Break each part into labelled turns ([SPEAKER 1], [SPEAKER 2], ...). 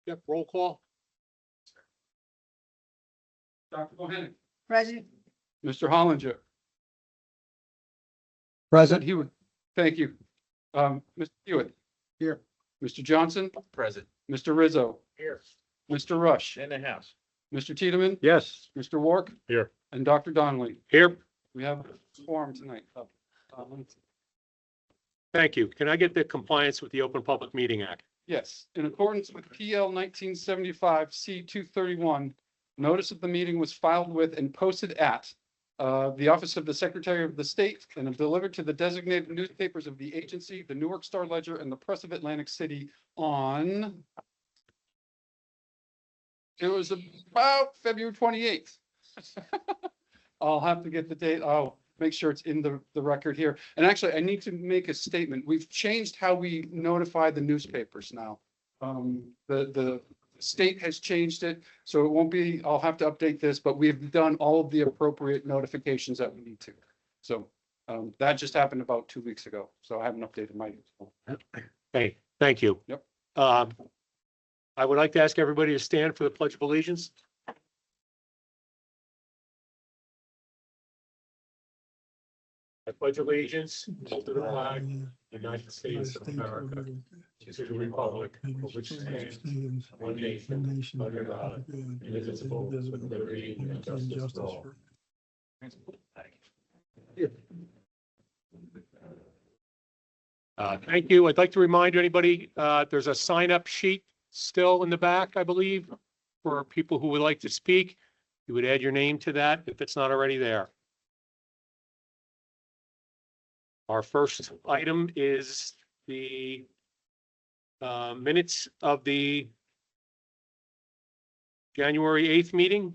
[SPEAKER 1] Yep, roll call.
[SPEAKER 2] Dr. Bohannon.
[SPEAKER 3] Present.
[SPEAKER 2] Mr. Hollinger.
[SPEAKER 4] Present.
[SPEAKER 2] Hewitt. Thank you. Mr. Hewitt.
[SPEAKER 4] Here.
[SPEAKER 2] Mr. Johnson.
[SPEAKER 1] Present.
[SPEAKER 2] Mr. Rizzo.
[SPEAKER 1] Here.
[SPEAKER 2] Mr. Rush.
[SPEAKER 1] In the house.
[SPEAKER 2] Mr. Tiedemann.
[SPEAKER 4] Yes.
[SPEAKER 2] Mr. Wark.
[SPEAKER 1] Here.
[SPEAKER 2] And Dr. Donnelly.
[SPEAKER 1] Here.
[SPEAKER 2] We have a forum tonight.
[SPEAKER 1] Thank you. Can I get the compliance with the Open Public Meeting Act?
[SPEAKER 2] Yes, in accordance with PL 1975 C 231, notice of the meeting was filed with and posted at the Office of the Secretary of the State and delivered to the designated newspapers of the agency, the Newark Star Ledger, and the Press of Atlantic City on. It was about February 28th. I'll have to get the date. I'll make sure it's in the record here. And actually, I need to make a statement. We've changed how we notify the newspapers now. The state has changed it, so it won't be, I'll have to update this, but we've done all of the appropriate notifications that we need to. So that just happened about 2 weeks ago, so I haven't updated my.
[SPEAKER 1] Hey, thank you.
[SPEAKER 2] Yep.
[SPEAKER 1] I would like to ask everybody to stand for the Pledge of Allegiance. I pledge allegiance to the flag of the United States of America, to the republic for which it stands, one nation, under God, indivisible, with liberty and justice for all. Thank you. I'd like to remind anybody, there's a sign-up sheet still in the back, I believe, for people who would like to speak. You would add your name to that if it's not already there. Our first item is the minutes of the January 8th meeting.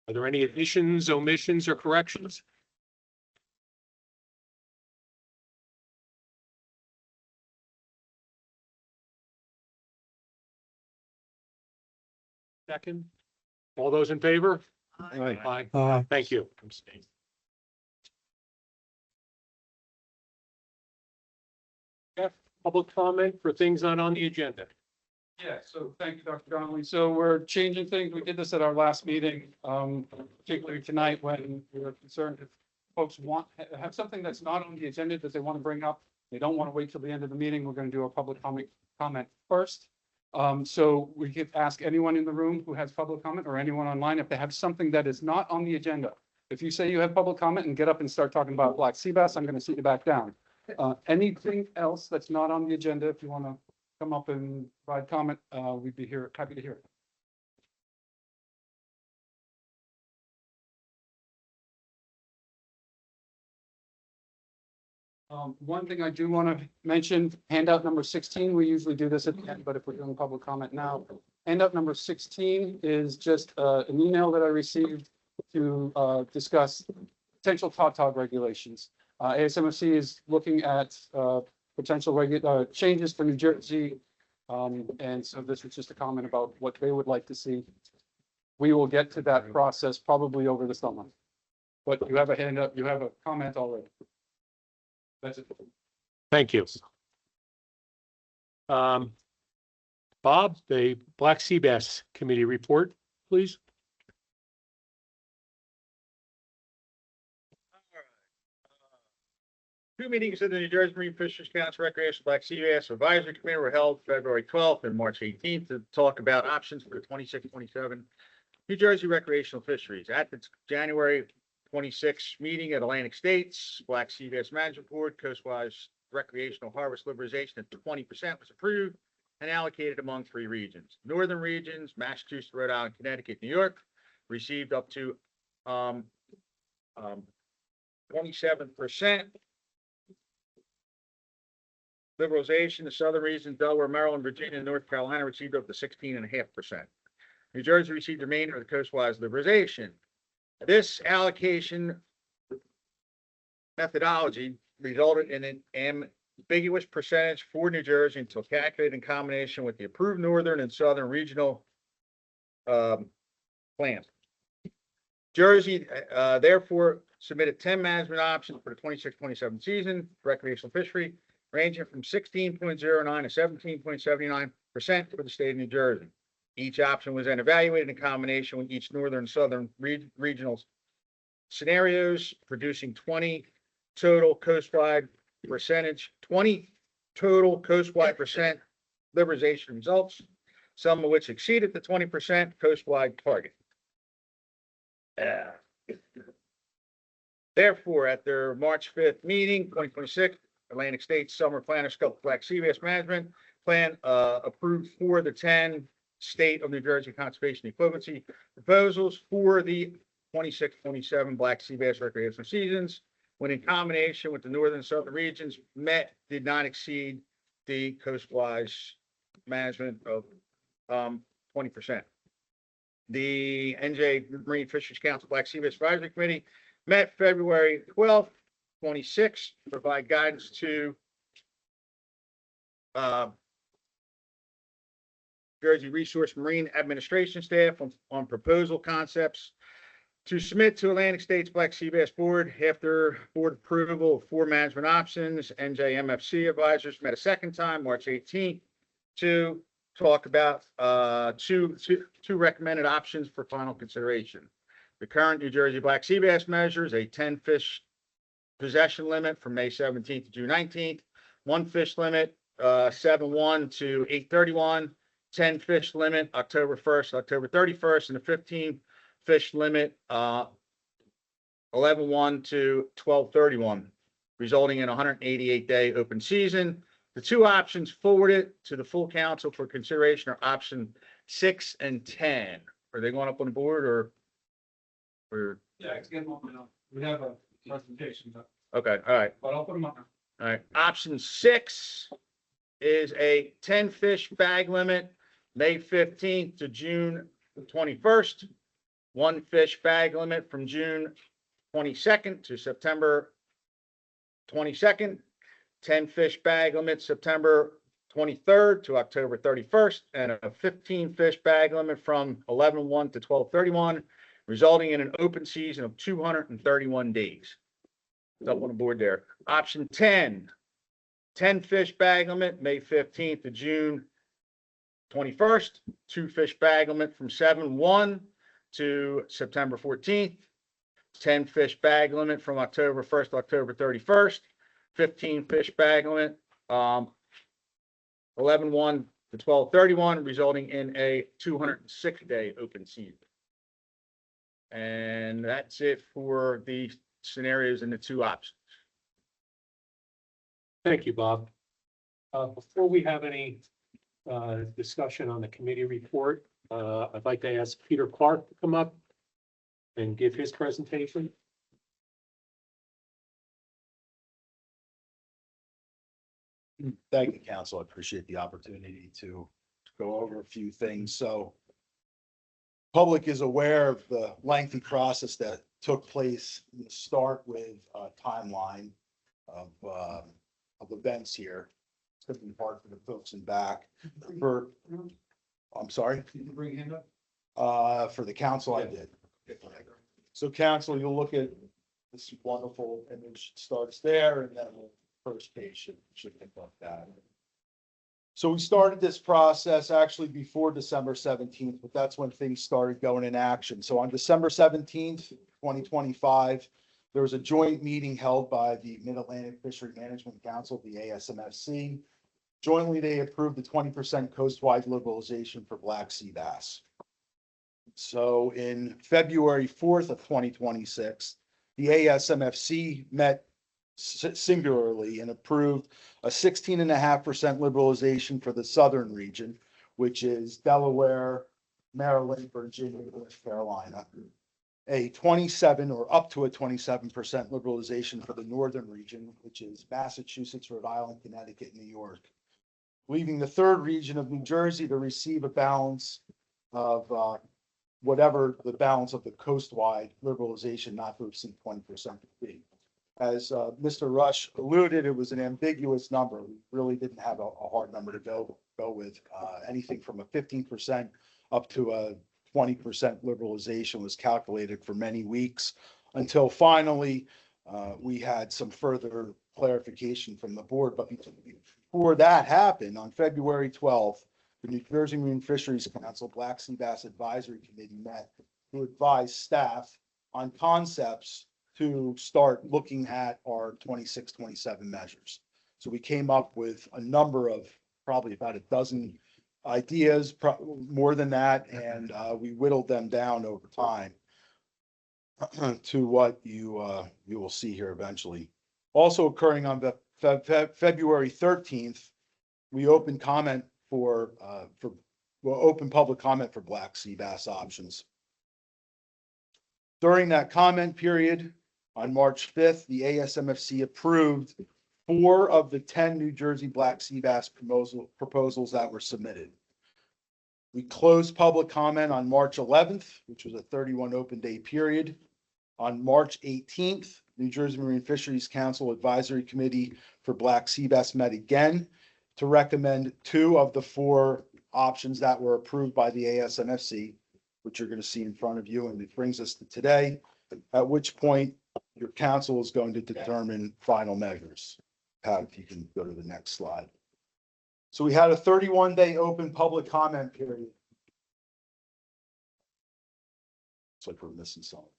[SPEAKER 1] Are there any additions, omissions, or corrections? Second. All those in favor?
[SPEAKER 4] Aye.
[SPEAKER 1] Aye. Thank you. Yeah, public comment for things not on the agenda.
[SPEAKER 2] Yeah, so thank you, Dr. Donnelly. So we're changing things. We did this at our last meeting, particularly tonight when we were concerned if folks have something that's not on the agenda that they want to bring up. They don't want to wait till the end of the meeting. We're going to do a public comment first. So we could ask anyone in the room who has public comment or anyone online if they have something that is not on the agenda. If you say you have public comment and get up and start talking about black sea bass, I'm going to sit you back down. Anything else that's not on the agenda, if you want to come up and provide comment, we'd be happy to hear it. One thing I do want to mention, handout number 16, we usually do this at the end, but if we're doing public comment now, handout number 16 is just an email that I received to discuss potential tautog regulations. ASMFC is looking at potential changes for New Jersey. And so this was just a comment about what they would like to see. We will get to that process probably over the summer. But you have a hand up, you have a comment already. That's it.
[SPEAKER 1] Thank you. Bob, the Black Sea Bass Committee report, please.
[SPEAKER 5] Two meetings of the New Jersey Marine Fisheries Council Recreational Black Sea Bass Advisory Committee were held February 12th and March 18th to talk about options for the 26-27 New Jersey recreational fisheries. At the January 26th meeting at Atlantic States, Black Sea Bass Management Board, coastwise recreational harvest liberalization at 20% was approved and allocated among 3 regions. Northern regions, Massachusetts, Rhode Island, Connecticut, New York, received up to 27%. Liberalization. The southern regions, Delaware, Maryland, Virginia, and North Carolina received up to 16.5%. New Jersey received the remainder of the coastwise liberalization. This allocation methodology resulted in an ambiguous percentage for New Jersey until calculated in combination with the approved northern and southern regional plans. Jersey therefore submitted 10 management options for the 26-27 season recreational fishery. ranging from 16.09 to 17.79% for the state of New Jersey. Each option was then evaluated in combination with each northern and southern regional scenarios, producing 20 total coastwide percent liberalization results, some of which exceeded the 20% coastwide target. Therefore, at their March 5th meeting, 2026, Atlantic States Summer Planner Scope Black Sea Bass Management Plan approved for the 10 state of New Jersey conservation equivalency proposals for the 26-27 Black Sea Bass recreational seasons, when in combination with the northern and southern regions did not exceed the coastwise management of 20%. The NJ Marine Fisheries Council Black Sea Bass Advisory Committee met February 12th, 26, to provide guidance to Jersey Resource Marine Administration staff on proposal concepts to submit to Atlantic States Black Sea Bass Board. After board approval of 4 management options, NJMFC advisors met a second time, March 18th, to talk about two recommended options for final consideration. The current New Jersey Black Sea Bass measures a 10 fish possession limit from May 17th to June 19th, 1 fish limit 7/1 to 8/31, 10 fish limit October 1st, October 31st, and a 15 fish limit 11/1 to 12/31, resulting in a 188-day open season. The 2 options forwarded to the full council for consideration are option 6 and 10. Are they going up on the board or?
[SPEAKER 2] Yeah, it's getting on now. We have a presentation,
[SPEAKER 5] Okay, all right.
[SPEAKER 2] but I'll put them up now.
[SPEAKER 5] All right, option 6 is a 10 fish bag limit, May 15th to June 21st. 1 fish bag limit from June 22nd to September 22nd. 10 fish bag limit September 23rd to October 31st, and a 15 fish bag limit from 11/1 to 12/31, resulting in an open season of 231 days. It's up on the board there. Option 10 fish bag limit, May 15th to June 21st. 2 fish bag limit from 7/1 to September 14th. 10 fish bag limit from October 1st to October 31st. 15 fish bag limit, 11/1 to 12/31, resulting in a 206-day open season. And that's it for the scenarios and the 2 options.
[SPEAKER 1] Thank you, Bob. Before we have any discussion on the committee report, I'd like to ask Peter Clark to come up and give his presentation.
[SPEAKER 3] Thank you, Council. I appreciate the opportunity to go over a few things. So public is aware of the lengthy process that took place. We'll start with a timeline of events here. It's going to be hard for the folks in back. I'm sorry?
[SPEAKER 2] Did you bring a hand up?
[SPEAKER 3] For the council, I did. So council, you'll look at this wonderful image. It starts there, and then the first page should look like that. So we started this process actually before December 17th, but that's when things started going in action. So on December 17th, 2025, there was a joint meeting held by the Mid-Atlantic Fishery Management Council, the ASMFC. Jointly, they approved the 20% coastwide liberalization for Black Sea bass. So in February 4th of 2026, the ASMFC met singularly and approved a 16.5% liberalization for the southern region, which is Delaware, Maryland, Virginia, North Carolina. A 27 or up to a 27% liberalization for the northern region, which is Massachusetts, Rhode Island, Connecticut, New York. Leaving the third region of New Jersey to receive a balance of whatever the balance of the coastwide liberalization not to exceed 20% would be. As Mr. Rush alluded, it was an ambiguous number. We really didn't have a hard number to go with. Anything from a 15% up to a 20% liberalization was calculated for many weeks until finally we had some further clarification from the board, but before that happened, on February 12th, the New Jersey Marine Fisheries Council Black Sea Bass Advisory Committee met to advise staff on concepts to start looking at our 26-27 measures. So we came up with a number of, probably about a dozen ideas, more than that, and we whittled them down over time to what you will see here eventually. Also occurring on the February 13th, we opened comment open public comment for Black Sea Bass options. During that comment period on March 5th, the ASMFC approved 4 of the 10 New Jersey Black Sea Bass proposals that were submitted. We closed public comment on March 11th, which was a 31 open day period. On March 18th, New Jersey Marine Fisheries Council Advisory Committee for Black Sea Bass met again to recommend 2 of the 4 options that were approved by the ASMFC, which you're going to see in front of you. And it brings us to today, at which point your council is going to determine final measures. Pat, if you can go to the next slide. So we had a 31-day open public comment period. It's like we're missing something.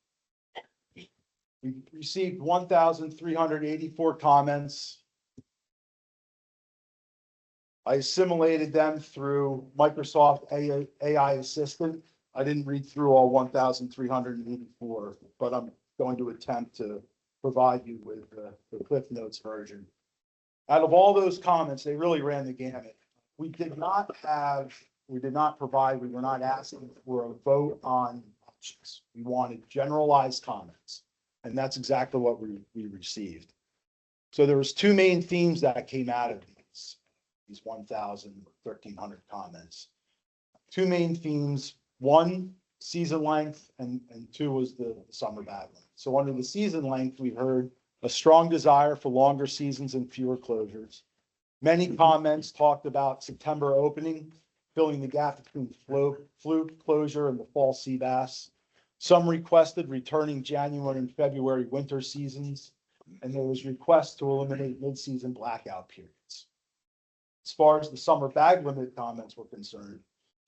[SPEAKER 3] We received 1,384 comments. I assimilated them through Microsoft AI Assistant. I didn't read through all 1,384, but I'm going to attempt to provide you with the Cliff Notes version. Out of all those comments, they really ran the gamut. We were not asking for a vote on options. We wanted generalized comments, and that's exactly what we received. So there was 2 main themes that came out of these 1,300 comments. 2 main themes: 1, season length, and 2 was the summer bag limit. So under the season length, we heard a strong desire for longer seasons and fewer closures. Many comments talked about September opening, filling the gap between fluke closure and the fall sea bass. Some requested returning January and February winter seasons, and there was requests to eliminate mid-season blackout periods. As far as the summer bag limit comments were concerned,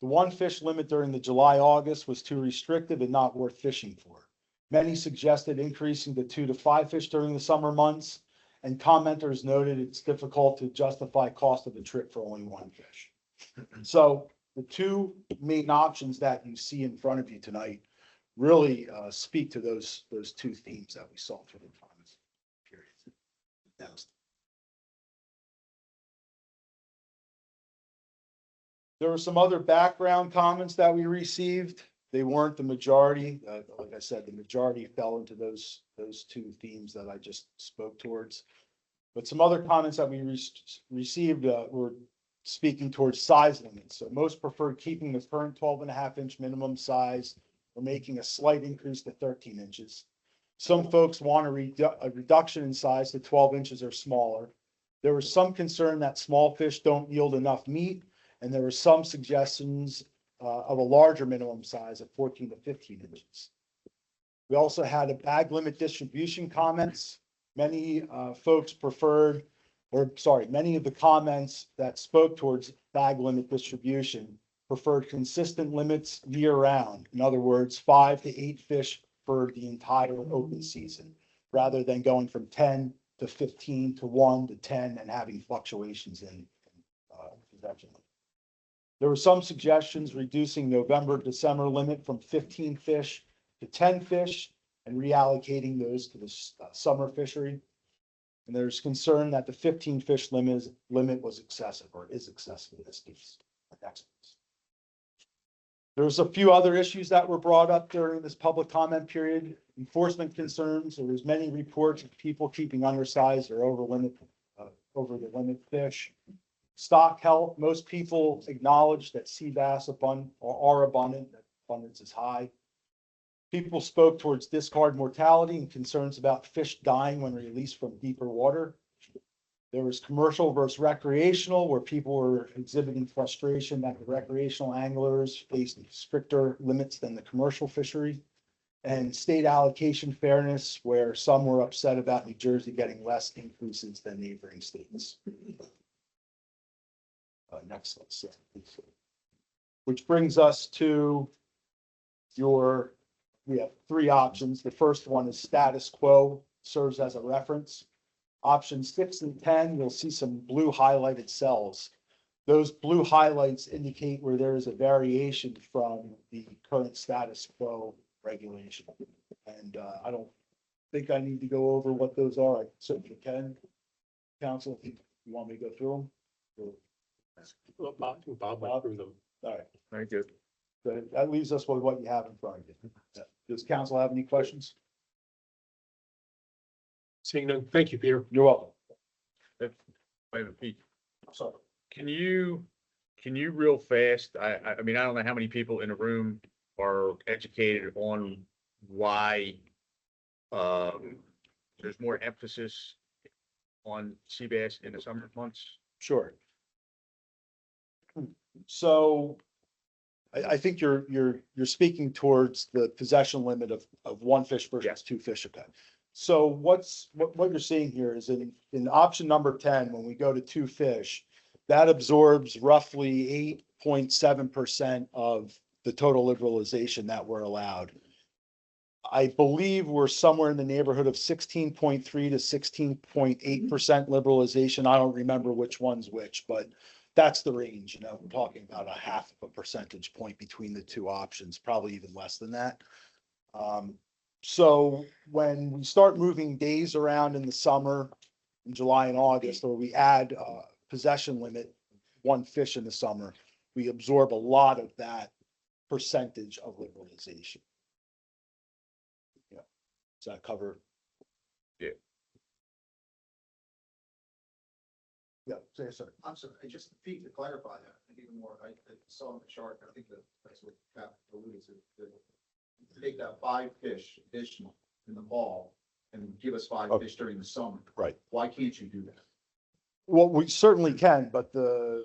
[SPEAKER 3] the 1 fish limit during the July-August was too restrictive and not worth fishing for. Many suggested increasing to 2 to 5 fish during the summer months, and commenters noted it's difficult to justify cost of a trip for only 1 fish. So the 2 main options that you see in front of you tonight really speak to those 2 themes that we saw through the comments period. Next. There were some other background comments that we received. They weren't the majority. Like I said, the majority fell into those 2 themes that I just spoke towards. But some other comments that we received were speaking towards size limits. So most preferred keeping the current 12.5-inch minimum size or making a slight increase to 13 inches. Some folks want a reduction in size to 12 inches or smaller. There was some concern that small fish don't yield enough meat, and there were some suggestions of a larger minimum size of 14 to 15 inches. We also had a bag limit distribution comments. Many folks preferred, many of the comments that spoke towards bag limit distribution preferred consistent limits year round. In other words, 5 to 8 fish for the entire open season, rather than going from 10 to 15 to 1 to 10 and having fluctuations in production. There were some suggestions reducing November, December limit from 15 fish to 10 fish and reallocating those to the summer fishery. And there's concern that the 15 fish limit was excessive or is excessive in this case. Next. There's a few other issues that were brought up during this public comment period. Enforcement concerns. There was many reports of people keeping undersized or over the limit fish. Stock health. Most people acknowledge that sea bass are abundant, that abundance is high. People spoke towards discard mortality and concerns about fish dying when released from deeper water. There was commercial versus recreational, where people were exhibiting frustration that the recreational anglers faced stricter limits than the commercial fishery. and state allocation fairness, where some were upset about New Jersey getting less increases than neighboring states. Next slide, please. Which brings us to we have three options. The first one is status quo, serves as a reference. Options 6 and 10, you'll see some blue highlighted cells. Those blue highlights indicate where there is a variation from the current status quo regulation. And I don't think I need to go over what those are. I certainly can. Council, if you want me to go through them?
[SPEAKER 1] Well, Bob went through them.
[SPEAKER 3] All right,
[SPEAKER 5] Very good.
[SPEAKER 3] so that leaves us with what you have in front of you. Does council have any questions?
[SPEAKER 1] Seeing none, thank you, Peter.
[SPEAKER 3] You're welcome.
[SPEAKER 5] Wait a minute, Pete.
[SPEAKER 3] Sorry.
[SPEAKER 5] Can you real fast, I mean, I don't know how many people in the room are educated on why there's more emphasis on sea bass in the summer months?
[SPEAKER 3] Sure. So I think you're speaking towards the possession limit of one fish versus
[SPEAKER 5] Yes.
[SPEAKER 3] two fish a pen. So what you're seeing here is in option number 10, when we go to two fish, that absorbs roughly 8.7% of the total liberalization that we're allowed. I believe we're somewhere in the neighborhood of 16.3 to 16.8% liberalization. I don't remember which one's which, but that's the range, you know, we're talking about a half of a percentage point between the two options, probably even less than that. So when we start moving days around in the summer, in July and August, or we add possession limit, one fish in the summer, we absorb a lot of that percentage of liberalization. Yeah, does that cover?
[SPEAKER 5] Yeah.
[SPEAKER 3] Yeah, say it, sir.
[SPEAKER 4] I'm sorry, just Pete, to clarify that, I think even more, I saw on the chart, I think that's what Pat alluded to take that 5 fish additional in the fall and give us 5
[SPEAKER 3] Okay.
[SPEAKER 4] fish during the summer.
[SPEAKER 3] Right.
[SPEAKER 4] Why can't you do that?
[SPEAKER 3] Well, we certainly can, but the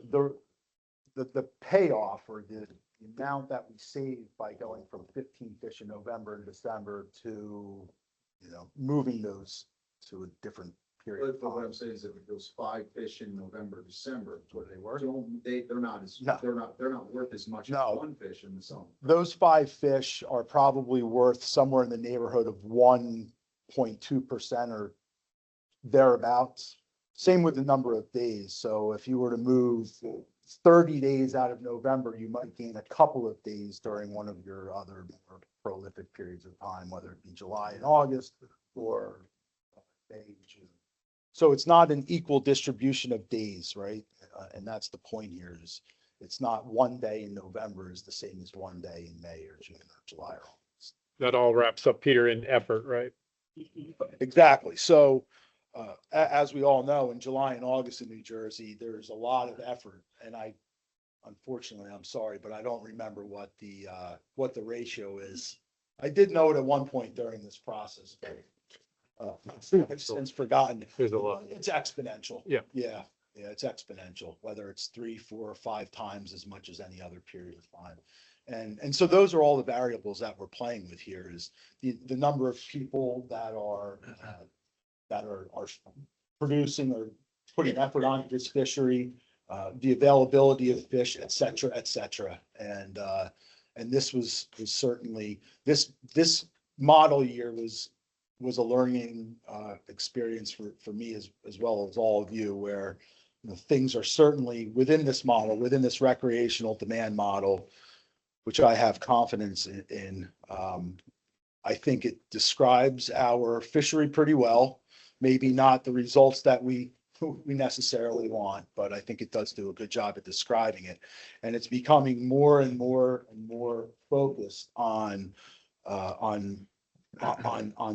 [SPEAKER 3] payoff or the amount that we save by going from 15 fish in November and December to, you know, moving those to a different period
[SPEAKER 4] But
[SPEAKER 3] of
[SPEAKER 4] what
[SPEAKER 3] time.
[SPEAKER 4] I'm saying is that if those 5 fish in November, December,
[SPEAKER 3] What they were.
[SPEAKER 4] they're not as,
[SPEAKER 3] No.
[SPEAKER 4] they're not worth as much as
[SPEAKER 3] No.
[SPEAKER 4] 1 fish in the summer.
[SPEAKER 3] Those 5 fish are probably worth somewhere in the neighborhood of 1.2% or thereabouts. Same with the number of days. So if you were to move 30 days out of November, you might gain a couple of days during one of your other more prolific periods of time, whether it be July and August or May and June. So it's not an equal distribution of days, right? And that's the point here is it's not one day in November is the same as one day in May or June or July or August.
[SPEAKER 1] That all wraps up, Peter, in effort, right?
[SPEAKER 3] Exactly. So as we all know, in July and August in New Jersey, there's a lot of effort. And unfortunately, I'm sorry, but I don't remember what the ratio is. I did know it at one point during this process, but I've since forgotten.
[SPEAKER 1] There's a lot.
[SPEAKER 3] It's exponential.
[SPEAKER 1] Yeah.
[SPEAKER 3] Yeah, it's exponential, whether it's 3, 4, or 5 times as much as any other period of time. And so those are all the variables that we're playing with here is the number of people that are producing or putting effort onto this fishery, the availability of fish, et cetera, et cetera. And this was certainly, this model year was a learning experience for me as well as all of you, where you know, things are certainly within this model, within this recreational demand model, which I have confidence in. I think it describes our fishery pretty well. Maybe not the results that we necessarily want, but I think it does do a good job at describing it. And it's becoming more and more and more focused on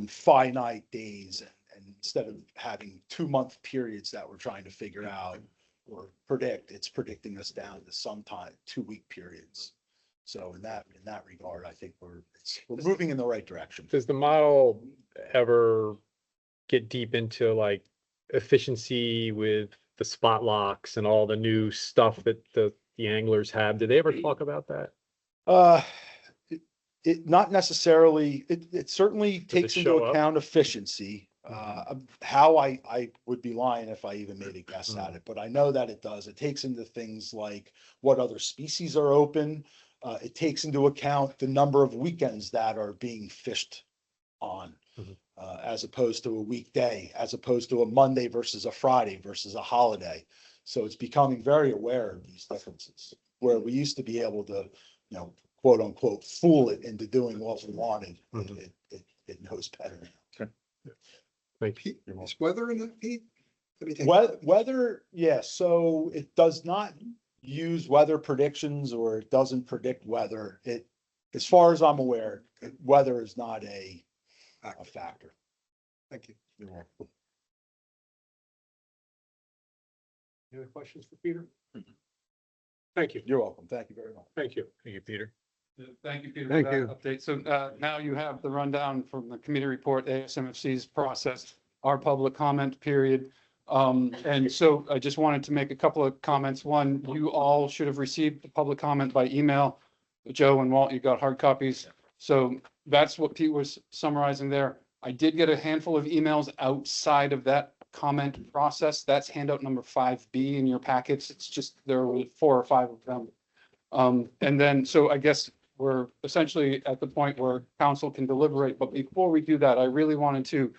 [SPEAKER 3] finite days. And instead of having 2-month periods that we're trying to figure out or predict, it's predicting us down to sometime 2-week periods. So in that regard, I think we're moving in the right direction.
[SPEAKER 1] Does the model ever get deep into like efficiency with the spot locks and all the new stuff that the anglers have? Did they ever talk about that?
[SPEAKER 3] It not necessarily, it certainly takes into
[SPEAKER 1] show up?
[SPEAKER 3] account efficiency. How I would be lying if I even made a guess at it, but I know that it does. It takes into things like what other species are open. It takes into account the number of weekends that are being fished on.
[SPEAKER 1] Mhm.
[SPEAKER 3] As opposed to a weekday, as opposed to a Monday versus a Friday versus a holiday. So it's becoming very aware of these differences, where we used to be able to, quote unquote, fool it into doing what we wanted.
[SPEAKER 1] Mhm.
[SPEAKER 3] It knows better now.
[SPEAKER 1] Thank you.
[SPEAKER 6] Pete, is weather in that, Pete? Let me think.
[SPEAKER 3] Weather, yeah, so it does not use weather predictions, or it doesn't predict weather. As far as I'm aware, weather is not a factor.
[SPEAKER 6] Thank you.
[SPEAKER 1] Any other questions for Peter? Thank you.
[SPEAKER 3] You're welcome. Thank you very much.
[SPEAKER 1] Thank you. Thank you, Peter.
[SPEAKER 2] Thank you, Peter,
[SPEAKER 6] Thank
[SPEAKER 2] for
[SPEAKER 6] you.
[SPEAKER 2] that update. So now you have the rundown from the committee report, ASMFC's process, our public comment period. And so I just wanted to make a couple of comments. One, you all should have received the public comment by email. Joe and Walt, you got hard copies. So that's what Pete was summarizing there. I did get a handful of emails outside of that comment process. That's handout number 5B in your packets. It's just, there were 4 or 5 of them. And then, so I guess we're essentially at the point where council can deliberate, but before we do that, I really wanted to,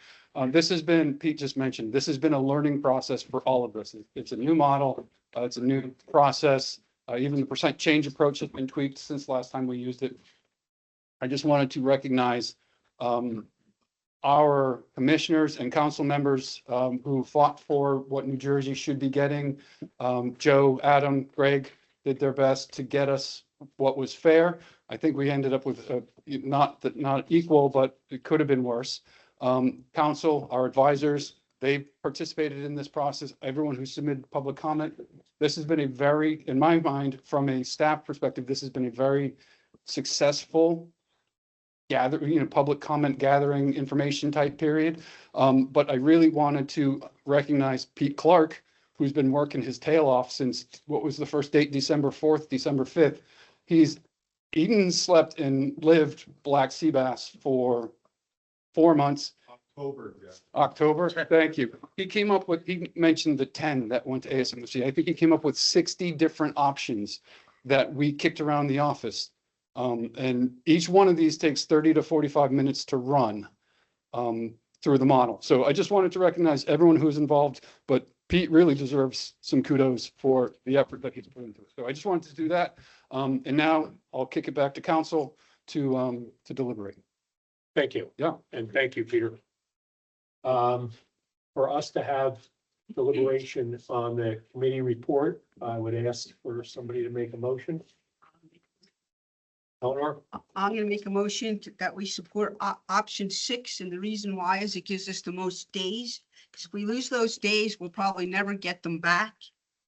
[SPEAKER 2] this has been, Pete just mentioned, this has been a learning process for all of us. It's a new model, it's a new process. Even the percent change approach has been tweaked since last time we used it. I just wanted to recognize our commissioners and council members who fought for what New Jersey should be getting. Joe, Adam, Greg did their best to get us what was fair. I think we ended up with not equal, but it could have been worse. Council, our advisors, they participated in this process. Everyone who submitted public comment. This has been a very, in my mind, from a staff perspective, this has been a very successful public comment gathering information type period. But I really wanted to recognize Pete Clark, who's been working his tail off since, what was the first date? December 4th, December 5th. He's eaten, slept, and lived black sea bass for 4 months. October, thank you. He mentioned the 10 that went to ASMFC. I think he came up with 60 different options that we kicked around the office. And each one of these takes 30 to 45 minutes to run through the model. So I just wanted to recognize everyone who's involved, but Pete really deserves some kudos for the effort that he's put into it. So I just wanted to do that. And now I'll kick it back to council to deliberate.
[SPEAKER 1] Thank you.
[SPEAKER 2] Yeah.
[SPEAKER 1] And thank you, Peter. For us to have deliberation on the committee report, I would ask for somebody to make a motion. Eleanor?
[SPEAKER 7] I'm gonna make a motion that we support option 6, and the reason why is it gives us the most days. Because if we lose those days, we'll probably never get them back.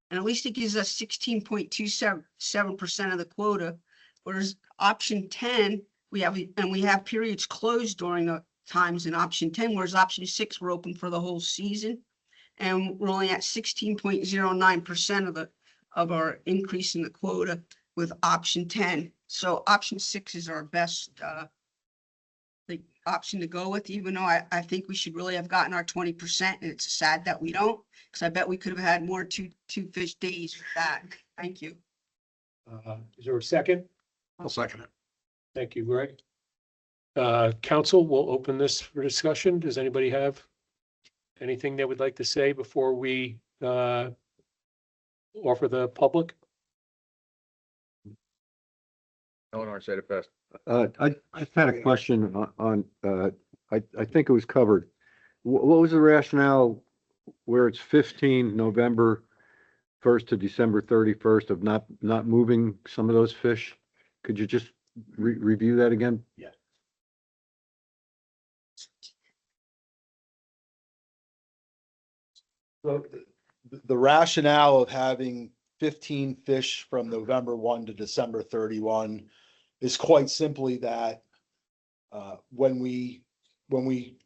[SPEAKER 7] And at least it gives us 16.27% of the quota. Whereas option 10, we have periods closed during the times in option 10, whereas option 6, we're open for the whole season. And we're only at 16.09% of our increase in the quota with option 10. So option 6 is our best the option to go with, even though I think we should really have gotten our 20%, and it's sad that we don't, because I bet we could have had more two fish days with that. Thank you.
[SPEAKER 1] Is there a second?
[SPEAKER 6] I'll second it.
[SPEAKER 1] Thank you, Greg. Council will open this for discussion. Does anybody have anything they would like to say before we offer the public?
[SPEAKER 5] Eleanor said it best.
[SPEAKER 8] I just had a question on, I think it was covered. What was the rationale where it's 15 November 1st to December 31st of not moving some of those fish? Could you just review that again?
[SPEAKER 3] Yeah. So the rationale of having 15 fish from November 1 to December 31 is quite simply that when we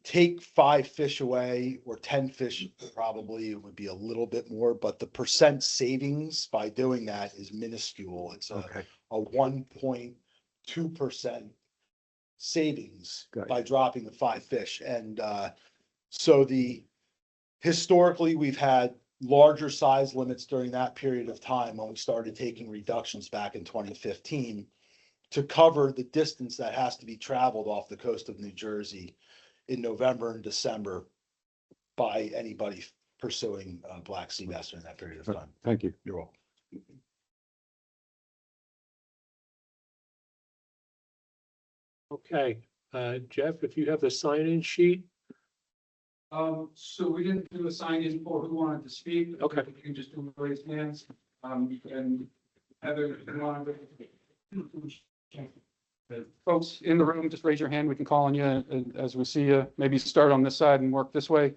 [SPEAKER 3] take 5 fish away, or 10 fish, probably it would be a little bit more, but the percent savings by doing that is minuscule. It's a 1.2% savings
[SPEAKER 8] Gotcha.
[SPEAKER 3] by dropping the 5 fish. And so historically, we've had larger size limits during that period of time when we started taking reductions back in 2015 to cover the distance that has to be traveled off the coast of New Jersey in November and December by anybody pursuing black sea bass during that period of time.
[SPEAKER 8] Thank you.
[SPEAKER 3] You're welcome.
[SPEAKER 1] Okay, Jeff, if you have the sign-in sheet,
[SPEAKER 2] So we didn't do a sign in for who wanted to speak.
[SPEAKER 1] Okay.
[SPEAKER 2] You can just do raise hands, and Heather, if you want to. Folks in the room, just raise your hand. We can call on you as we see you. Maybe start on this side and work this way.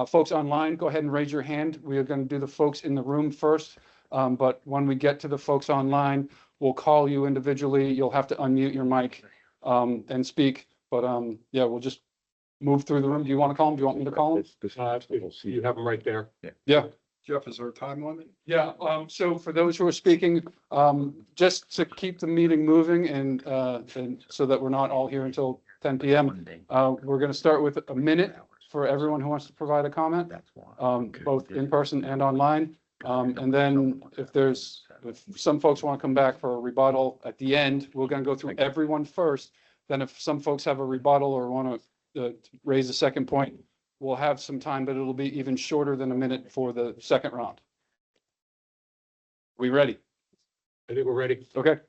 [SPEAKER 2] Folks online, go ahead and raise your hand. We are going to do the folks in the room first. But when we get to the folks online, we'll call you individually. You'll have to unmute your mic and speak. But yeah, we'll just move through the room. Do you want to call them? Do you want me to call them?
[SPEAKER 1] you have them right there.
[SPEAKER 2] Yeah.
[SPEAKER 6] Jeff, is there a time limit?
[SPEAKER 2] Yeah, so for those who are speaking, just to keep the meeting moving and so that we're not all here until 10 PM, we're going to start with a minute for everyone who wants to provide a comment, both in person and online. And then if some folks want to come back for a rebuttal at the end, we're going to go through everyone first. Then if some folks have a rebuttal or want to raise a second point, we'll have some time, but it'll be even shorter than a minute for the second round. We ready?
[SPEAKER 1] I think we're ready.
[SPEAKER 2] Okay.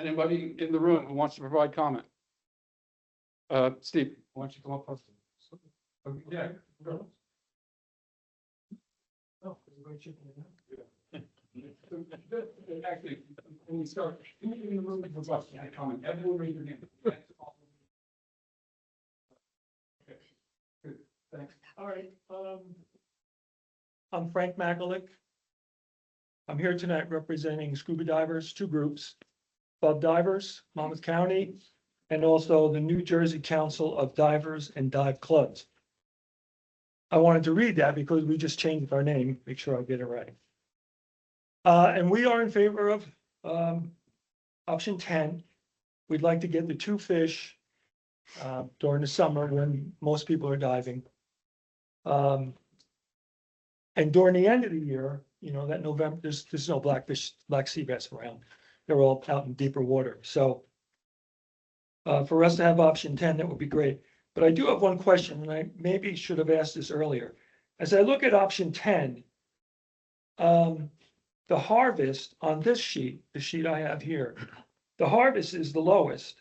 [SPEAKER 2] Anybody in the room who wants to provide comment? Steve, why don't you come up first? Yeah. Actually, when we start, in the room, for question, comment, everyone raise your hand. Okay. Good. Thanks.
[SPEAKER 9] All right, I'm Frank Makalik. I'm here tonight representing scuba divers, two groups, Club Divers, Monmouth County, and also the New Jersey Council of Divers and Dive Clubs. I wanted to read that because we just changed our name, make sure I get it right. And we are in favor of option 10. We'd like to get the 2 fish during the summer when most people are diving. And during the end of the year, you know, that November, there's no black sea bass around. They're all out in deeper water. So for us to have option 10, that would be great. But I do have one question, and I maybe should have asked this earlier. As I look at option 10, the harvest on this sheet, the sheet I have here, the harvest is the lowest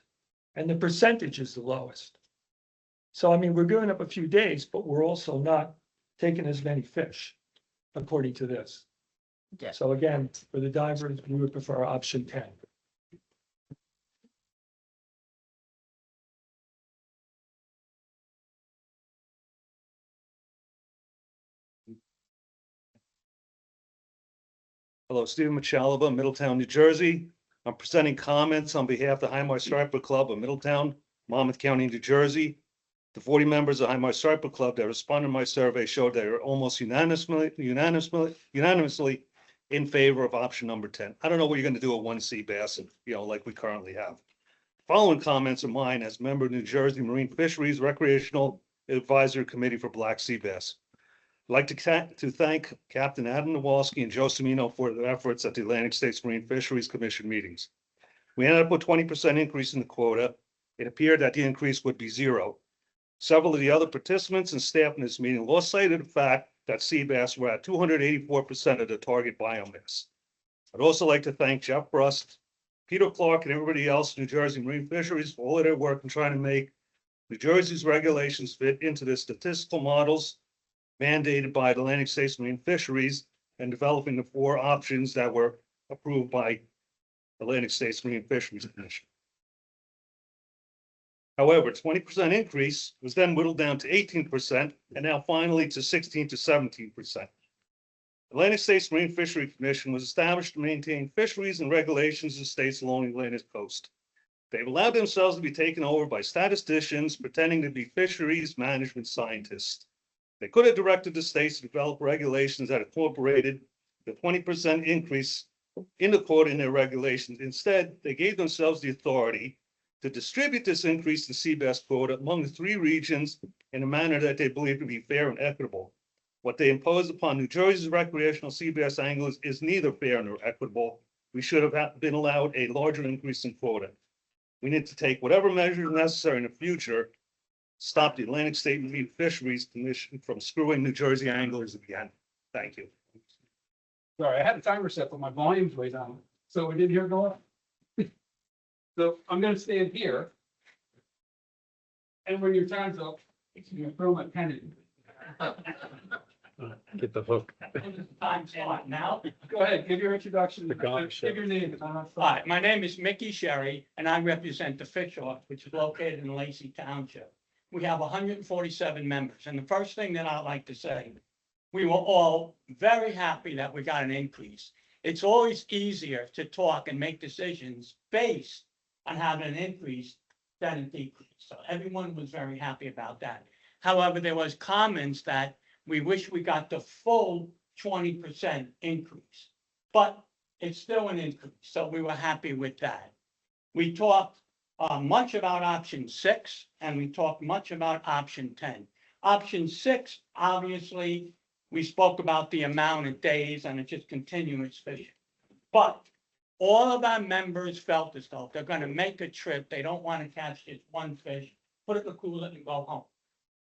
[SPEAKER 9] and the percentage is the lowest. So, I mean, we're giving up a few days, but we're also not taking as many fish, according to this.
[SPEAKER 7] Yeah.
[SPEAKER 9] So again, for the divers, we would prefer option 10.
[SPEAKER 10] Hello, Stephen Machalaba, Middletown, New Jersey. I'm presenting comments on behalf of the Highmark Striper Club of Middletown, Monmouth County, New Jersey. The 40 members of the Highmark Striper Club that responded to my survey showed they are almost unanimously in favor of option number 10. I don't know what you're going to do with 1 sea bass, like we currently have. Following comments are mine as member of New Jersey Marine Fisheries Recreational Advisory Committee for Black Sea Bass. I'd like to thank Captain Adam Nowalski and Joe Semino for their efforts at the Atlantic States Marine Fisheries Commission meetings. We ended up with 20% increase in the quota. It appeared that the increase would be 0. Several of the other participants and staff in this meeting lost sight of the fact that sea bass were at 284% of the target biomass. I'd also like to thank Jeff Brust, Peter Clark, and everybody else in New Jersey Marine Fisheries for all of their work in trying to make New Jersey's regulations fit into the statistical models mandated by Atlantic States Marine Fisheries and developing the 4 options that were approved by Atlantic States Marine Fisheries Commission. However, 20% increase was then whittled down to 18% and now finally to 16 to 17%. Atlantic States Marine Fishery Commission was established to maintain fisheries and regulations in states along the Atlantic coast. They've allowed themselves to be taken over by statisticians pretending to be fisheries management scientists. They could have directed the states to develop regulations that incorporated the 20% increase in the quota in their regulations. Instead, they gave themselves the authority to distribute this increase in sea bass quota among the three regions in a manner that they believe to be fair and equitable. What they impose upon New Jersey's recreational sea bass anglers is neither fair nor equitable. We should have been allowed a larger increase in quota. We need to take whatever measures necessary in the future, stop the Atlantic State Marine Fisheries Commission from screwing New Jersey anglers again. Thank you.
[SPEAKER 2] Sorry, I had a timer set, but my volume's way down, so we didn't hear it go off. So I'm gonna stand here. And when your time's up, you can throw my pen in.
[SPEAKER 8] Get the hook.
[SPEAKER 11] Time slot now.
[SPEAKER 2] Go ahead, give your introduction,
[SPEAKER 8] The gong show.
[SPEAKER 2] give your name. and I'm
[SPEAKER 11] Hi, my name is Mickey Sherry, and I represent the Fish Hawk, which is located in Lacey Township. We have 147 members, and the first thing that I'd like to say, we were all very happy that we got an increase. It's always easier to talk and make decisions based on having an increase than a decrease. So everyone was very happy about that. However, there was comments that we wish we got the full 20% increase, but it's still an increase, so we were happy with that. We talked much about option 6, and we talked much about option 10. Option 6, obviously, we spoke about the amount of days and it's just continuous fishing. But all of our members felt as though they're gonna make a trip, they don't wanna catch just one fish, put it in the cooler and go home.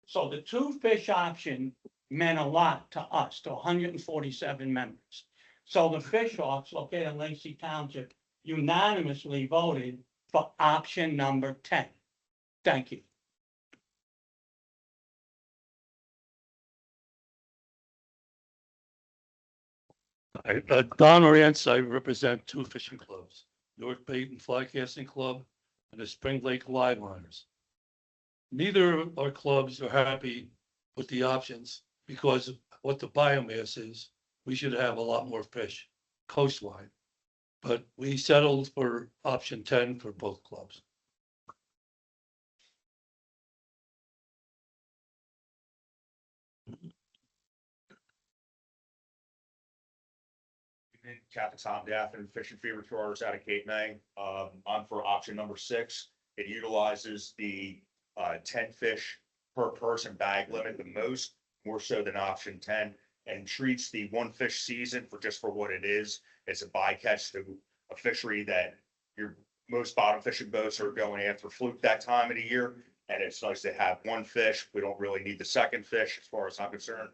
[SPEAKER 11] So the 2-fish option meant a lot to us, to 147 members. So the Fish Hawks located in Lacey Township unanimously voted for option number 10. Thank you.
[SPEAKER 12] Don Orients, I represent 2 fishing clubs, North Peyton Fly Casting Club and the Spring Lake Live Liners. Neither of our clubs are happy with the options because of what the biomass is. We should have a lot more fish coastline. But we settled for option 10 for both clubs.
[SPEAKER 13] Captain Tom Daffin, Fishing Fever Tours out of Cape May. I'm for option number 6. It utilizes the 10 fish per person bag limit the most, more so than option 10, and treats the 1 fish season for just for what it is. It's a bycatch to a fishery that your most bottom fishing boats are going after fluke that time of the year. And it's nice to have 1 fish. We don't really need the second fish as far as I'm concerned,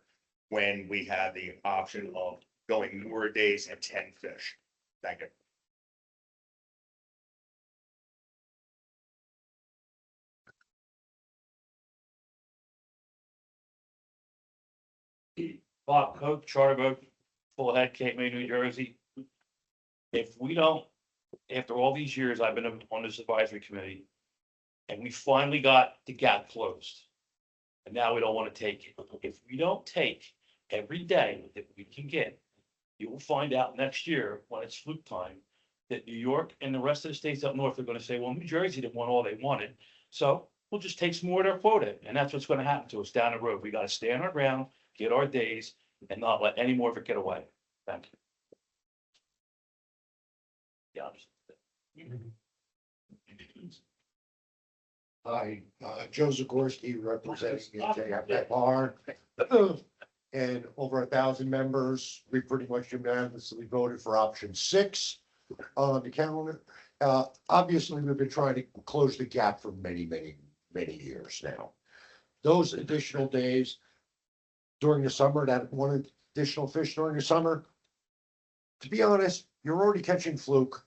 [SPEAKER 13] when we have the option of going more days and 10 fish. Thank you.
[SPEAKER 12] Bob Cook, charter boat, full head, Cape May, New Jersey. If we don't, after all these years, I've been on this advisory committee, and we finally got the gap closed. And now we don't want to take it. If we don't take every day that we can get, you will find out next year when it's fluke time that New York and the rest of the states up north are going to say, well, New Jersey didn't want all they wanted. So we'll just take some more of their quota. And that's what's going to happen to us down the road. We got to stand our ground, get our days, and not let any more of it get away. Thank you. Yeah.
[SPEAKER 14] Hi, Joe Zagorski representing NJDEP. And over 1,000 members, we pretty much unanimously voted for option 6 on the calendar. Obviously, we've been trying to close the gap for many years now. Those additional days during the summer, that 1 additional fish during the summer, to be honest, you're already catching fluke.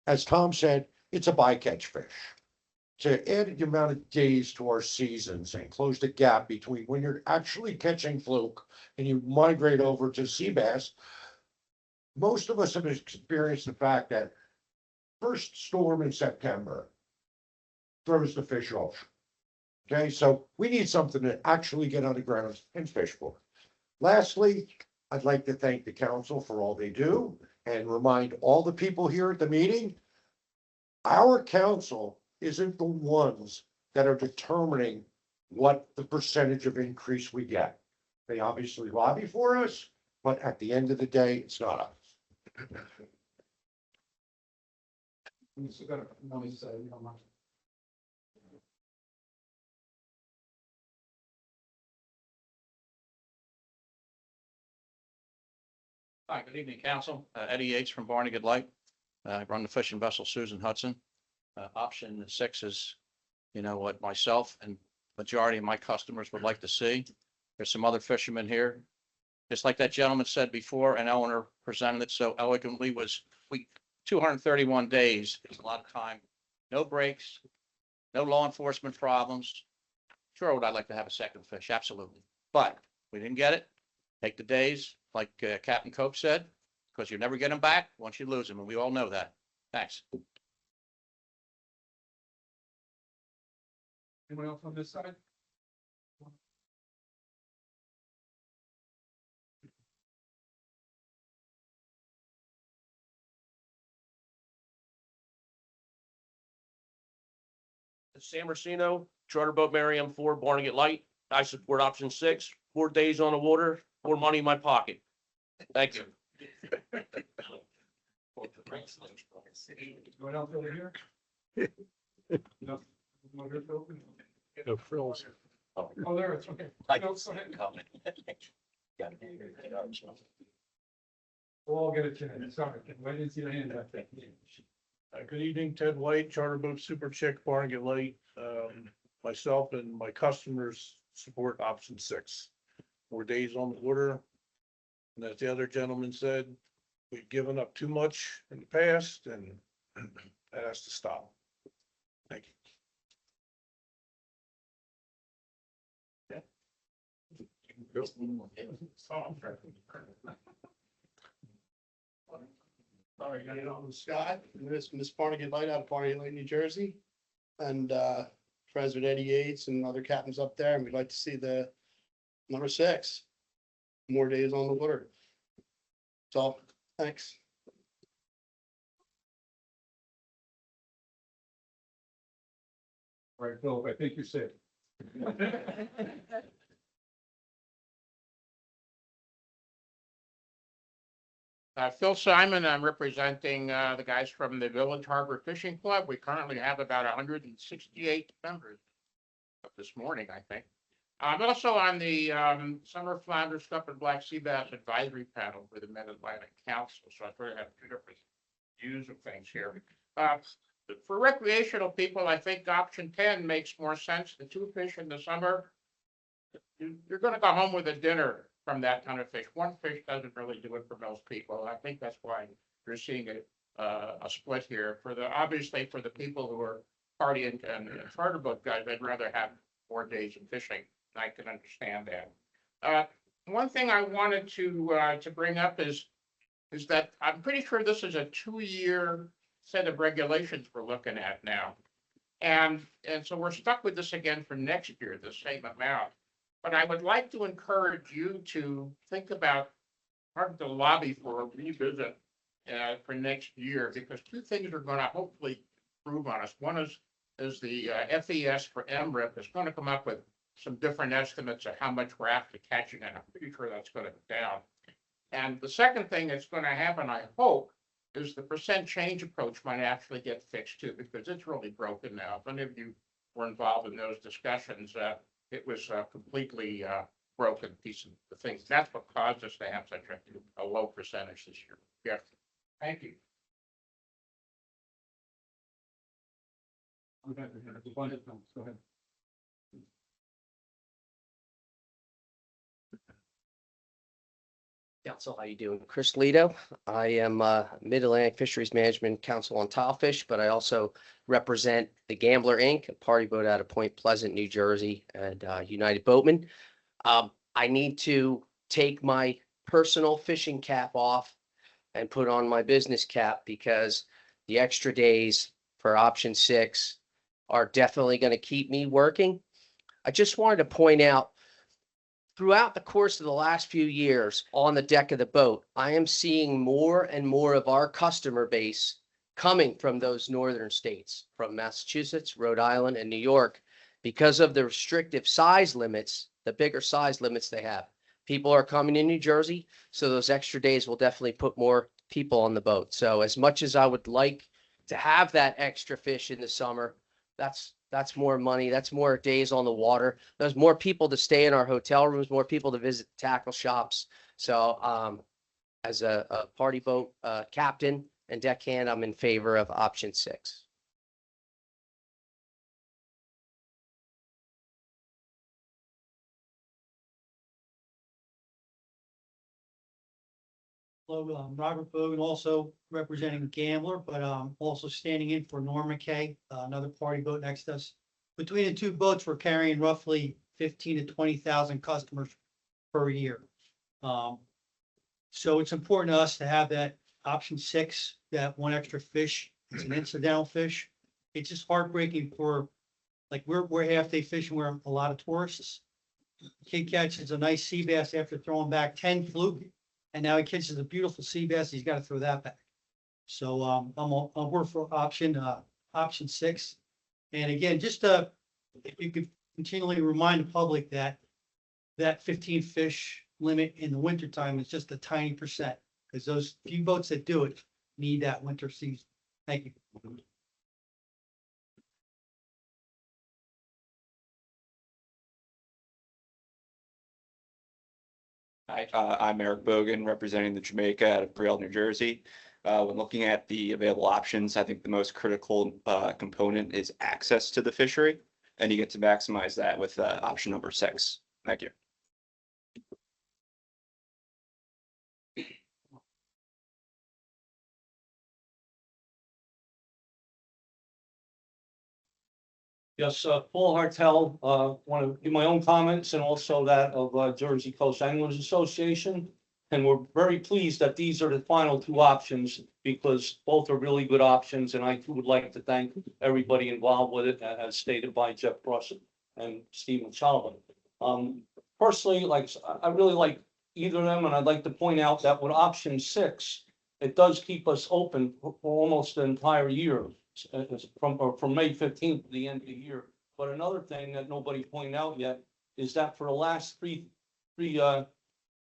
[SPEAKER 14] As Tom said, it's a bycatch fish. To add the amount of days to our seasons and close the gap between when you're actually catching fluke and you migrate over to sea bass, most of us have experienced the fact that first storm in September throws the fish off. Okay, so we need something to actually get on the ground and fish for. Lastly, I'd like to thank the council for all they do and remind all the people here at the meeting, our council isn't the ones that are determining what the percentage of increase we get. They obviously lobby for us, but at the end of the day, it's not us.
[SPEAKER 15] Hi, good evening, council. Eddie Yates from Barnegat Light. I run the fishing vessel Susan Hudson. Option 6 is, what myself and majority of my customers would like to see. There's some other fishermen here. Just like that gentleman said before, and Eleanor presented it so elegantly, was 231 days. It's a lot of time. No breaks, no law enforcement problems. Sure, would I like to have a second fish? Absolutely. But we didn't get it. Take the days, like Captain Cope said, because you never get them back once you lose them, and we all know that. Thanks.
[SPEAKER 2] Anyone else on this side?
[SPEAKER 16] San Marcino, Charter Boat Merriam 4, Barnegat Light. I support option 6, 4 days on the water, more money in my pocket. Thank you.
[SPEAKER 2] Going out over here? No. No, here's open.
[SPEAKER 1] No frills.
[SPEAKER 2] Oh, there it's okay. No, go ahead. We'll all get a chance. Sorry, I didn't see the hand back there.
[SPEAKER 10] Good evening, Ted White, Charter Boat Super Chick, Barnegat Light. Myself and my customers support option 6. 4 days on the water. And as the other gentleman said, we've given up too much in the past and that has to stop. Thank you.
[SPEAKER 2] Sorry, got it on.
[SPEAKER 17] Scott, Miss Barnegat Light out of Barnegat Light, New Jersey. And President Eddie Yates and other captains up there, and we'd like to see the number 6. More days on the water. So, thanks.
[SPEAKER 2] All right, Philip, I think you're safe.
[SPEAKER 15] Phil Simon, I'm representing the guys from the Village Harbor Fishing Club. We currently have about 168 members this morning, I think. I'm also on the Summer Flounder Cup and Black Sea Bass Advisory Panel for the Mid-Atlantic Council, so I sort of have 2 different views of things here. For recreational people, I think option 10 makes more sense. The 2 fish in the summer, you're going to go home with a dinner from that kind of fish. 1 fish doesn't really do it for most people. I think that's why you're seeing a split here. Obviously for the people who are partying and charter boat guys, I'd rather have 4 days of fishing. I can understand that. One thing I wanted to bring up is that I'm pretty sure this is a 2-year set of regulations we're looking at now. And so we're stuck with this again for next year, the same amount. But I would like to encourage you to think about starting to lobby for a revisit for next year, because 2 things are going to hopefully prove on us. One is the FES for MRIP is going to come up with some different estimates of how much we're after catching, and I'm pretty sure that's going to go down. And the second thing that's going to happen, I hope, is the percent change approach might actually get fixed too, because it's really broken now. If any of you were involved in those discussions, it was completely broken piece of the things. That's what caused us to have such a low percentage this year. Yeah. Thank you.
[SPEAKER 2] Go ahead.
[SPEAKER 18] Council, how you doing? Chris Lido. I am Mid-Atlantic Fisheries Management Council on Tilefish, but I also represent the Gambler Inc., a party boat out of Point Pleasant, New Jersey, and United Boatman. I need to take my personal fishing cap off and put on my business cap, because the extra days for option 6 are definitely going to keep me working. I just wanted to point out, throughout the course of the last few years on the deck of the boat, I am seeing more and more of our customer base coming from those northern states, from Massachusetts, Rhode Island, and New York, because of the restrictive size limits, the bigger size limits they have. People are coming in New Jersey, so those extra days will definitely put more people on the boat. So as much as I would like to have that extra fish in the summer, that's more money. That's more days on the water. There's more people to stay in our hotel rooms, more people to visit tackle shops. So as a party boat captain and deckhand, I'm in favor of option 6.
[SPEAKER 19] Hello, I'm Robert Bogan, also representing Gambler, but also standing in for Norma Kay, another party boat next to us. Between the two boats, we're carrying roughly 15 to 20,000 customers per year. So it's important to us to have that option 6, that one extra fish. It's an incidental fish. It's just heartbreaking for, like, we're half-day fishing, we're a lot of tourists. Kid catches a nice sea bass after throwing back 10 fluke, and now he catches a beautiful sea bass. He's got to throw that back. So I'll work for option 6. And again, just if you could continually remind the public that that 15 fish limit in the wintertime is just a tiny percent, because those few boats that do it need that winter season. Thank you.
[SPEAKER 20] Hi, I'm Eric Bogan, representing the Jamaica out of Braille, New Jersey. When looking at the available options, I think the most critical component is access to the fishery, and you get to maximize that with option number 6. Thank you.
[SPEAKER 12] Yes, Paul Hartel, want to give my own comments and also that of Jersey Coast Anglers Association. And we're very pleased that these are the final 2 options because both are really good options. And I too would like to thank everybody involved with it, as stated by Jeff Brusson and Stephen Sullivan. Personally, I really like either of them, and I'd like to point out that with option 6, it does keep us open for almost the entire year. From May 15th to the end of the year. But another thing that nobody pointed out yet is that for the last three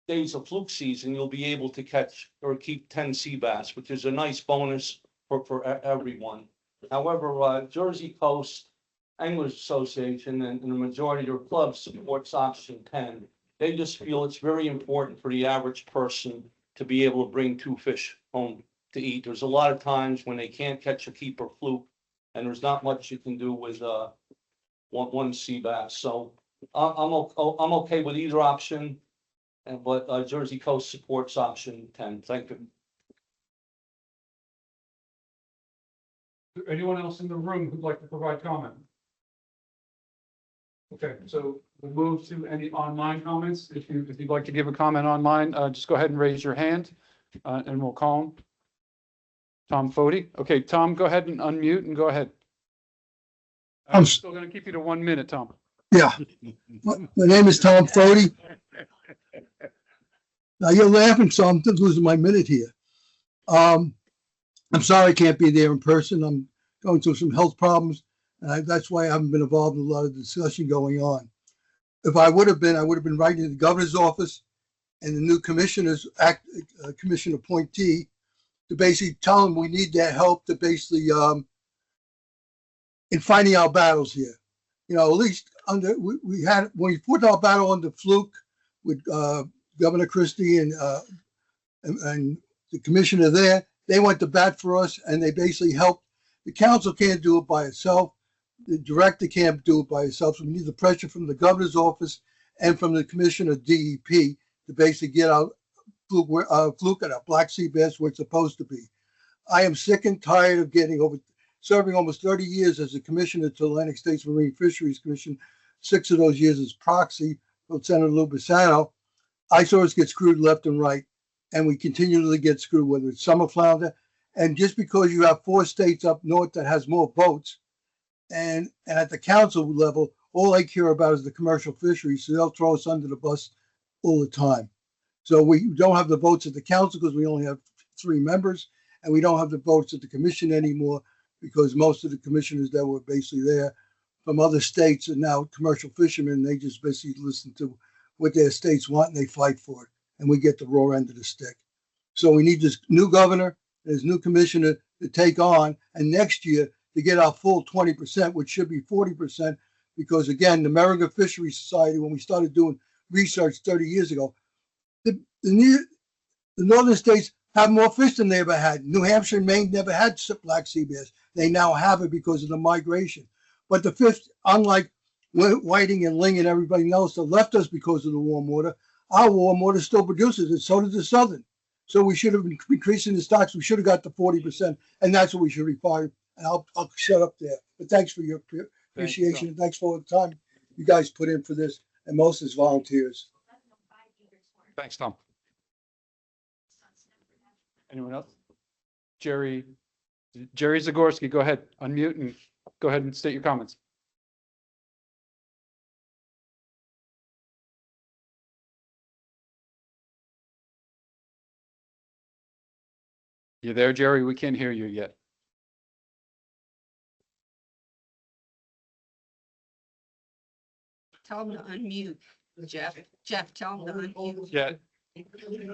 [SPEAKER 12] days of fluke season, you'll be able to catch or keep 10 sea bass, which is a nice bonus for everyone. However, Jersey Coast Anglers Association and the majority of their clubs supports option 10. They just feel it's very important for the average person to be able to bring 2 fish home to eat. There's a lot of times when they can't catch a keeper fluke, and there's not much you can do with one sea bass. So I'm okay with either option, but Jersey Coast supports option 10. Thank you.
[SPEAKER 2] Anyone else in the room who'd like to provide comment? Okay, so we'll move to any online comments. If you'd like to give a comment online, just go ahead and raise your hand, and we'll call him. Tom Fody. Okay, Tom, go ahead and unmute and go ahead. I'm still going to keep you to 1 minute, Tom.
[SPEAKER 6] Yeah. My name is Tom Fody. Now you're laughing, so I'm just losing my minute here. I'm sorry I can't be there in person. I'm going through some health problems. And that's why I haven't been involved in a lot of discussion going on. If I would have been writing to the governor's office and the new commissioner appointee to basically tell them we need their help to basically in fighting our battles here. You know, at least we had when we put our battle under fluke with Governor Christie and the commissioner there, they went to bat for us and they basically helped. The council can't do it by itself. The director can't do it by itself. So we need the pressure from the governor's office and from the commissioner DEP to basically get out fluke at a black sea bass where it's supposed to be. I am sick and tired of serving almost 30 years as a commissioner to Atlantic States Marine Fisheries Commission, 6 of those years as proxy for Senator Lou Bassano. I saw us get screwed left and right, and we continually get screwed, whether it's summer flounder. And just because you have 4 states up north that has more boats, and at the council level, all they care about is the commercial fisheries, so they'll throw us under the bus all the time. So we don't have the votes at the council because we only have 3 members, and we don't have the votes at the commission anymore because most of the commissioners that were basically there from other states are now commercial fishermen. They just basically listen to what their states want and they fight for it, and we get the raw end of the stick. So we need this new governor, this new commissioner to take on, and next year to get our full 20%, which should be 40%, because again, the American Fisheries Society, when we started doing research 30 years ago, The northern states have more fish than they ever had. New Hampshire and Maine never had black sea bass. They now have it because of the migration. But the fish, unlike whiting and ling and everybody else that left us because of the warm water, our warm water still produces it. So does the southern. So we should have been increasing the stocks. We should have got to 40%, and that's what we should require. And I'll shut up there. But thanks for your appreciation. And thanks for all the time you guys put in for this, and most is volunteers.
[SPEAKER 2] Thanks, Tom. Anyone else? Jerry Zagorski, go ahead, unmute and go ahead and state your comments. You there, Jerry? We can't hear you yet.
[SPEAKER 7] Tell them to unmute, Jeff. Jeff, tell them to unmute.
[SPEAKER 2] Yeah.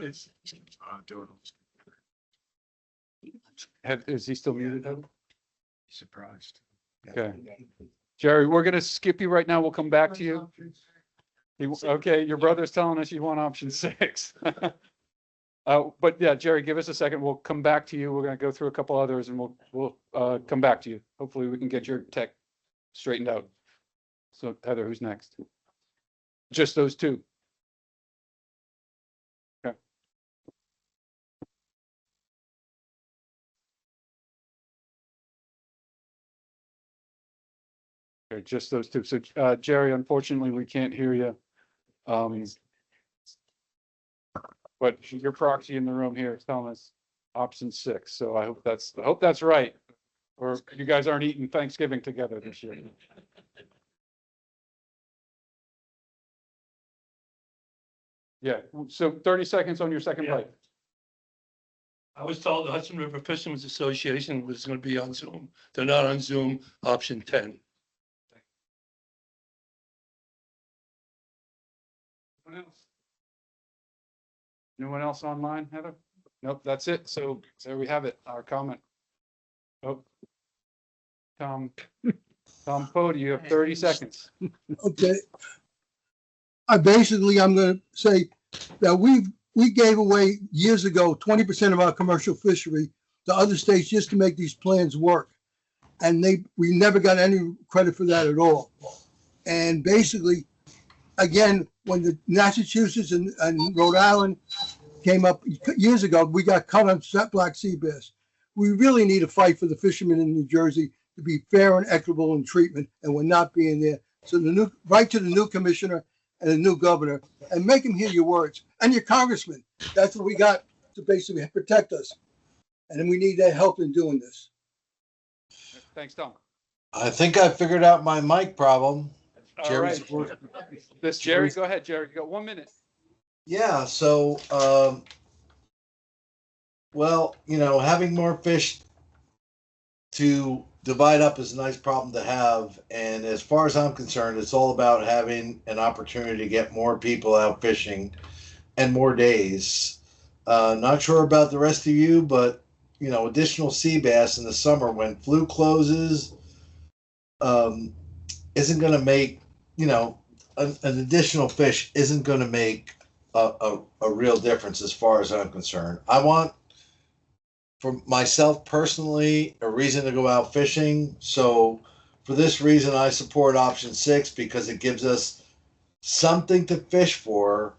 [SPEAKER 2] It's, is he still muted?
[SPEAKER 14] Surprised.
[SPEAKER 2] Okay. Jerry, we're gonna skip you right now. We'll come back to you. Okay, your brother's telling us you want option 6. But yeah, Jerry, give us a second. We'll come back to you. We're gonna go through a couple others and we'll come back to you. Hopefully we can get your tech straightened out. So Heather, who's next? Just those two. Okay. Okay, just those two. So Jerry, unfortunately, we can't hear you. But your proxy in the room here is telling us option 6. So I hope that's right. Or you guys aren't eating Thanksgiving together this year. Yeah, so 30 seconds on your second bite.
[SPEAKER 21] I was told the Hudson River Fishermen's Association was going to be on Zoom. They're not on Zoom, option 10.
[SPEAKER 2] Anyone else online, Heather? Nope, that's it. So there we have it, our comment. Oh. Tom Pody, you have 30 seconds.
[SPEAKER 6] Okay. I'm going to say that we gave away years ago 20% of our commercial fishery to other states just to make these plans work. And we never got any credit for that at all. And basically, again, when the Massachusetts and Rhode Island came up years ago, we got cut on black sea bass. We really need to fight for the fishermen in New Jersey to be fair and equitable in treatment, and we're not being there. So write to the new commissioner and the new governor and make them hear your words, and your congressman. That's what we got to basically protect us. And then we need their help in doing this.
[SPEAKER 2] Thanks, Tom.
[SPEAKER 22] I think I figured out my mic problem.
[SPEAKER 2] All right. Jerry, go ahead, Jerry. You got 1 minute.
[SPEAKER 22] Yeah, so, well, having more fish to divide up is a nice problem to have. And as far as I'm concerned, it's all about having an opportunity to get more people out fishing and more days. Not sure about the rest of you, but, additional sea bass in the summer when fluke closes isn't going to make, an additional fish isn't going to make a real difference as far as I'm concerned. I want, for myself personally, a reason to go out fishing. So for this reason, I support option 6 because it gives us something to fish for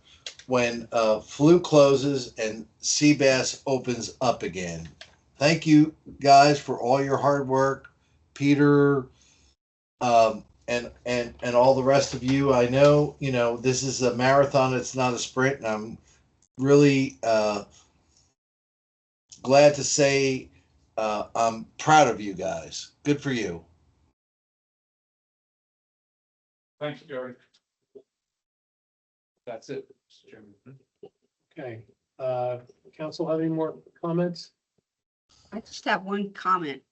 [SPEAKER 22] when fluke closes and sea bass opens up again. Thank you guys for all your hard work, Peter, and all the rest of you. I know, this is a marathon, it's not a sprint, and I'm really glad to say I'm proud of you guys. Good for you.
[SPEAKER 2] Thanks, Jerry. That's it, Mr. Chairman.
[SPEAKER 9] Okay, council have any more comments?
[SPEAKER 7] I just have one comment.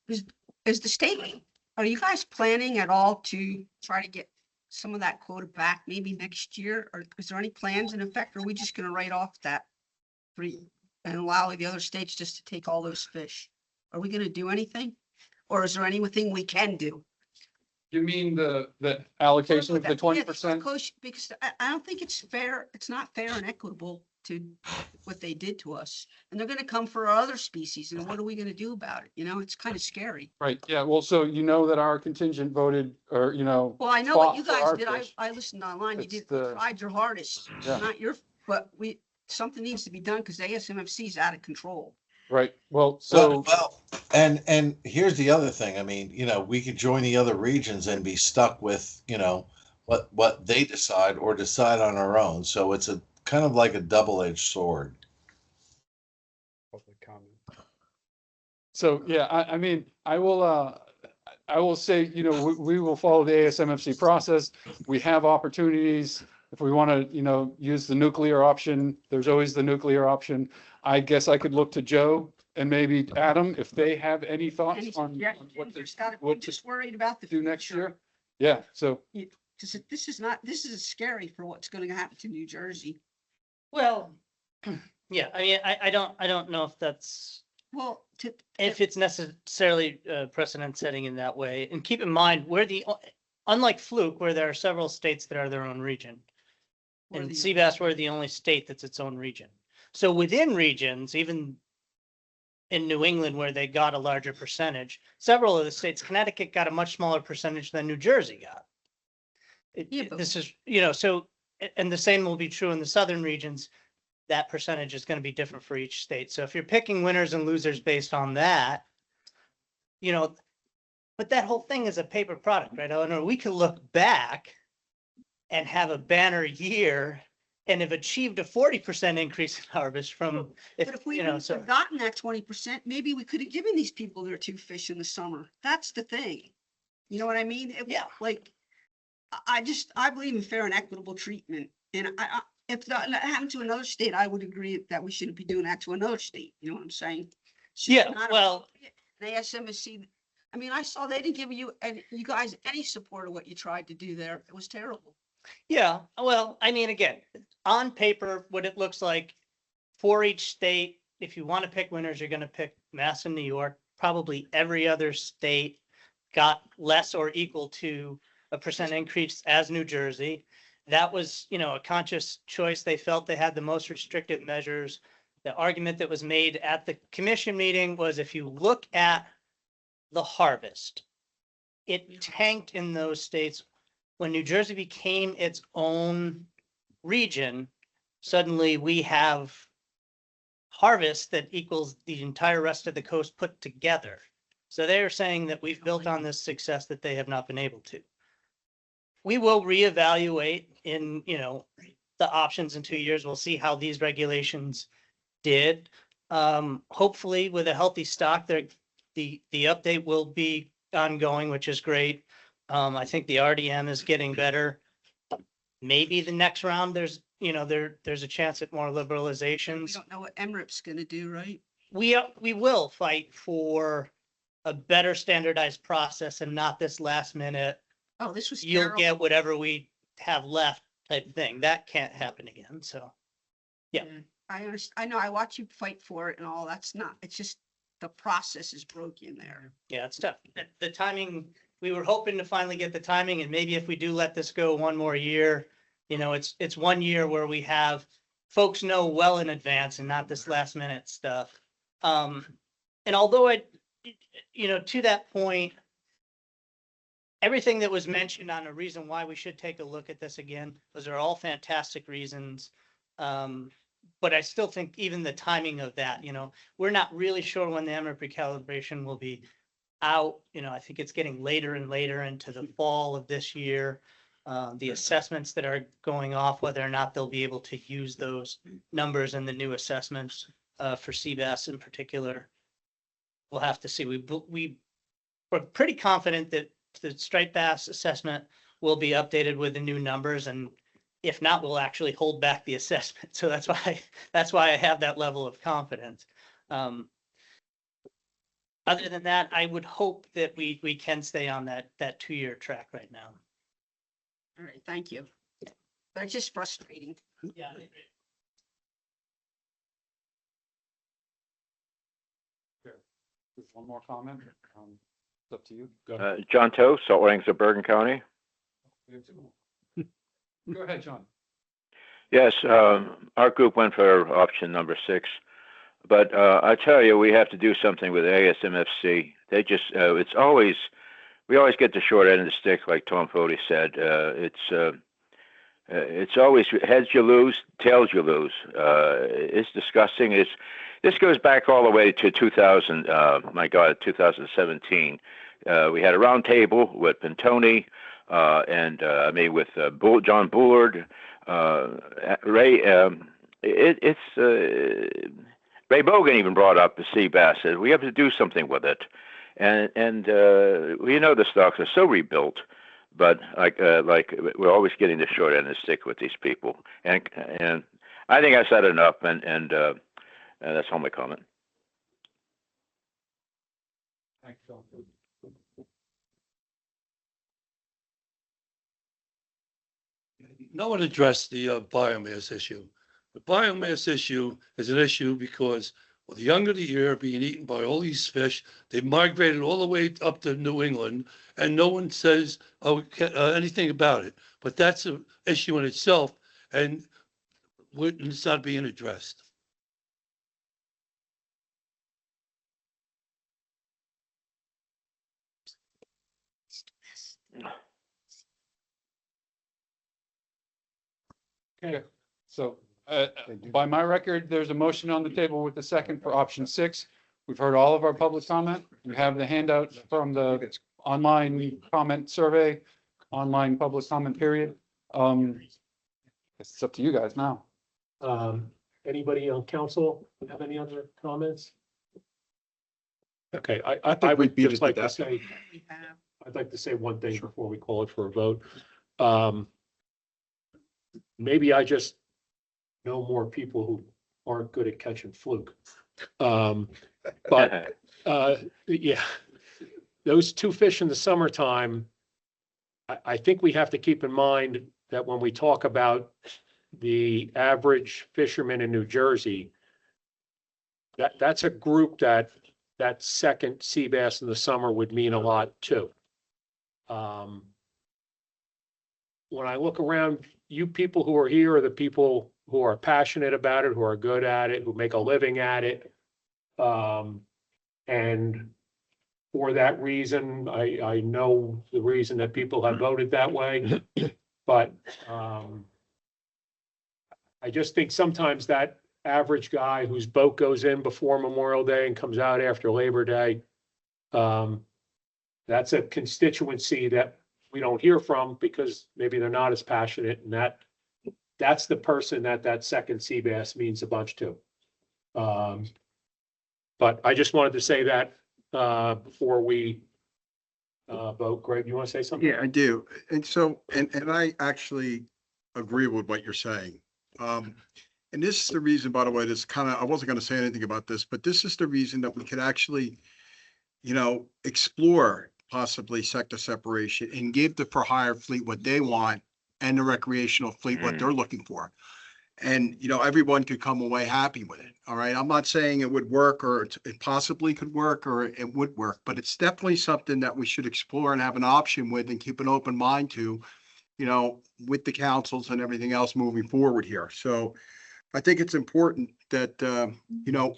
[SPEAKER 7] Is the state, are you guys planning at all to try to get some of that quota back maybe next year? Or is there any plans in effect? Or are we just gonna write off that and allow the other states just to take all those fish? Are we gonna do anything? Or is there anything we can do?
[SPEAKER 2] You mean the allocation of the 20%?
[SPEAKER 7] Because I don't think it's fair. It's not fair and equitable to what they did to us. And they're gonna come for our other species, and what are we gonna do about it? You know, it's kind of scary.
[SPEAKER 2] Right, yeah, well, so you know that our contingent voted, or, you know.
[SPEAKER 7] Well, I know what you
[SPEAKER 2] fought for
[SPEAKER 7] guys
[SPEAKER 2] our
[SPEAKER 7] did.
[SPEAKER 2] fish.
[SPEAKER 7] I listened online. You
[SPEAKER 2] It's
[SPEAKER 7] did, you
[SPEAKER 2] the-
[SPEAKER 7] tried your hardest,
[SPEAKER 2] Yeah.
[SPEAKER 7] not your, but something needs to be done because ASMFC is out of control.
[SPEAKER 2] Right, well, so.
[SPEAKER 22] Well, and here's the other thing. I mean, we could join the other regions and be stuck with, what they decide or decide on our own. So it's a kind of like a double-edged sword.
[SPEAKER 3] Public comment.
[SPEAKER 2] So, yeah, I mean, I will say, we will follow the ASMFC process. We have opportunities. If we want to, use the nuclear option, there's always the nuclear option. I guess I could look to Joe and maybe Adam if they have any thoughts
[SPEAKER 7] Any
[SPEAKER 2] on
[SPEAKER 7] suggestions?
[SPEAKER 2] what
[SPEAKER 7] There's
[SPEAKER 2] to,
[SPEAKER 7] gotta-
[SPEAKER 2] what
[SPEAKER 7] I'm
[SPEAKER 2] to
[SPEAKER 7] just worried about the
[SPEAKER 2] do next
[SPEAKER 7] future.
[SPEAKER 2] year. Yeah, so,
[SPEAKER 7] Because this is scary for what's going to happen to New Jersey.
[SPEAKER 4] Well, yeah, I mean, I don't know if that's,
[SPEAKER 7] Well,
[SPEAKER 4] if it's necessarily precedent setting in that way. And keep in mind, unlike Fluke, where there are several states that are their own region. And Seabass, we're the only state that's its own region. So within regions, even in New England, where they got a larger percentage, several of the states, Connecticut got a much smaller percentage than New Jersey got. This is, so, and the same will be true in the southern regions. That percentage is going to be different for each state. So if you're picking winners and losers based on that, but that whole thing is a paper product, right, Eleanor? We could look back and have a banner year and have achieved a 40% increase in harvest from,
[SPEAKER 7] But if we hadn't have gotten that 20%, maybe we could have given these people their 2 fish in the summer. That's the thing. You know what I mean?
[SPEAKER 4] Yeah.
[SPEAKER 7] Like, I believe in fair and equitable treatment. And if that happened to another state, I would agree that we shouldn't be doing that to another state. You know what I'm saying?
[SPEAKER 4] Yeah, well.
[SPEAKER 7] The ASMSC, I mean, I saw they didn't give you guys any support of what you tried to do there. It was terrible.
[SPEAKER 4] Yeah, well, I mean, again, on paper, what it looks like for each state, if you want to pick winners, you're going to pick Mass and New York. Probably every other state got less or equal to a percent increase as New Jersey. That was, a conscious choice. They felt they had the most restrictive measures. The argument that was made at the commission meeting was if you look at the harvest, it tanked in those states. When New Jersey became its own region, suddenly we have harvest that equals the entire rest of the coast put together. So they're saying that we've built on this success that they have not been able to. We will reevaluate in, the options in 2 years. We'll see how these regulations did. Hopefully with a healthy stock there, the update will be ongoing, which is great. I think the RDM is getting better. Maybe the next round, there's a chance at more
[SPEAKER 7] We
[SPEAKER 4] liberalizations.
[SPEAKER 7] don't know what MRIP's going to do, right?
[SPEAKER 4] We will fight for a better standardized process and not this last minute.
[SPEAKER 7] Oh, this was
[SPEAKER 4] You'll
[SPEAKER 7] terrible.
[SPEAKER 4] get whatever we have left type thing. That can't happen again. So, yeah.
[SPEAKER 7] I understand. I know. I watch you fight for it and all. That's not. It's just the process is broken there.
[SPEAKER 4] Yeah, it's tough. The timing, we were hoping to finally get the timing, and maybe if we do let this go one more year, it's 1 year where we have folks know well in advance and not this last minute stuff. And although to that point, everything that was mentioned on a reason why we should take a look at this again, those are all fantastic reasons. But I still think even the timing of that, we're not really sure when the MRIP recalibration will be out. I think it's getting later and later into the fall of this year. The assessments that are going off, whether or not they'll be able to use those numbers in the new assessments for Seabass in particular, we'll have to see. We're pretty confident that the striped bass assessment will be updated with the new numbers, and if not, we'll actually hold back the assessment. So that's why I have that level of confidence. Other than that, I would hope that we can stay on that 2-year track right now.
[SPEAKER 7] All right. Thank you. But it's just frustrating.
[SPEAKER 4] Yeah.
[SPEAKER 2] There's one more comment. It's up to you. Go
[SPEAKER 5] John Toe, Salt Springs of Bergen County.
[SPEAKER 2] Go ahead, John.
[SPEAKER 5] Yes, our group went for option number 6, but I tell you, we have to do something with ASMFC. They just, we always get the short end of the stick, like Tom Fody said. It's always heads you lose, tails you lose. It's disgusting. This goes back all the way to 2017. We had a round table with Pintoni, and with John Bullard, Ray. Ray Bogan even brought up the sea bass. Said we have to do something with it, and we know the stocks are so rebuilt, but like we're always getting the short end of the stick with these people, and I think I said enough, and that's all my comment.
[SPEAKER 2] Thanks, Phil.
[SPEAKER 21] No one addressed the biomass issue. The biomass issue is an issue because with the younger the year being eaten by all these fish, they've migrated all the way up to New England, and no one says anything about it. But that's an issue in itself, and it's not being addressed.
[SPEAKER 2] Okay, so by my record, there's a motion on the table with the second for option 6. We've heard all of our public comment. We have the handout from the online comment survey, online public comment period. It's up to you guys now.
[SPEAKER 1] Anybody on council have any other comments? Okay, I would just like to say, I'd like to say one thing before we call it for a vote. Maybe I just know more people who aren't good at catching fluke. But yeah, those 2 fish in the summertime, I think we have to keep in mind that when we talk about the average fisherman in New Jersey, that's a group that second sea bass in the summer would mean a lot too. When I look around, you people who are here are the people who are passionate about it, who are good at it, who make a living at it. And for that reason, I know the reason that people have voted that way. But I just think sometimes that average guy whose boat goes in before Memorial Day and comes out after Labor Day, that's a constituency that we don't hear from because maybe they're not as passionate, and that's the person that second sea bass means a bunch to. But I just wanted to say that before we vote. Greg, you want to say something?
[SPEAKER 8] Yeah, I do. And so, and I actually agree with what you're saying. And this is the reason, by the way, this kind of, I wasn't going to say anything about this, but this is the reason that we could actually, explore possibly sector separation and give the for hire fleet what they want and the recreational fleet what they're looking for. And, everyone could come away happy with it. All right. I'm not saying it would work or it possibly could work or it would work, but it's definitely something that we should explore and have an option with and keep an open mind to, with the councils and everything else moving forward here. So I think it's important that,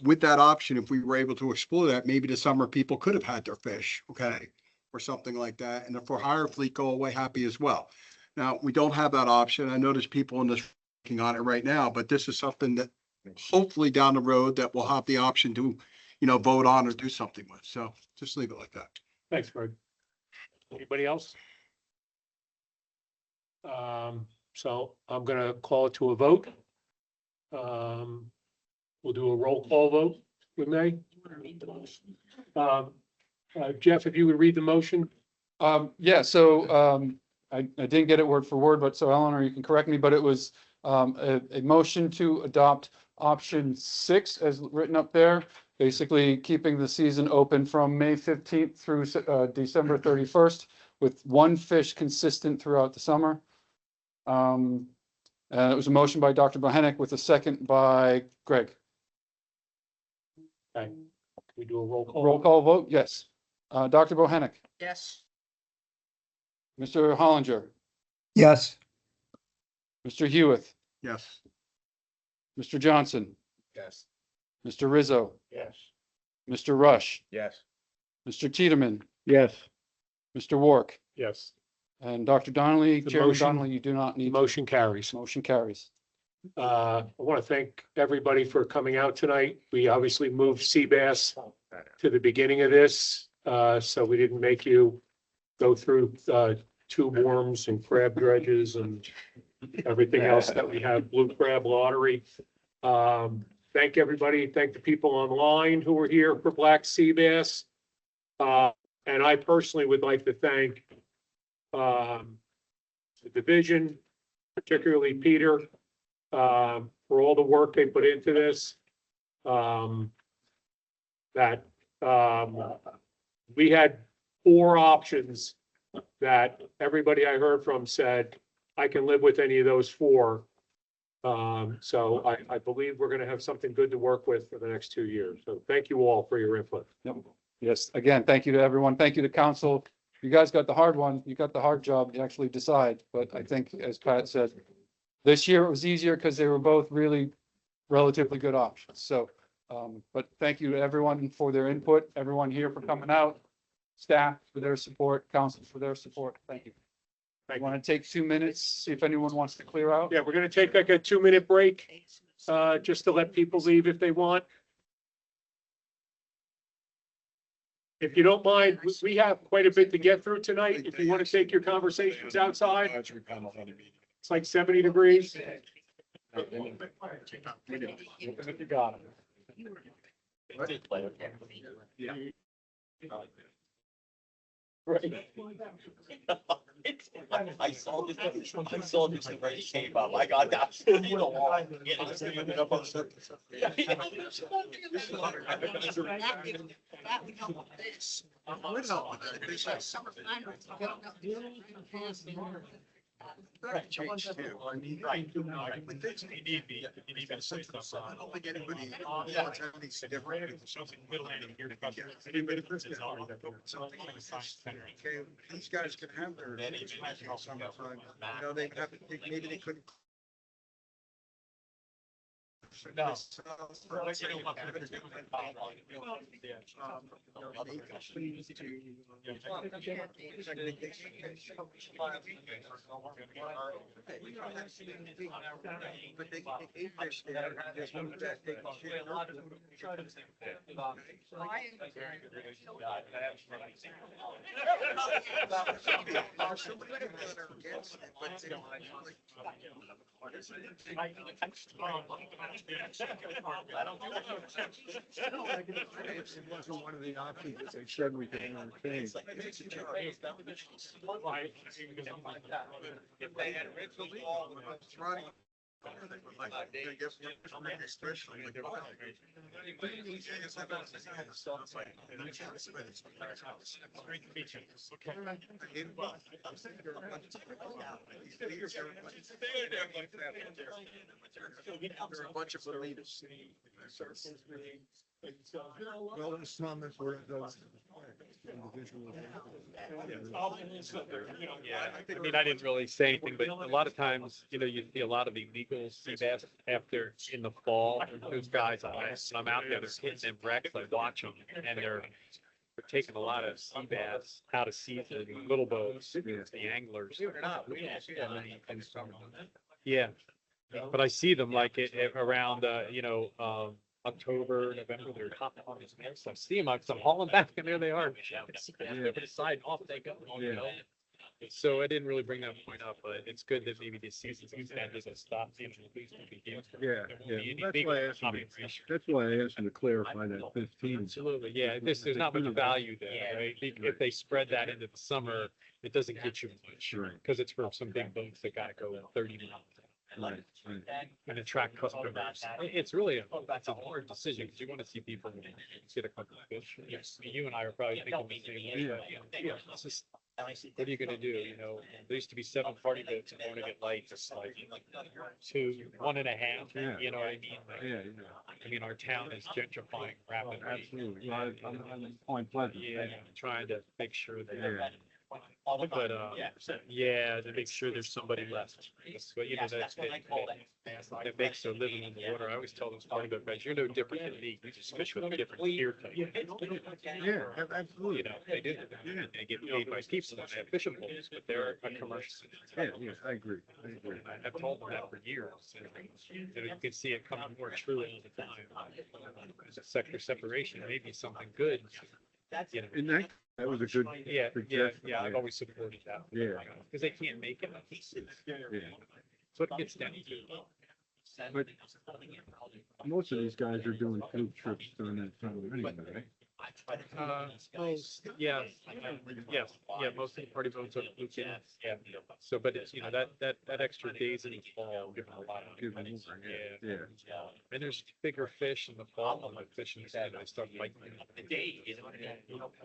[SPEAKER 8] with that option, if we were able to explore that, maybe the summer people could have had their fish, okay, or something like that. And the for hire fleet go away happy as well. Now, we don't have that option. I know there's people in this working on it right now, but this is something that hopefully down the road that we'll have the option to, vote on or do something with. So just leave it like that.
[SPEAKER 1] Thanks, Greg. Anybody else? So I'm gonna call it to a vote. We'll do a roll call vote, we may. Jeff, if you would read the motion.
[SPEAKER 2] Yeah, so I didn't get it word for word, but so Eleanor, you can correct me, but it was a motion to adopt option 6 as written up there, basically keeping the season open from May 15th through December 31st with 1 fish consistent throughout the summer. And it was a motion by Dr. Bohanec with a second by Greg.
[SPEAKER 1] Okay. Can we do a roll call?
[SPEAKER 2] Roll call vote? Yes. Dr. Bohanec,
[SPEAKER 7] Yes.
[SPEAKER 2] Mr. Hollinger,
[SPEAKER 6] Yes.
[SPEAKER 2] Mr. Hewitt,
[SPEAKER 8] Yes.
[SPEAKER 2] Mr. Johnson,
[SPEAKER 1] Yes.
[SPEAKER 2] Mr. Rizzo,
[SPEAKER 1] Yes.
[SPEAKER 2] Mr. Rush,
[SPEAKER 1] Yes.
[SPEAKER 2] Mr. Tiedemann,
[SPEAKER 1] Yes.
[SPEAKER 2] Mr. Wark,
[SPEAKER 1] Yes.
[SPEAKER 2] and Dr. Donnelly,
[SPEAKER 1] The
[SPEAKER 2] Chairman
[SPEAKER 1] motion-
[SPEAKER 2] Donnelly, you do not need. to-
[SPEAKER 1] Motion carries.
[SPEAKER 2] Motion carries.
[SPEAKER 1] I want to thank everybody for coming out tonight. We obviously moved Seabass to the beginning of this, so we didn't make you go through, tube worms and crab dredges and everything else that we have, blue crab lottery. Thank everybody. Thank the people online who were here for Black Sea Bass. And I personally would like to thank, the division, particularly Peter, for all the work they put into this. We had 4 options that everybody I heard from said, I can live with any of those 4. So I believe we're gonna have something good to work with for the next 2 years. So thank you all for your input.
[SPEAKER 2] Yep. Yes, again, thank you to everyone. Thank you to council. You guys got the hard one. You got the hard job to actually decide. But I think, as Pat said, this year it was easier because they were both really relatively good options. So, but thank you to everyone for their input, everyone here for coming out, staff for their support, council for their support. Thank you. I want to take 2 minutes, see if anyone wants to clear out.
[SPEAKER 1] Yeah, we're gonna take like a 2-minute break, just to let people leave if they want. If you don't mind, we have quite a bit to get through tonight. If you want to take your conversations outside, it's like 70 degrees. You got it. Right.
[SPEAKER 16] I saw this already came up. I got that.
[SPEAKER 8] Right, change too. I mean, right. With things you need me, you need me to say something. I don't think anybody wants anything different. Something like this. Okay, these guys can have their. Summertime. You know, they have, maybe they couldn't.
[SPEAKER 1] No.
[SPEAKER 8] It wasn't one of the options that they said we could entertain.
[SPEAKER 16] If they had original wall with us running.
[SPEAKER 8] There are a bunch of believers. Well, there's some that were those individual.
[SPEAKER 11] I mean, I didn't really say anything, but a lot of times, you see a lot of illegal sea bass after in the fall. Those guys, when I'm out there, they're hitting them wrecks. I watch them, and they're taking a lot of sea bass out of season, little boats, the anglers. Yeah, but I see them like around, October, November, they're hopping on these nets. I see them, I'm hauling back, and there they are. Over the side, off they go. So I didn't really bring that point up, but it's good that maybe this season's extended and stop.
[SPEAKER 21] Yeah, that's why I asked him to clarify that 15.
[SPEAKER 11] Absolutely, yeah, there's not much value there, right? If they spread that into the summer, it doesn't get you much. Because it's for some big boats that gotta go 30 miles.
[SPEAKER 21] Right.
[SPEAKER 11] And attract customers. It's really that's a hard decision because you want to see people get a couple of fish. Yes, you and I are probably thinking the same way. Yeah, it's just, what are you gonna do? There used to be 7 party boats in Barnegat Light, it's like 2, 1.5. You know what I mean? I mean, our town is gentrifying rapidly.
[SPEAKER 21] Absolutely. Well, I'm Point Pleasant.
[SPEAKER 11] Yeah, trying to make sure that But, yeah, to make sure there's somebody left. But, you know, that makes their living in the water. I always tell those party boat guys, you're no different than me. You just fish with a different gear type.
[SPEAKER 8] Yeah, absolutely.
[SPEAKER 11] You know, they do. They get paid by people when they have fishing poles, but they're a commercial.
[SPEAKER 8] Yeah, I agree.
[SPEAKER 11] I've told them that for years. You know, you can see it coming more true all the time. There's a sector separation, maybe something good. You know.
[SPEAKER 8] And that was a good.
[SPEAKER 11] Yeah,
[SPEAKER 8] suggestion.
[SPEAKER 11] I've always supported that.
[SPEAKER 8] Yeah.
[SPEAKER 11] Because they can't make it.
[SPEAKER 8] Yeah.
[SPEAKER 11] So it gets down to.
[SPEAKER 8] But most of these guys are doing field trips during that time anyway, right?
[SPEAKER 11] Yeah, most of the party boats are fluke in, yeah. So, but it's, you know, that extra days in the fall, give them a lot of.
[SPEAKER 8] Yeah.
[SPEAKER 11] And there's bigger fish in the fall, and the fish in the season, they start biting.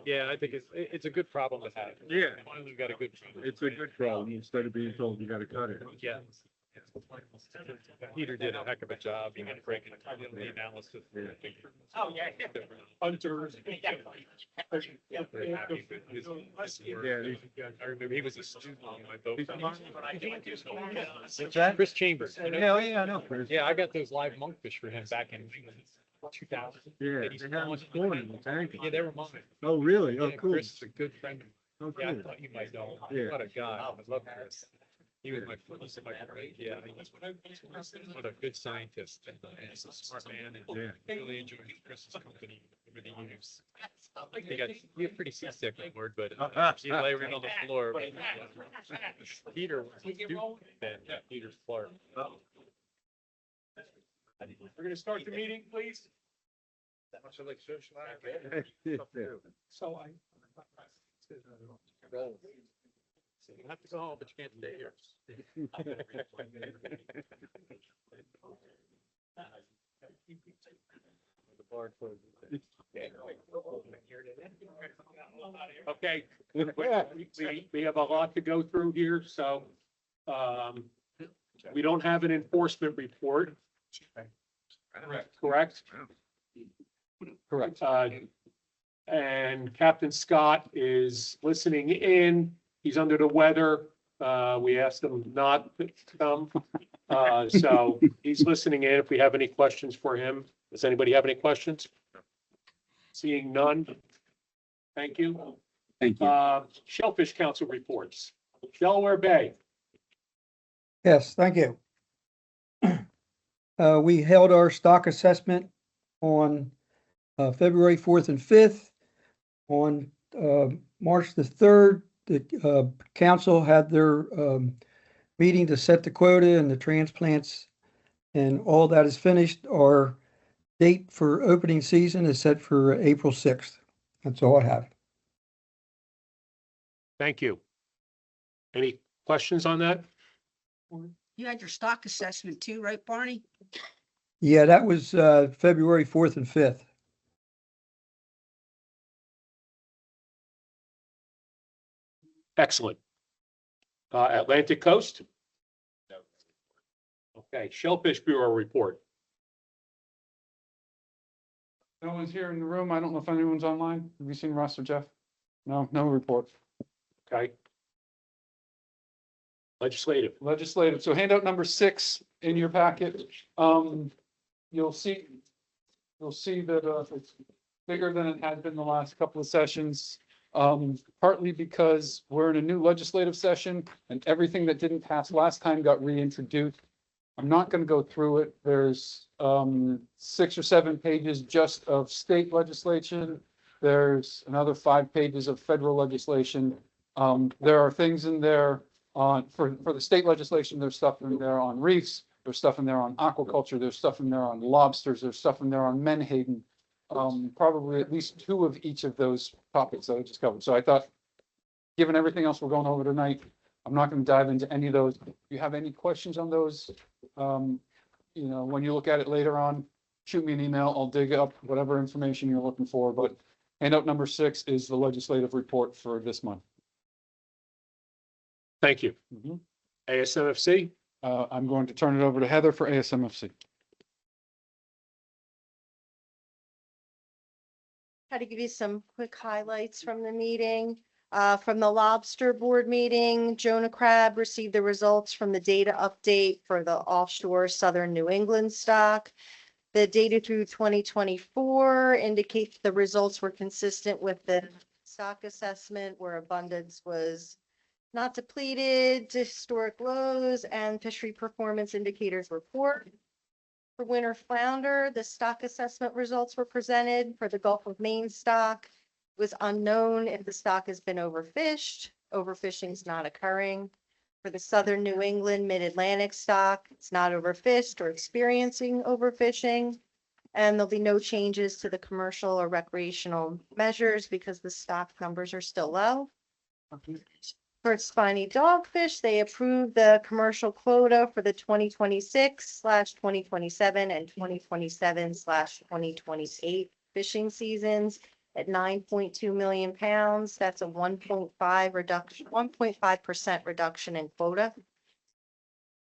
[SPEAKER 11] Yeah, I think it's a good problem to have.
[SPEAKER 8] Yeah.
[SPEAKER 11] Finally, we've got a good.
[SPEAKER 8] It's a good problem instead of being told you gotta cut it.
[SPEAKER 11] Yeah. Peter did a heck of a job, he got breaking the analysis.
[SPEAKER 16] Oh, yeah.
[SPEAKER 11] Hunters. Very happy with his work. I remember he was a student on my boat.
[SPEAKER 21] What's that?
[SPEAKER 11] Chris Chambers. You know?
[SPEAKER 21] Yeah, I know, Chris.
[SPEAKER 11] Yeah, I got those live monkfish for him back in 2000.
[SPEAKER 21] Yeah, they had them stored in the tank.
[SPEAKER 11] Yeah, they were mine.
[SPEAKER 21] Oh, really? Oh,
[SPEAKER 11] Yeah,
[SPEAKER 21] cool.
[SPEAKER 11] Chris is a good friend.
[SPEAKER 21] Oh,
[SPEAKER 11] Yeah, I
[SPEAKER 21] cool.
[SPEAKER 11] thought you might know him.
[SPEAKER 21] Yeah.
[SPEAKER 11] What a guy. I love Chris. He was my friend. Yeah, what a good scientist. And he's a smart man and really enjoyed Chris's company over the years. He got pretty seasick on board, but he lay right on the floor. But, Peter was a student then, Peter's Clark.
[SPEAKER 1] We're gonna start the meeting, please.
[SPEAKER 11] So you have to go home, but you can't stay here.
[SPEAKER 1] Okay, we have a lot to go through here, so, we don't have an enforcement report. Correct? Correct. And Captain Scott is listening in. He's under the weather. We asked him not to come. So he's listening in. If we have any questions for him, does anybody have any questions? Seeing none. Thank you.
[SPEAKER 21] Thank you.
[SPEAKER 1] Shellfish Council reports. Delaware Bay.
[SPEAKER 10] Yes, thank you. We held our stock assessment on February 4th and 5th. On March the 3rd, the council had their meeting to set the quota and the transplants, and all that is finished. Our date for opening season is set for April 6th. That's all I have.
[SPEAKER 1] Thank you. Any questions on that?
[SPEAKER 7] You had your stock assessment too, right, Barney?
[SPEAKER 10] Yeah, that was February 4th and 5th.
[SPEAKER 1] Excellent. Atlantic Coast? Okay, Shellfish Bureau report.
[SPEAKER 2] No one's here in the room. I don't know if anyone's online. Have you seen Russ or Jeff? No report.
[SPEAKER 1] Okay. Legislative.
[SPEAKER 2] So handout number 6 in your packet. You'll see that it's bigger than it has been the last couple of sessions. Partly because we're in a new legislative session and everything that didn't pass last time got reintroduced. I'm not going to go through it. There's 6 or 7 pages just of state legislation. There's another 5 pages of federal legislation. There are things in there on for the state legislation. There's stuff in there on reefs. There's stuff in there on aquaculture. There's stuff in there on lobsters. There's stuff in there on menhaden. Probably at least 2 of each of those topics that I just covered. So I thought, given everything else we're going over tonight, I'm not going to dive into any of those. If you have any questions on those, you know, when you look at it later on, shoot me an email. I'll dig up whatever information you're looking for. But handout number 6 is the legislative report for this month.
[SPEAKER 1] Thank you. ASMFC?
[SPEAKER 2] I'm going to turn it over to Heather for ASMFC.
[SPEAKER 13] Try to give you some quick highlights from the meeting. From the lobster board meeting, Jonah Crab received the results from the data update for the offshore southern New England stock. The data through 2024 indicates the results were consistent with the stock assessment where abundance was not depleted to historic lows and fishery performance indicators were poor. For winter flounder, the stock assessment results were presented. For the Gulf of Maine stock, it was unknown if the stock has been overfished. Overfishing is not occurring. For the southern New England mid-Atlantic stock, it's not overfished or experiencing overfishing. And there'll be no changes to the commercial or recreational measures because the stock numbers are still low. For spiny dogfish, they approved the commercial quota for the 2026/2027 and 2027/2028 fishing seasons at 9.2 million pounds. That's a 1.5% reduction in quota.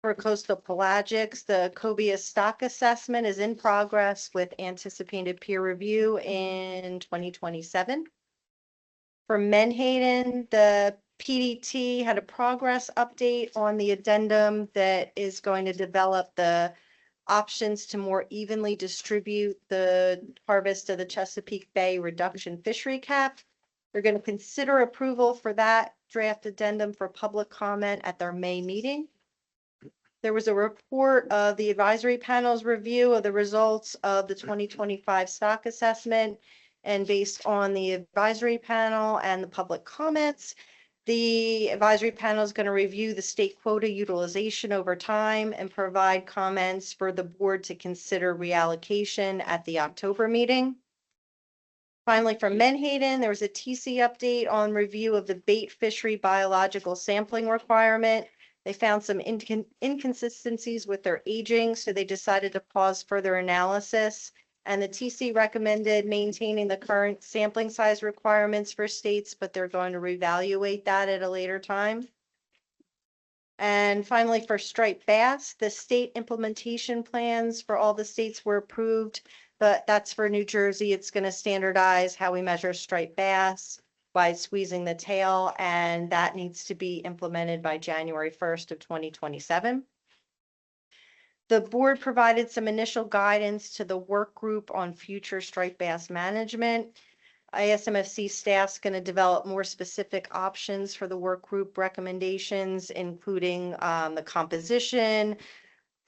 [SPEAKER 13] For coastal pelagics, the cobia stock assessment is in progress with anticipated peer review in 2027. For Menhaden, the PDT had a progress update on the addendum that is going to develop the options to more evenly distribute the harvest of the Chesapeake Bay reduction fishery cap. They're going to consider approval for that draft addendum for public comment at their May meeting. There was a report of the advisory panel's review of the results of the 2025 stock assessment. And based on the advisory panel and the public comments, the advisory panel is going to review the state quota utilization over time and provide comments for the board to consider reallocation at the October meeting. Finally, from Menhaden, there was a TC update on review of the bait fishery biological sampling requirement. They found some inconsistencies with their aging, so they decided to pause further analysis. And the TC recommended maintaining the current sampling size requirements for states, but they're going to reevaluate that at a later time. And finally, for striped bass, the state implementation plans for all the states were approved, but that's for New Jersey. It's going to standardize how we measure striped bass by squeezing the tail, and that needs to be implemented by January 1st of 2027. The board provided some initial guidance to the work group on future striped bass management. ISMFC staff's going to develop more specific options for the work group recommendations, including the composition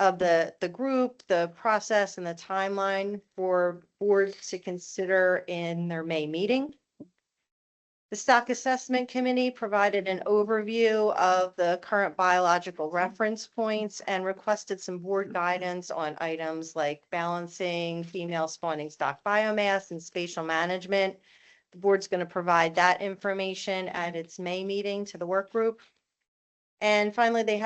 [SPEAKER 13] of the group, the process, and the timeline for boards to consider in their May meeting. The Stock Assessment Committee provided an overview of the current biological reference points and requested some board guidance on items like balancing female spawning stock biomass and spatial management. The board's going to provide that information at its May meeting to the work group. And finally, they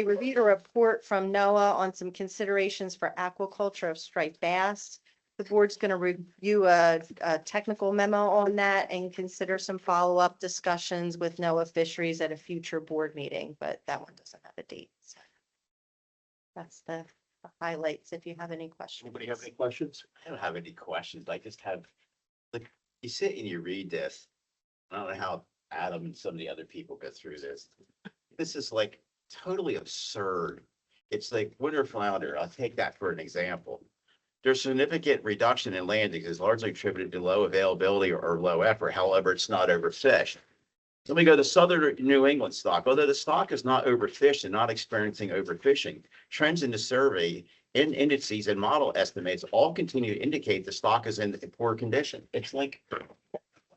[SPEAKER 13] reviewed a report from NOAA on some considerations for aquaculture of striped bass. The board's going to review a technical memo on that and consider some follow-up discussions with NOAA Fisheries at a future board meeting, but that one doesn't have a date. So that's the highlights. If you have any questions.
[SPEAKER 17] Anybody have any questions? I don't have any questions. I just have, like, you sit and you read this. I don't know how Adam and some of the other people go through this. This is like totally absurd. It's like winter flounder. I'll take that for an example. There's significant reduction in landing is largely attributed to low availability or low effort. However, it's not overfished. Then we go to southern New England stock. Although the stock is not overfished and not experiencing overfishing, trends in the survey, in indices and model estimates all continue to indicate the stock is in poor condition. It's like,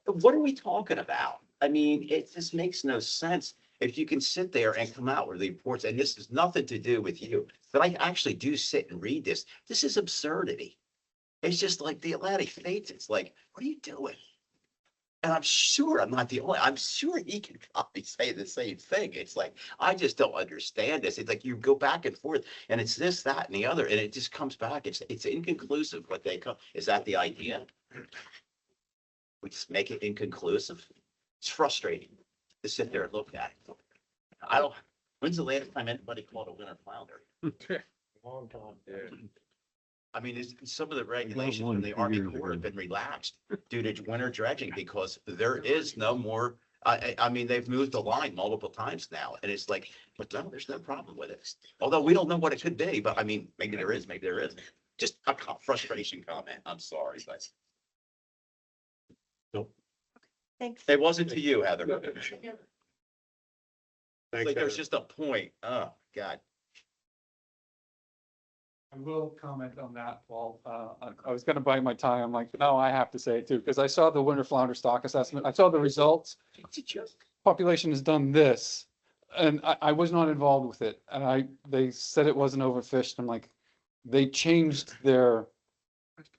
[SPEAKER 17] what are we talking about? I mean, it just makes no sense. If you can sit there and come out with the reports, and this has nothing to do with you, but I actually do sit and read this. This is absurdity. It's just like the Atlantic States. It's like, what are you doing? And I'm sure I'm not the only, I'm sure he can probably say the same thing. It's like, I just don't understand this. It's like you go back and forth and it's this, that, and the other, and it just comes back. It's inconclusive what they come. Is that the idea? We just make it inconclusive. It's frustrating to sit there and look at it. I don't, when's the last time anybody called a winter flounder?
[SPEAKER 1] Long time.
[SPEAKER 17] I mean, some of the regulations in the Army Corps have been relaxed due to winter dredging because there is no more. I mean, they've moved the line multiple times now, and it's like, but no, there's no problem with it. Although we don't know what it could be, but I mean, maybe there is, maybe there isn't. Just a frustration comment. I'm sorry, but
[SPEAKER 13] Thanks.
[SPEAKER 17] it wasn't to you, Heather.
[SPEAKER 1] Thanks,
[SPEAKER 17] Like there's
[SPEAKER 1] Heather.
[SPEAKER 17] just a point. Oh, God.
[SPEAKER 2] I will comment on that, Paul. I was gonna bite my time. I'm like, no, I have to say it too, because I saw the winter flounder stock assessment. I saw the results. Population has done this, and I was not involved with it. And they said it wasn't overfished. I'm like, they changed their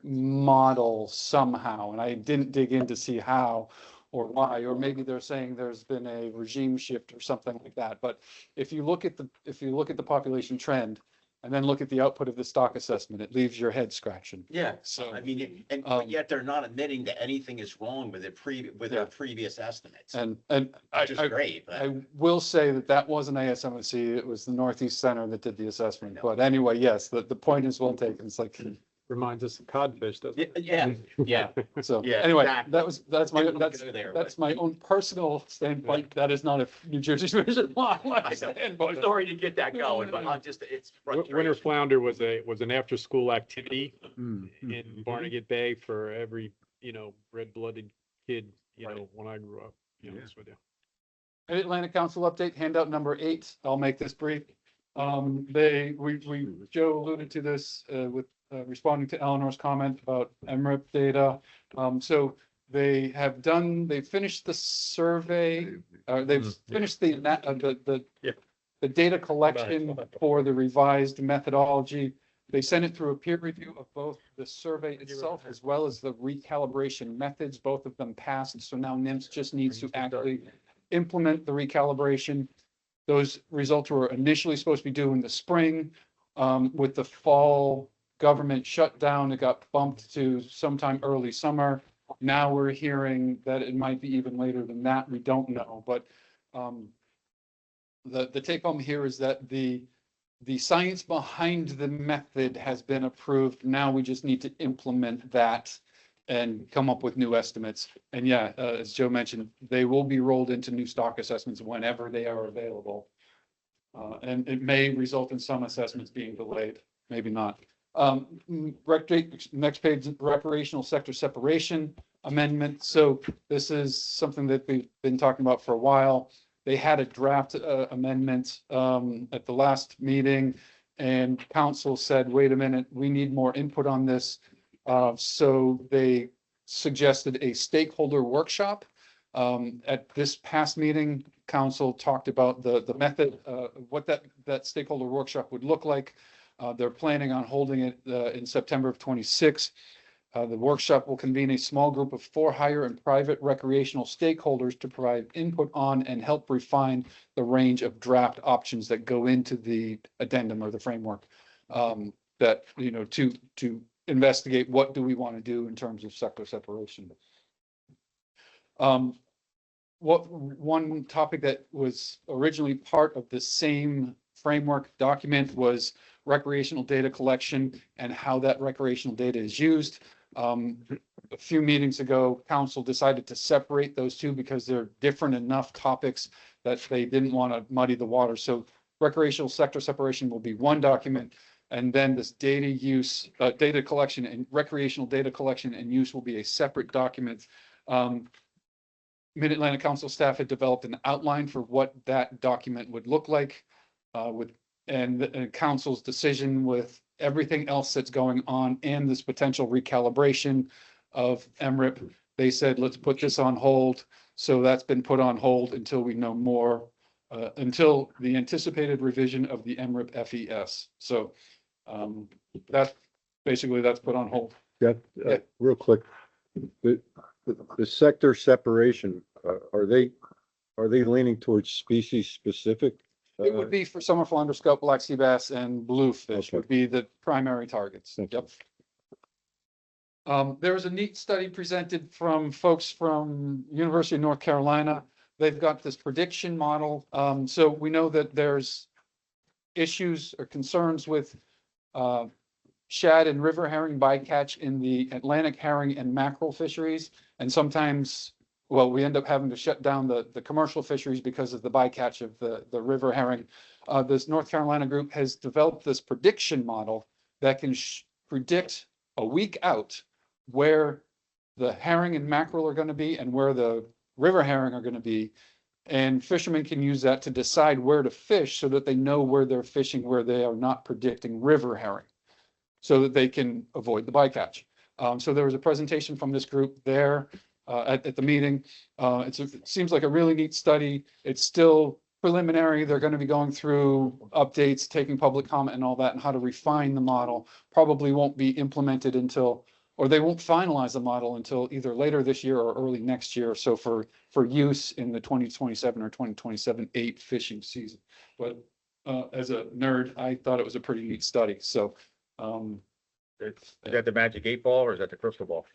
[SPEAKER 2] model somehow, and I didn't dig in to see how or why, or maybe they're saying there's been a regime shift or something like that. But if you look at the population trend, and then look at the output of the stock assessment, it leaves your head scratching.
[SPEAKER 17] Yeah,
[SPEAKER 2] So,
[SPEAKER 17] I mean, but yet they're not admitting that anything is wrong with their previous estimates.
[SPEAKER 2] And
[SPEAKER 17] Which is great, but
[SPEAKER 2] I will say that wasn't ASMC, it was the Northeast Center that did the assessment. But anyway, yes, the point is well taken. It's like,
[SPEAKER 11] Reminds us of codfish, doesn't it?
[SPEAKER 17] yeah, yeah.
[SPEAKER 2] so
[SPEAKER 17] Yeah,
[SPEAKER 2] anyway,
[SPEAKER 17] exactly.
[SPEAKER 2] that's my,
[SPEAKER 17] Didn't go there,
[SPEAKER 2] that's my own personal standpoint. That is not a New Jersey Division law.
[SPEAKER 17] I know. Sorry to get that going, but I'm just, it's
[SPEAKER 11] Winter
[SPEAKER 17] frustrating.
[SPEAKER 11] flounder was an after-school activity in Barnegat Bay for every, red-blooded kid, when I grew up, to be honest with you.
[SPEAKER 2] Mid-Atlantic Council update, handout number 8. I'll make this brief. Joe alluded to this with responding to Eleanor's comment about MRIP data. So they finished the survey, they've finished the data collection for the revised methodology. They sent it through a peer review of both the survey itself as well as the recalibration methods. Both of them passed. So now NIMS just needs to actually implement the recalibration. Those results were initially supposed to be due in the spring. With the fall government shutdown, it got bumped to sometime early summer. Now we're hearing that it might be even later than that. We don't know, but the take home here is that the science behind the method has been approved. Now we just need to implement that and come up with new estimates. And yeah, as Joe mentioned, they will be rolled into new stock assessments whenever they are available. And it may result in some assessments being delayed, maybe not. Next page, recreational sector separation amendment. So this is something that we've been talking about for a while. They had a draft amendment at the last meeting, and council said, wait a minute, we need more input on this. So they suggested a stakeholder workshop. At this past meeting, council talked about the method, what that stakeholder workshop would look like. They're planning on holding it in September of 26. The workshop will convene a small group of 4 higher and private recreational stakeholders to provide input on and help refine the range of draft options that go into the addendum or the framework. That, to investigate what do we want to do in terms of sector separation. One topic that was originally part of the same framework document was recreational data collection and how that recreational data is used. A few meetings ago, council decided to separate those two because they're different enough topics that they didn't want to muddy the water. So recreational sector separation will be one document, and then this data collection and recreational data collection and use will be a separate document. Mid-Atlantic Council staff had developed an outline for what that document would look like, and the council's decision with everything else that's going on and this potential recalibration of MRIP. They said, let's put this on hold. So that's been put on hold until we know more, until the anticipated revision of the MRIP FES. So that's put on hold.
[SPEAKER 15] Yeah, real quick. The sector separation, are they leaning towards species specific?
[SPEAKER 2] It would be for summer flounder, scope, black sea bass, and bluefish would be the primary targets. Yep. There was a neat study presented from folks from University of North Carolina. They've got this prediction model. So we know that there's issues or concerns with shad and river herring bycatch in the Atlantic herring and mackerel fisheries. And sometimes, well, we end up having to shut down the commercial fisheries because of the bycatch of the river herring. This North Carolina group has developed this prediction model that can predict a week out where the herring and mackerel are going to be and where the river herring are going to be. And fishermen can use that to decide where to fish so that they know where they're fishing, where they are not predicting river herring, so that they can avoid the bycatch. So there was a presentation from this group there at the meeting. It seems like a really neat study. It's still preliminary. They're going to be going through updates, taking public comment and all that, and how to refine the model. Probably won't be implemented until, or they won't finalize the model until either later this year or early next year. So for use in the 2027 or 2027-8 fishing season. But as a nerd, I thought it was a pretty neat study. So
[SPEAKER 11] Is that the magic 8 ball or is that the crystal ball?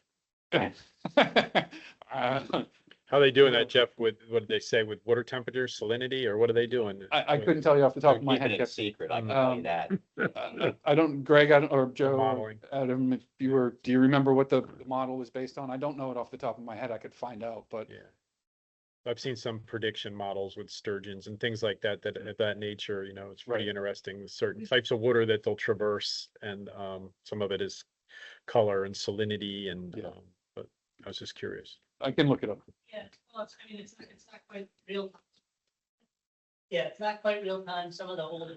[SPEAKER 1] How are they doing that, Jeff? With, what did they say, with water temperature, salinity, or what are they doing?
[SPEAKER 2] I couldn't tell you off the top of my
[SPEAKER 17] Keeping
[SPEAKER 2] head.
[SPEAKER 17] it secret, I can tell you that.
[SPEAKER 2] I don't, Greg, or Joe,
[SPEAKER 1] Modeling.
[SPEAKER 2] Adam, if you were, do you remember what the model was based on? I don't know it off the top of my head. I could find out, but.
[SPEAKER 1] Yeah. I've seen some prediction models with sturgeons and things like that, that of that nature, you know, it's pretty interesting. With certain types of water that they'll traverse, and some of it is color and salinity, and but I was just curious.
[SPEAKER 2] I can look it up.
[SPEAKER 4] Yeah, well, it's, I mean, it's not quite real. Yeah, it's not quite real time. Some of the older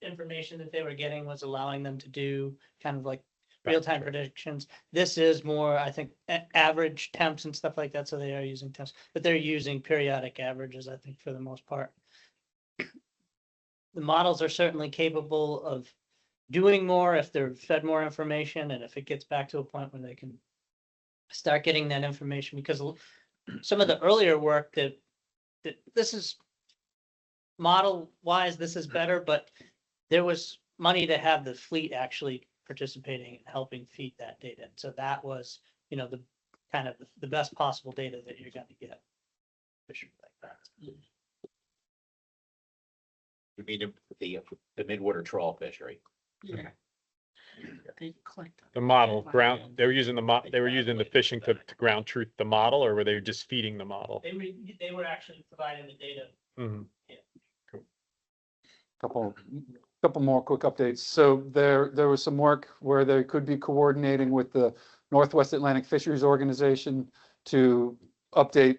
[SPEAKER 4] information that they were getting was allowing them to do kind of like real-time predictions. This is more, I think, average temps and stuff like that, so they are using temps, but they're using periodic averages, I think, for the most part. The models are certainly capable of doing more if they're fed more information, and if it gets back to a point where they can start getting that information, because some of the earlier work that this is model-wise, this is better, but there was money to have the fleet actually participating and helping feed that data. So that was, you know, the kind of the best possible data that you're going to get. Fishing like that.
[SPEAKER 17] You mean the midwater trawl fishery?
[SPEAKER 4] Yeah. They collect.
[SPEAKER 1] The model ground, they were using they were using the fishing to ground truth the model, or were they just feeding the model?
[SPEAKER 4] They were actually providing the data.
[SPEAKER 1] Mhm.
[SPEAKER 2] Couple more quick updates. So there was some work where they could be coordinating with the Northwest Atlantic Fisheries Organization to update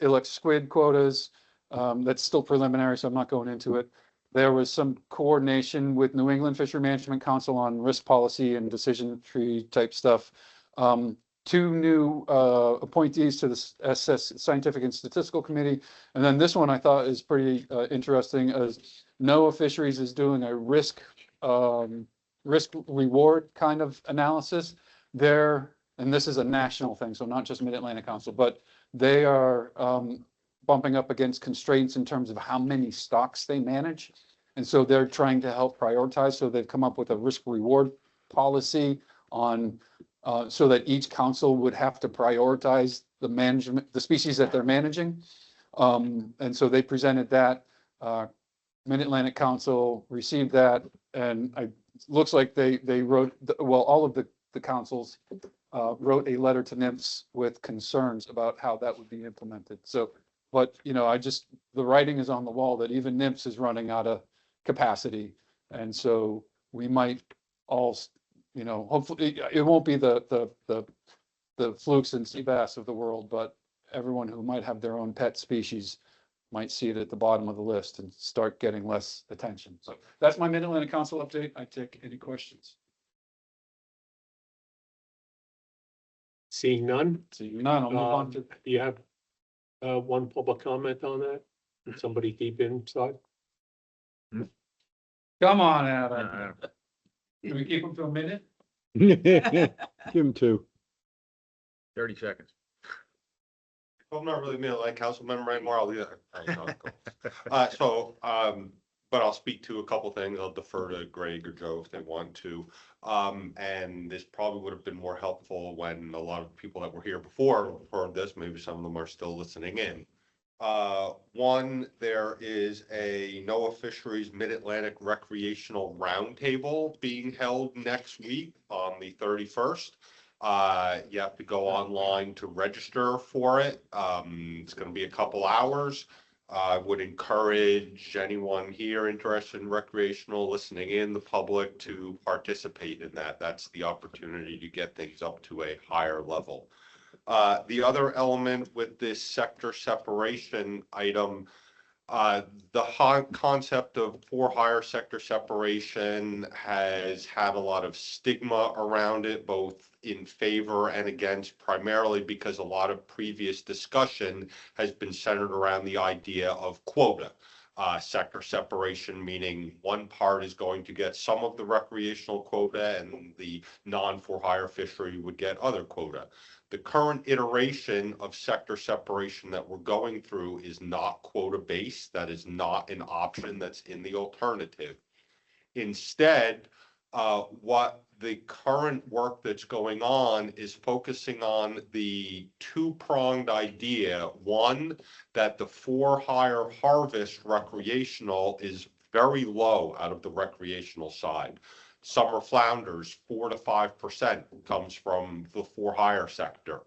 [SPEAKER 2] ilex squid quotas. That's still preliminary, so I'm not going into it. There was some coordination with New England Fishery Management Council on risk policy and decision tree type stuff. 2 new appointees to the SS Scientific and Statistical Committee. And then this one I thought is pretty interesting, as NOAA Fisheries is doing a risk reward kind of analysis. And this is a national thing, so not just Mid-Atlantic Council, but they are bumping up against constraints in terms of how many stocks they manage. And so they're trying to help prioritize. So they've come up with a risk reward policy on so that each council would have to prioritize the species that they're managing. And so they presented that. Mid-Atlantic Council received that, and it looks like they wrote, all of the councils wrote a letter to NIMS with concerns about how that would be implemented. So, but, you know, the writing is on the wall that even NIMS is running out of capacity. And so we might all, you know, hopefully it won't be the flukes and sea bass of the world, but everyone who might have their own pet species might see it at the bottom of the list and start getting less attention. So that's my Mid-Atlantic Council update. I take any questions.
[SPEAKER 1] Seeing none?
[SPEAKER 2] Seeing none, I'll move on to.
[SPEAKER 1] Do you have one public comment on that? Somebody deep inside?
[SPEAKER 2] Come on, Adam. Can we keep them to a minute?
[SPEAKER 15] Give him 2.
[SPEAKER 11] 30 seconds.
[SPEAKER 18] I'm not really Mid-Atlantic Council member anymore. I'll leave that. But I'll speak to a couple things. I'll defer to Greg or Joe if they want to. And this probably would have been more helpful when a lot of people that were here before heard this, maybe some of them are still listening in. One, there is a NOAA Fisheries Mid-Atlantic Recreational Roundtable being held next week on the 31st. You have to go online to register for it. It's going to be a couple hours. I would encourage anyone here interested in recreational listening in, the public, to participate in that. That's the opportunity to get things up to a higher level. The other element with this sector separation item, the concept of for-hire sector separation has had a lot of stigma around it, both in favor and against, primarily because a lot of previous discussion has been centered around the idea of quota. Sector separation, meaning one part is going to get some of the recreational quota and the non-for-hire fishery would get other quota. The current iteration of sector separation that we're going through is not quota based. That is not an option that's in the alternative. Instead, what the current work that's going on is focusing on the two-pronged idea. One, that the for-hire harvest recreational is very low out of the recreational side. Summer flounders, 4 to 5% comes from the for-hire sector,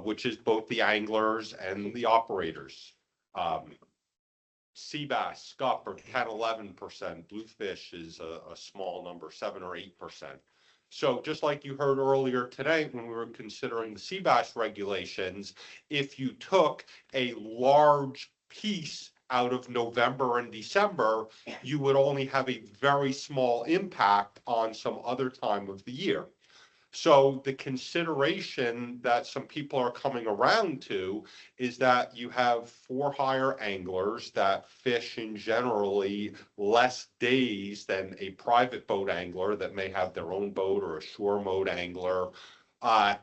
[SPEAKER 18] which is both the anglers and the operators. Sea bass, scup are 10, 11%. Bluefish is a small number, 7 or 8%. So just like you heard earlier today when we were considering the sea bass regulations, if you took a large piece out of November and December, you would only have a very small impact on some other time of the year. So the consideration that some people are coming around to is that you have for-hire anglers that fish in generally less days than a private boat angler that may have their own boat, or a shore mode angler.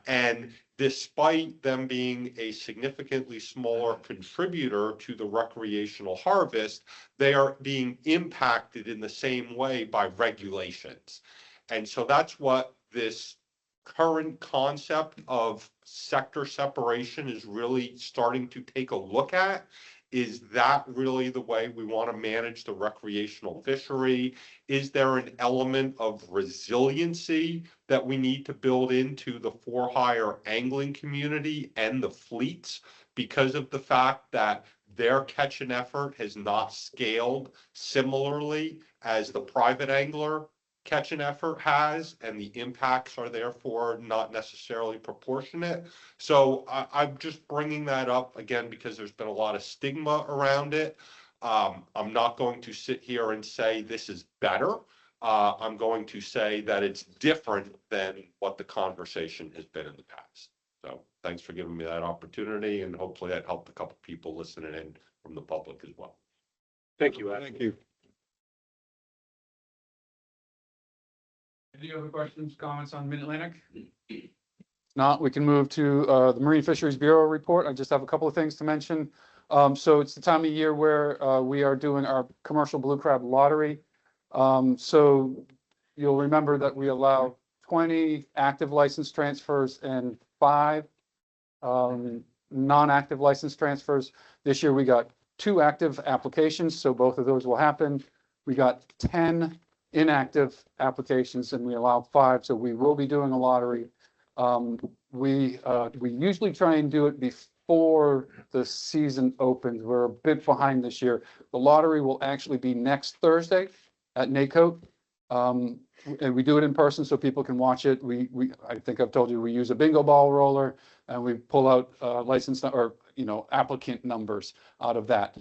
[SPEAKER 18] And despite them being a significantly smaller contributor to the recreational harvest, they are being impacted in the same way by regulations. And so that's what this current concept of sector separation is really starting to take a look at. Is that really the way we want to manage the recreational fishery? Is there an element of resiliency that we need to build into the for-hire angling community and the fleets because of the fact that their catch and effort has not scaled similarly as the private angler catch and effort has, and the impacts are therefore not necessarily proportionate? So I'm just bringing that up again because there's been a lot of stigma around it. I'm not going to sit here and say this is better. I'm going to say that it's different than what the conversation has been in the past. So thanks for giving me that opportunity, and hopefully that helped a couple people listening in from the public as well.
[SPEAKER 1] Thank you, Ed.
[SPEAKER 15] Thank you.
[SPEAKER 2] Any other questions, comments on Mid-Atlantic? If not, we can move to the Marine Fisheries Bureau report. I just have a couple of things to mention. So it's the time of year where we are doing our commercial blue crab lottery. So you'll remember that we allow 20 active license transfers and 5 non-active license transfers. This year we got 2 active applications, so both of those will happen. We got 10 inactive applications and we allowed 5, so we will be doing a lottery. We usually try and do it before the season opens. We're a bit behind this year. The lottery will actually be next Thursday at NACOT. And we do it in person so people can watch it. I think I've told you, we use a bingo ball roller and we pull out license or applicant numbers out of that.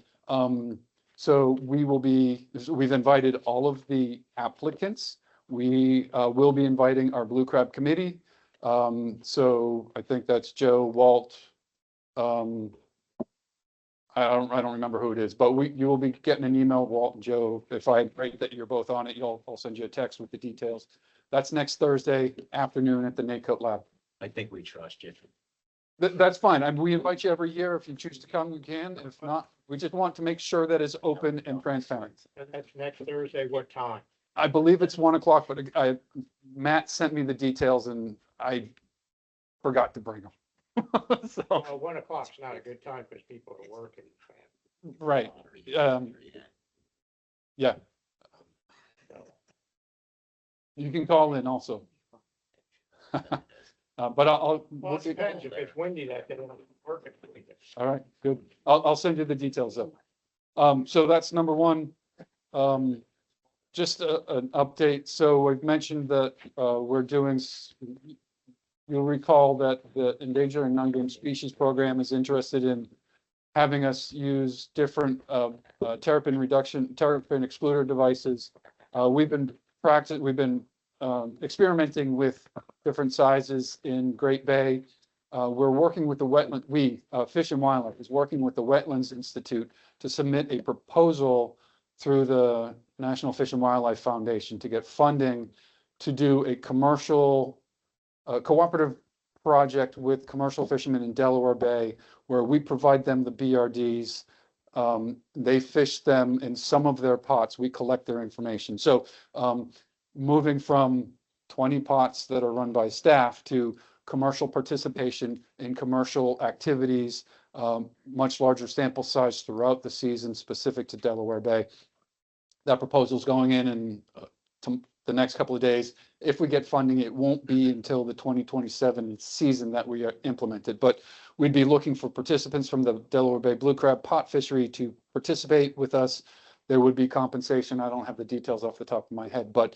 [SPEAKER 2] So we've invited all of the applicants. We will be inviting our Blue Crab Committee. So I think that's Joe, Walt. I don't remember who it is, but you will be getting an email, Walt and Joe. If I rate that you're both on it, I'll send you a text with the details. That's next Thursday afternoon at the NACOT lab.
[SPEAKER 11] I think we trust you.
[SPEAKER 2] That's fine. We invite you every year. If you choose to come, you can. If not, we just want to make sure that it's open and transparent.
[SPEAKER 11] And that's next Thursday, what time?
[SPEAKER 2] I believe it's 1 o'clock, but Matt sent me the details and I forgot to bring them. So
[SPEAKER 11] 1 o'clock's not a good time because people are working.
[SPEAKER 2] Right. Yeah. You can call in also. But
[SPEAKER 1] Well, it depends. If it's windy that day, it'll work.
[SPEAKER 2] all right, good. I'll send you the details though. So that's number one. Just an update. So we've mentioned that, we're doing, you'll recall that the Endangered and Non-Game Species Program is interested in having us use different, terrapin excluder devices. We've been experimenting with different sizes in Great Bay. We're working with the Fish and Wildlife is working with the Wetlands Institute to submit a proposal through the National Fish and Wildlife Foundation to get funding to do a cooperative project with commercial fishermen in Delaware Bay, where we provide them the BRDs. They fish them in some of their pots. We collect their information. So moving from 20 pots that are run by staff to commercial participation in commercial activities, much larger sample size throughout the season specific to Delaware Bay. That proposal is going in the next couple of days. If we get funding, it won't be until the 2027 season that we implement it. But we'd be looking for participants from the Delaware Bay Blue Crab Pot Fishery to participate with us. There would be compensation. I don't have the details off the top of my head, but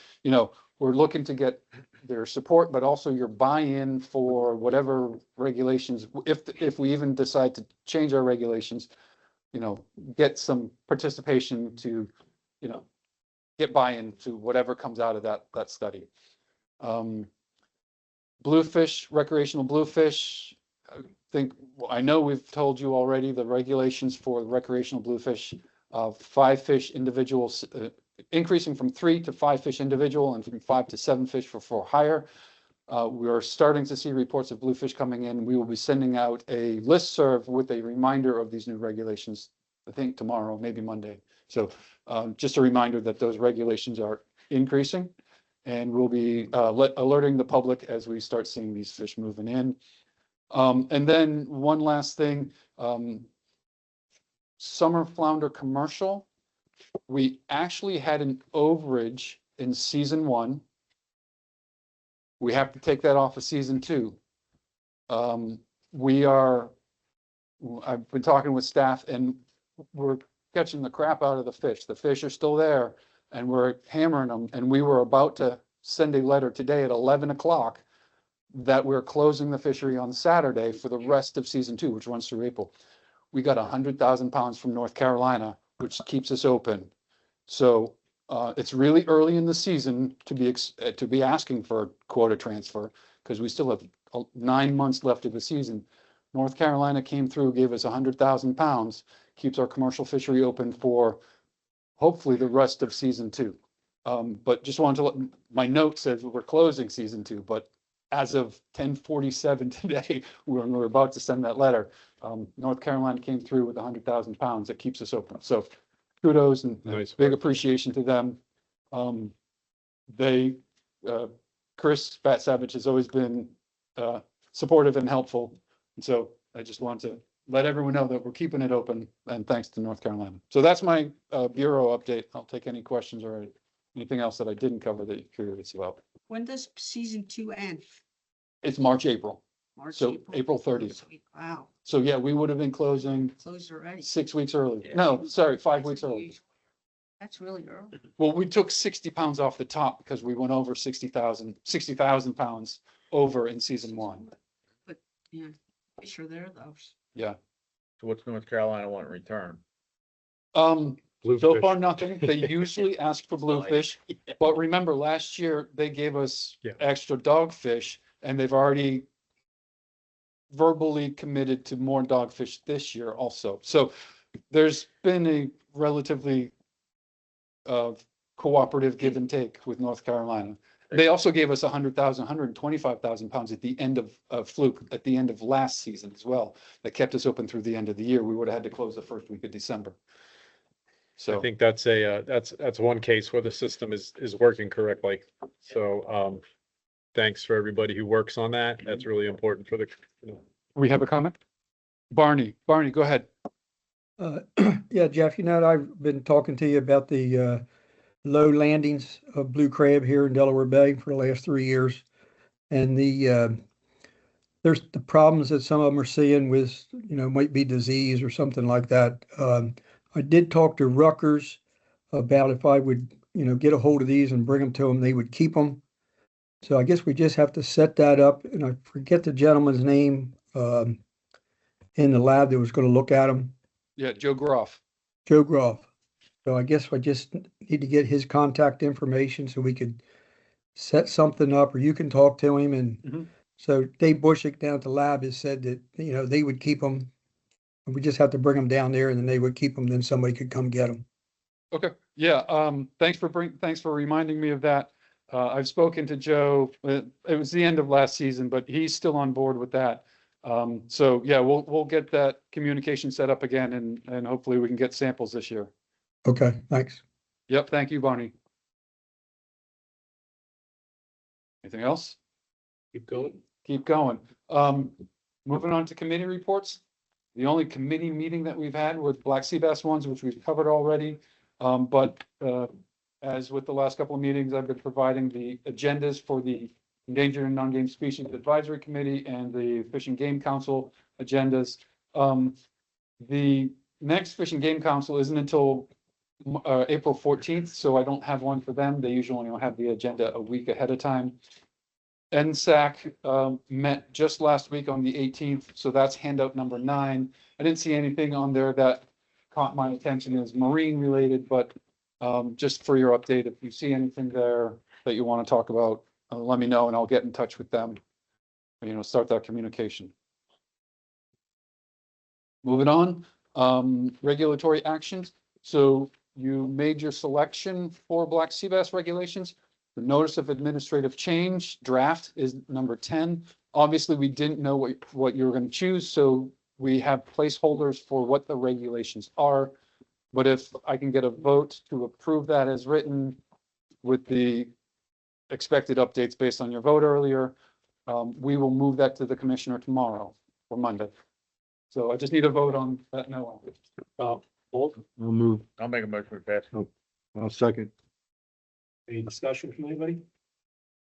[SPEAKER 2] we're looking to get their support, but also your buy-in for whatever regulations. If we even decide to change our regulations, get some participation to, get buy-in to whatever comes out of that study. Bluefish, recreational bluefish. I know we've told you already the regulations for recreational bluefish, 5 fish individuals, increasing from 3 to 5 fish individual and from 5 to 7 fish for hire. We're starting to see reports of bluefish coming in. We will be sending out a listserv with a reminder of these new regulations, I think tomorrow, maybe Monday. So just a reminder that those regulations are increasing, and we'll be alerting the public as we start seeing these fish moving in. And then one last thing, summer flounder commercial. We actually had an overage in season 1. We have to take that off of season 2. I've been talking with staff, and we're catching the crap out of the fish. The fish are still there, and we're hammering them. And we were about to send a letter today at 11 o'clock that we're closing the fishery on Saturday for the rest of season 2, which runs through April. We got 100,000 pounds from North Carolina, which keeps us open. So it's really early in the season to be asking for a quota transfer, because we still have 9 months left of the season. North Carolina came through, gave us 100,000 pounds, keeps our commercial fishery open for hopefully the rest of season 2. But just wanted to my note says we're closing season 2, but as of 10:47 today, when we're about to send that letter, North Carolina came through with 100,000 pounds. That keeps us open. So kudos and big appreciation to them. Chris Bat Savage has always been supportive and helpful. And so I just want to let everyone know that we're keeping it open, and thanks to North Carolina. So that's my Bureau update. I'll take any questions or anything else that I didn't cover that you're curious about.
[SPEAKER 7] When does season 2 end?
[SPEAKER 2] It's March, April. So April 30th.
[SPEAKER 7] Wow,
[SPEAKER 2] So yeah, we would have been closing
[SPEAKER 7] closed already.
[SPEAKER 2] 6 weeks early. No, sorry, 5 weeks early.
[SPEAKER 7] That's really early.
[SPEAKER 2] Well, we took 60 pounds off the top because we went over 60,000 pounds over in season 1.
[SPEAKER 7] But yeah, fish are there though.
[SPEAKER 2] Yeah.
[SPEAKER 19] So what's North Carolina want in return?
[SPEAKER 2] So
[SPEAKER 19] Bluefish.
[SPEAKER 2] far, nothing. They usually ask for bluefish, but remember last year they gave us extra dogfish, and they've already verbally committed to more dogfish this year also. So there's been a relatively cooperative give and take with North Carolina. They also gave us 125,000 pounds at the end of fluke at the end of last season as well. That kept us open through the end of the year. We would have had to close the first week of December. So
[SPEAKER 11] I think that's that's one case where the system is working correctly. So thanks for everybody who works on that. That's really important for the.
[SPEAKER 2] We have a comment. Barney, go ahead.
[SPEAKER 10] Yeah, Jeff, I've been talking to you about the low landings of blue crab here in Delaware Bay for the last 3 years. And there's the problems that some of them are seeing with, might be disease or something like that. I did talk to Rutgers about if I would, get a hold of these and bring them to them, they would keep them. So I guess we just have to set that up, and I forget the gentleman's name in the lab that was going to look at them,
[SPEAKER 2] Yeah, Joe Groff.
[SPEAKER 10] Joe Groff. So I guess I just need to get his contact information so we could set something up, or you can talk to him. And
[SPEAKER 2] Mhm.
[SPEAKER 10] so Dave Bushwick down at the lab has said that, they would keep them. We just have to bring them down there and then they would keep them, then somebody could come get them.
[SPEAKER 2] Okay, yeah, thanks for reminding me of that. I've spoken to Joe, it was the end of last season, but he's still on board with that. So yeah, we'll get that communication set up again and hopefully we can get samples this year.
[SPEAKER 10] Okay, thanks.
[SPEAKER 2] Yep, thank you, Barney. Anything else?
[SPEAKER 1] Keep going.
[SPEAKER 2] Keep going. Moving on to committee reports. The only committee meeting that we've had were Black Sea Bass ones, which we've covered already. But as with the last couple of meetings, I've been providing the agendas for the Endangered and Non-Game Species Advisory Committee and the Fish and Game Council agendas. The next Fish and Game Council isn't until April 14th, so I don't have one for them. They usually only have the agenda a week ahead of time. NSAC met just last week on the 18th, so that's handout number 9. I didn't see anything on there that caught my attention as marine related, but just for your update, if you see anything there that you want to talk about, let me know and I'll get in touch with them. Start that communication. Moving on, regulatory actions. So you made your selection for Black Sea Bass regulations. The notice of administrative change draft is number 10. Obviously, we didn't know what you were going to choose, so we have placeholders for what the regulations are. But if I can get a vote to approve that as written with the expected updates based on your vote earlier, we will move that to the commissioner tomorrow or Monday. So I just need a vote on that now.
[SPEAKER 1] Paul,
[SPEAKER 15] I'll move.
[SPEAKER 19] I'll make a motion to pass.
[SPEAKER 15] I'll second.
[SPEAKER 1] any discussion from anybody?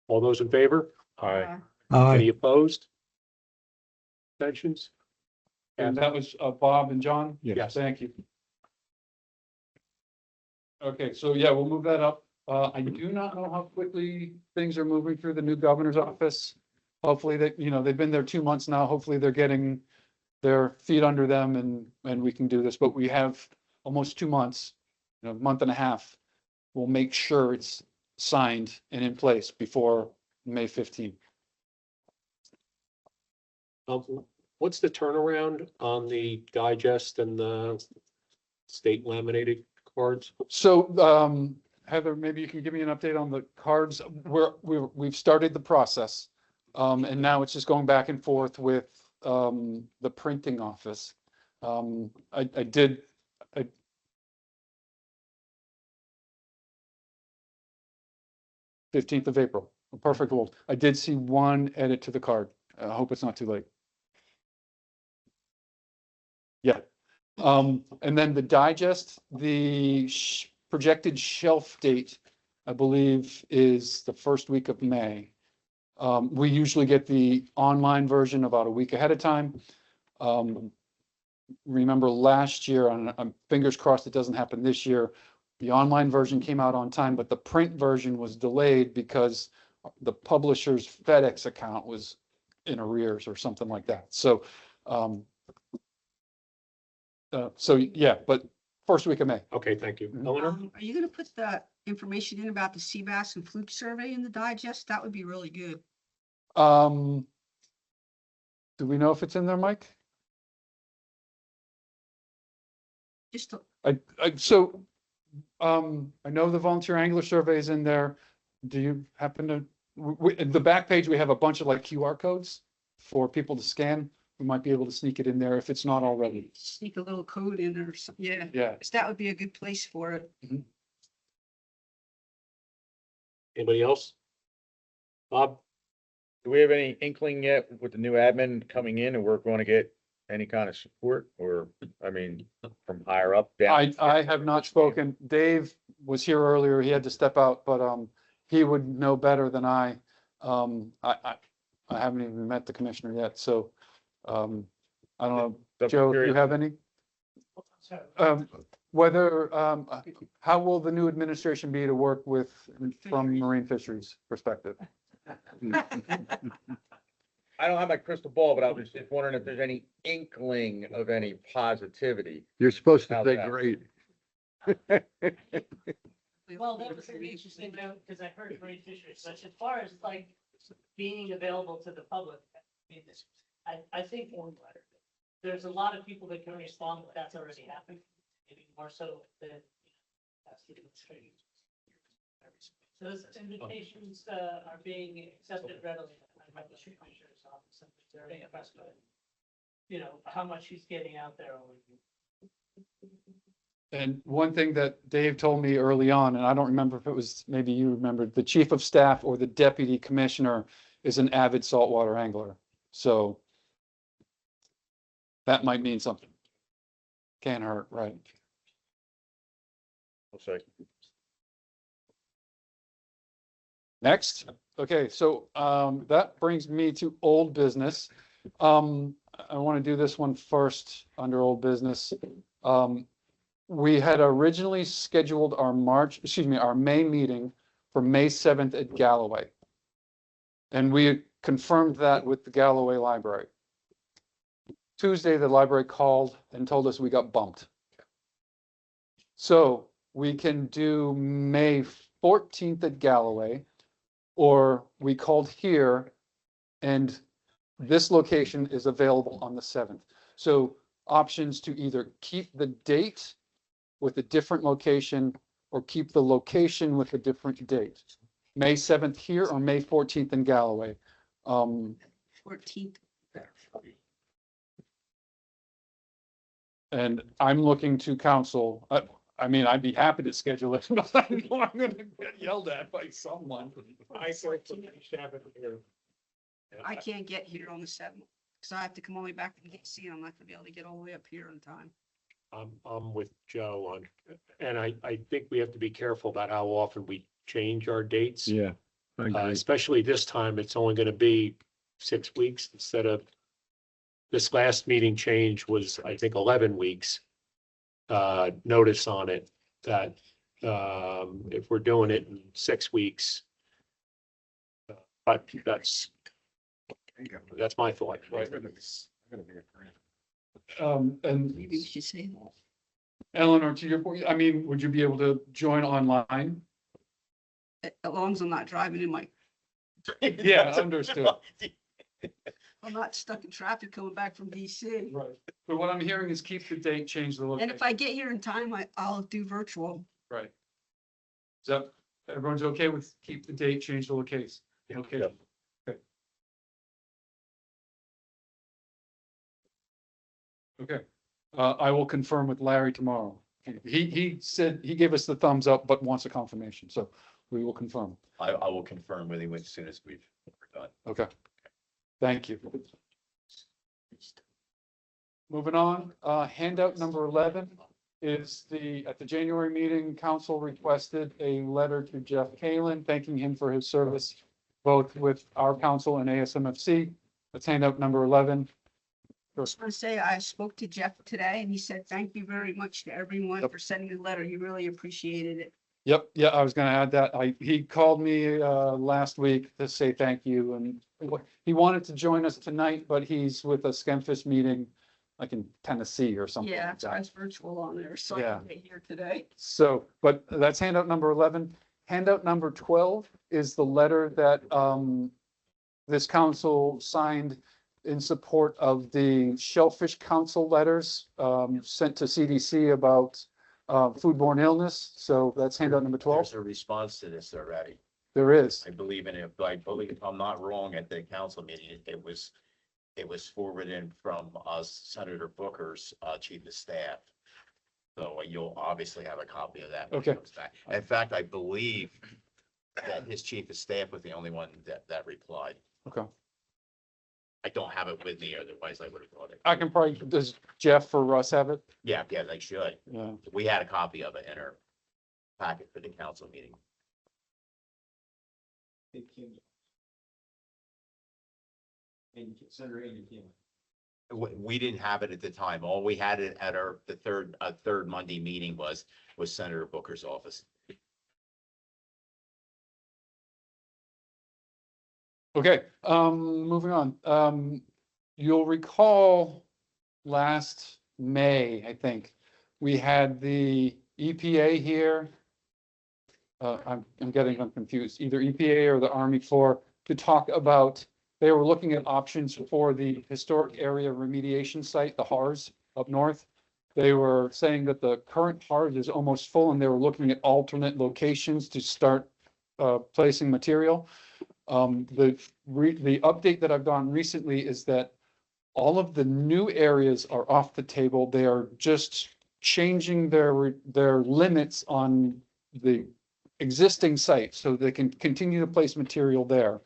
[SPEAKER 1] All those in favor?
[SPEAKER 7] Uh,
[SPEAKER 1] Any opposed? Abstentions?
[SPEAKER 2] And that was Bob and John?
[SPEAKER 1] Yes.
[SPEAKER 2] Thank you. Okay, so yeah, we'll move that up. I do not know how quickly things are moving through the new governor's office. Hopefully they've been there 2 months now. Hopefully they're getting their feet under them and we can do this, but we have almost 2 months, a month and a half. We'll make sure it's signed and in place before May 15th.
[SPEAKER 1] What's the turnaround on the digest and the state laminated cards?
[SPEAKER 2] So, Heather, maybe you can give me an update on the cards. We've started the process. And now it's just going back and forth with the printing office. I did 15th of April, a perfect world. I did see one edit to the card. I hope it's not too late. Yeah. And then the digest, the projected shelf date, I believe, is the first week of May. We usually get the online version about a week ahead of time. Remember last year, I'm fingers crossed it doesn't happen this year. The online version came out on time, but the print version was delayed because the publisher's FedEx account was in arrears or something like that. So, yeah, but first week of May.
[SPEAKER 1] Okay, thank you. Eleanor?
[SPEAKER 7] Are you gonna put the information in about the sea bass and fluke survey in the digest? That would be really good.
[SPEAKER 2] Do we know if it's in there, Mike?
[SPEAKER 7] Just to-
[SPEAKER 2] I know the volunteer angler survey is in there. Do you happen to, the back page, we have a bunch of like QR codes for people to scan. We might be able to sneak it in there if it's not already.
[SPEAKER 7] sneak a little code in or something. Yeah.
[SPEAKER 2] Yeah.
[SPEAKER 7] That would be a good place for it.
[SPEAKER 1] Anybody else? Bob?
[SPEAKER 19] Do we have any inkling yet with the new admin coming in and we're going to get any kind of support or, I mean, from higher up down?
[SPEAKER 2] I have not spoken. Dave was here earlier. He had to step out, but he would know better than I. I haven't even met the commissioner yet, so I don't know.
[SPEAKER 19] I'm
[SPEAKER 2] Joe, do you
[SPEAKER 19] curious.
[SPEAKER 2] have any? Whether, how will the new administration be to work with, from marine fisheries perspective?
[SPEAKER 19] I don't have my crystal ball, but I was just wondering if there's any inkling of any positivity.
[SPEAKER 15] You're supposed to
[SPEAKER 19] How's
[SPEAKER 15] say
[SPEAKER 19] that?
[SPEAKER 15] great.
[SPEAKER 4] Well, that was pretty interesting note, because I heard marine fisheries, but as far as like being available to the public, I mean, I think there's a lot of people that can respond, but that's already happened, maybe more so than. Those invitations are being accepted readily. I have the commissioner's office, and they're very impressed with, you know, how much he's getting out there. And one thing that Dave told me early on, and I don't remember if it was, maybe you remembered, the chief of staff or the deputy commissioner is an avid saltwater angler. So that might mean something. Can't hurt, right?
[SPEAKER 19] We'll see.
[SPEAKER 2] Next. Okay, so that brings me to old business. I want to do this one first under old business. We had originally scheduled our our May meeting for May 7th at Galloway. And we confirmed that with the Galloway Library. Tuesday, the library called and told us we got bumped. So we can do May 14th at Galloway, or we called here and this location is available on the 7th. So options to either keep the date with a different location or keep the location with a different date. May 7th here or May 14th in Galloway.
[SPEAKER 7] 14th.
[SPEAKER 2] And I'm looking to council. I mean, I'd be happy to schedule it, but I know I'm gonna get yelled at by someone.
[SPEAKER 1] I certainly have it here.
[SPEAKER 7] I can't get here on the 7th, because I have to come all the way back to DC, and I'm not gonna be able to get all the way up here in time.
[SPEAKER 1] I'm with Joe on, and I think we have to be careful about how often we change our dates.
[SPEAKER 15] Yeah. I agree.
[SPEAKER 1] Especially this time, it's only gonna be 6 weeks instead of, this last meeting change was, I think, 11 weeks. Notice on it that if we're doing it in 6 weeks. But that's my thought. Right.
[SPEAKER 2] And
[SPEAKER 7] Maybe we should say that.
[SPEAKER 2] Eleanor, to your point, I mean, would you be able to join online?
[SPEAKER 7] As long as I'm not driving in my,
[SPEAKER 2] Yeah, understood.
[SPEAKER 7] I'm not stuck in traffic coming back from DC.
[SPEAKER 2] Right. But what I'm hearing is keep the date, change the
[SPEAKER 7] And
[SPEAKER 2] location.
[SPEAKER 7] if I get here in time, I'll do virtual.
[SPEAKER 2] Right. So everyone's okay with keep the date, change the location? Okay. Okay. Okay. I will confirm with Larry tomorrow. He said, he gave us the thumbs up, but wants a confirmation, so we will confirm.
[SPEAKER 17] I will confirm with you as soon as we're done.
[SPEAKER 2] Okay. Thank you. Moving on, handout number 11 is at the January meeting, council requested a letter to Jeff Kalin, thanking him for his service, both with our council and ASMFC. That's handout number 11.
[SPEAKER 7] I just want to say, I spoke to Jeff today and he said, thank you very much to everyone for sending the letter. He really appreciated it.
[SPEAKER 2] Yep, yeah, I was gonna add that. He called me last week to say thank you, and he wanted to join us tonight, but he's with a Scamfish meeting like in Tennessee or something.
[SPEAKER 7] Yeah,
[SPEAKER 2] like
[SPEAKER 7] so I
[SPEAKER 2] that.
[SPEAKER 7] was virtual on there, so I
[SPEAKER 2] Yeah.
[SPEAKER 7] can get here today.
[SPEAKER 2] So, but that's handout number 11. Handout number 12 is the letter that this council signed in support of the Shellfish Council letters sent to CDC about foodborne illness. So that's handout number 12.
[SPEAKER 17] There's a response to this already.
[SPEAKER 2] There is.
[SPEAKER 17] I believe in it, but I believe, if I'm not wrong, at the council meeting, it was forwarded from Senator Booker's chief of staff. So you'll obviously have a copy of that. When it
[SPEAKER 2] Okay.
[SPEAKER 17] comes back. In fact, I believe that his chief of staff was the only one that replied.
[SPEAKER 2] Okay.
[SPEAKER 17] I don't have it with me, otherwise I would have brought it.
[SPEAKER 2] I can probably, does Jeff or Russ have it?
[SPEAKER 17] Yeah, they should.
[SPEAKER 2] Yeah.
[SPEAKER 17] We had a copy of it in our packet for the council meeting. We didn't have it at the time. All we had it at the third Monday meeting was Senator Booker's office.
[SPEAKER 2] Okay, moving on. You'll recall last May, I think, we had the EPA here. I'm getting confused, either EPA or the Army Corps, to talk about, they were looking at options for the historic area remediation site, the HARS up north. They were saying that the current HARS is almost full and they were looking at alternate locations to start placing material. The update that I've done recently is that all of the new areas are off the table. They are just changing their limits on the existing site so they can continue to place material there.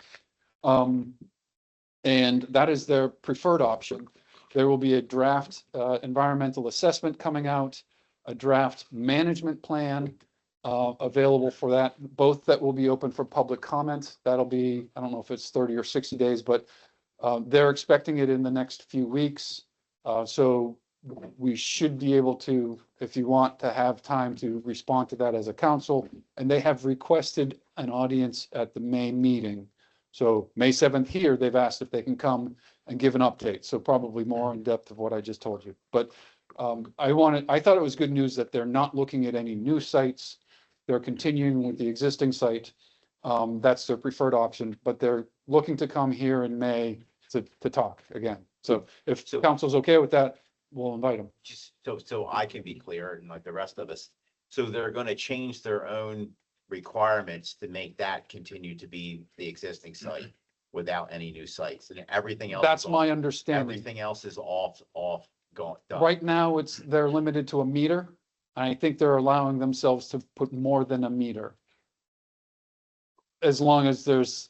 [SPEAKER 2] And that is their preferred option. There will be a draft environmental assessment coming out, a draft management plan available for that, both that will be open for public comment. That'll be, I don't know if it's 30 or 60 days, but they're expecting it in the next few weeks. So we should be able to, if you want to have time to respond to that as a council, and they have requested an audience at the May meeting. So May 7th here, they've asked if they can come and give an update. So probably more in depth of what I just told you. But I thought it was good news that they're not looking at any new sites. They're continuing with the existing site. That's their preferred option, but they're looking to come here in May to talk again. So if council's okay with that, we'll invite them.
[SPEAKER 17] Just so I can be clear, and like the rest of us, so they're going to change their own requirements to make that continue to be the existing site without any new sites, and everything else.
[SPEAKER 2] That's my understanding.
[SPEAKER 17] Everything else is off, gone. Done.
[SPEAKER 2] Right now, they're limited to a meter. I think they're allowing themselves to put more than a meter. As long as there's,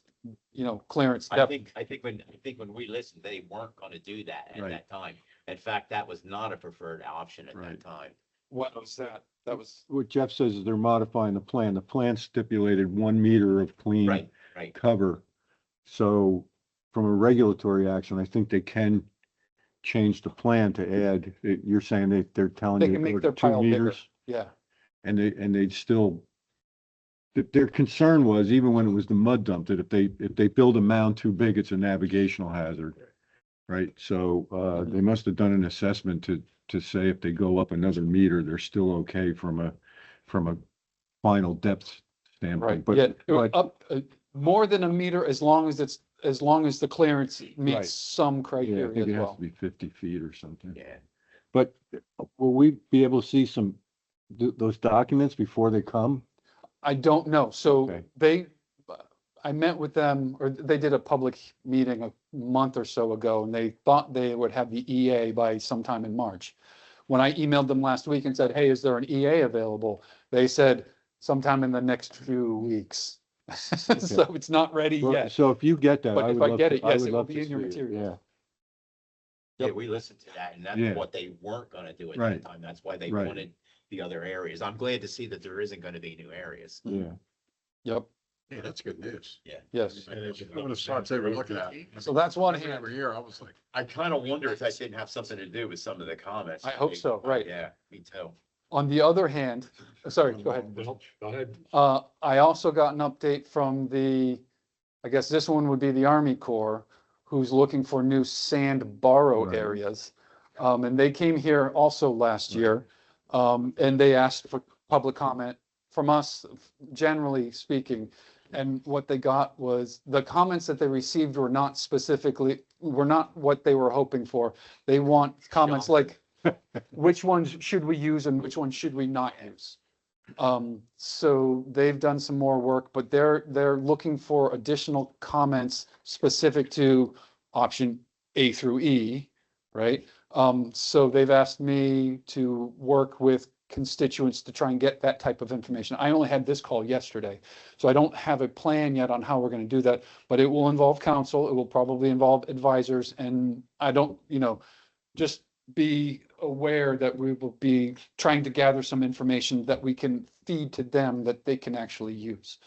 [SPEAKER 2] clearance.
[SPEAKER 17] I think when we listened, they weren't going to do that at that time. In fact, that was not a preferred option at that time.
[SPEAKER 2] What was that? That was.
[SPEAKER 15] What Jeff says is they're modifying the plan. The plan stipulated 1 meter of clean cover. So from a regulatory action, I think they can change the plan to add, you're saying they're telling
[SPEAKER 2] They
[SPEAKER 15] you
[SPEAKER 2] can
[SPEAKER 15] to
[SPEAKER 2] make
[SPEAKER 15] go
[SPEAKER 2] their
[SPEAKER 15] to 2
[SPEAKER 2] pile bigger.
[SPEAKER 15] meters.
[SPEAKER 2] Yeah.
[SPEAKER 15] And they'd still, their concern was, even when it was the mud dump, that if they build a mound too big, it's a navigational hazard. Right? So they must have done an assessment to say if they go up another meter, they're still okay from a final depth standpoint.
[SPEAKER 2] Right. Up more than a meter as long as the clearance meets some
[SPEAKER 15] I
[SPEAKER 2] criteria
[SPEAKER 15] think it
[SPEAKER 2] as
[SPEAKER 15] has
[SPEAKER 2] well.
[SPEAKER 15] to be 50 feet or something.
[SPEAKER 17] Yeah.
[SPEAKER 15] But will we be able to see those documents before they come?
[SPEAKER 2] I don't know. So I met with them, or they did a public meeting a month or so ago, and they thought they would have the EA by sometime in March. When I emailed them last week and said, hey, is there an EA available? They said sometime in the next few weeks. So it's not ready yet.
[SPEAKER 15] So if you get that,
[SPEAKER 2] But if I get it, yes, it will
[SPEAKER 15] love
[SPEAKER 2] be
[SPEAKER 15] to
[SPEAKER 2] in your
[SPEAKER 15] see it.
[SPEAKER 2] material.
[SPEAKER 15] Yeah.
[SPEAKER 17] Yeah, we listened to that, and that's
[SPEAKER 15] Yeah.
[SPEAKER 17] what they weren't going to do at
[SPEAKER 15] Right.
[SPEAKER 17] that time. That's why they
[SPEAKER 15] Right.
[SPEAKER 17] wanted the other areas. I'm glad to see that there isn't going to be new areas.
[SPEAKER 15] Yeah.
[SPEAKER 2] Yep.
[SPEAKER 8] Yeah, that's good news.
[SPEAKER 17] Yeah.
[SPEAKER 2] Yes.
[SPEAKER 8] One of the spots they were looking at.
[SPEAKER 2] So that's one hand.
[SPEAKER 8] Every year, I was like,
[SPEAKER 17] I kind of wonder if that didn't have something to do with some of the comments.
[SPEAKER 2] I hope so, right.
[SPEAKER 17] Yeah, me too.
[SPEAKER 2] On the other hand, sorry, go ahead.
[SPEAKER 1] Go ahead.
[SPEAKER 2] I also got an update from I guess this one would be the Army Corps, who's looking for new sand borrow areas. And they came here also last year, and they asked for public comment from us, generally speaking. And what they got was, the comments that they received were not what they were hoping for. They want comments like, which ones should we use and which ones should we not use? So they've done some more work, but they're looking for additional comments specific to option A through E, right? So they've asked me to work with constituents to try and get that type of information. I only had this call yesterday, so I don't have a plan yet on how we're going to do that, but it will involve council. It will probably involve advisors, and I don't, just be aware that we will be trying to gather some information that we can feed to them that they can actually use.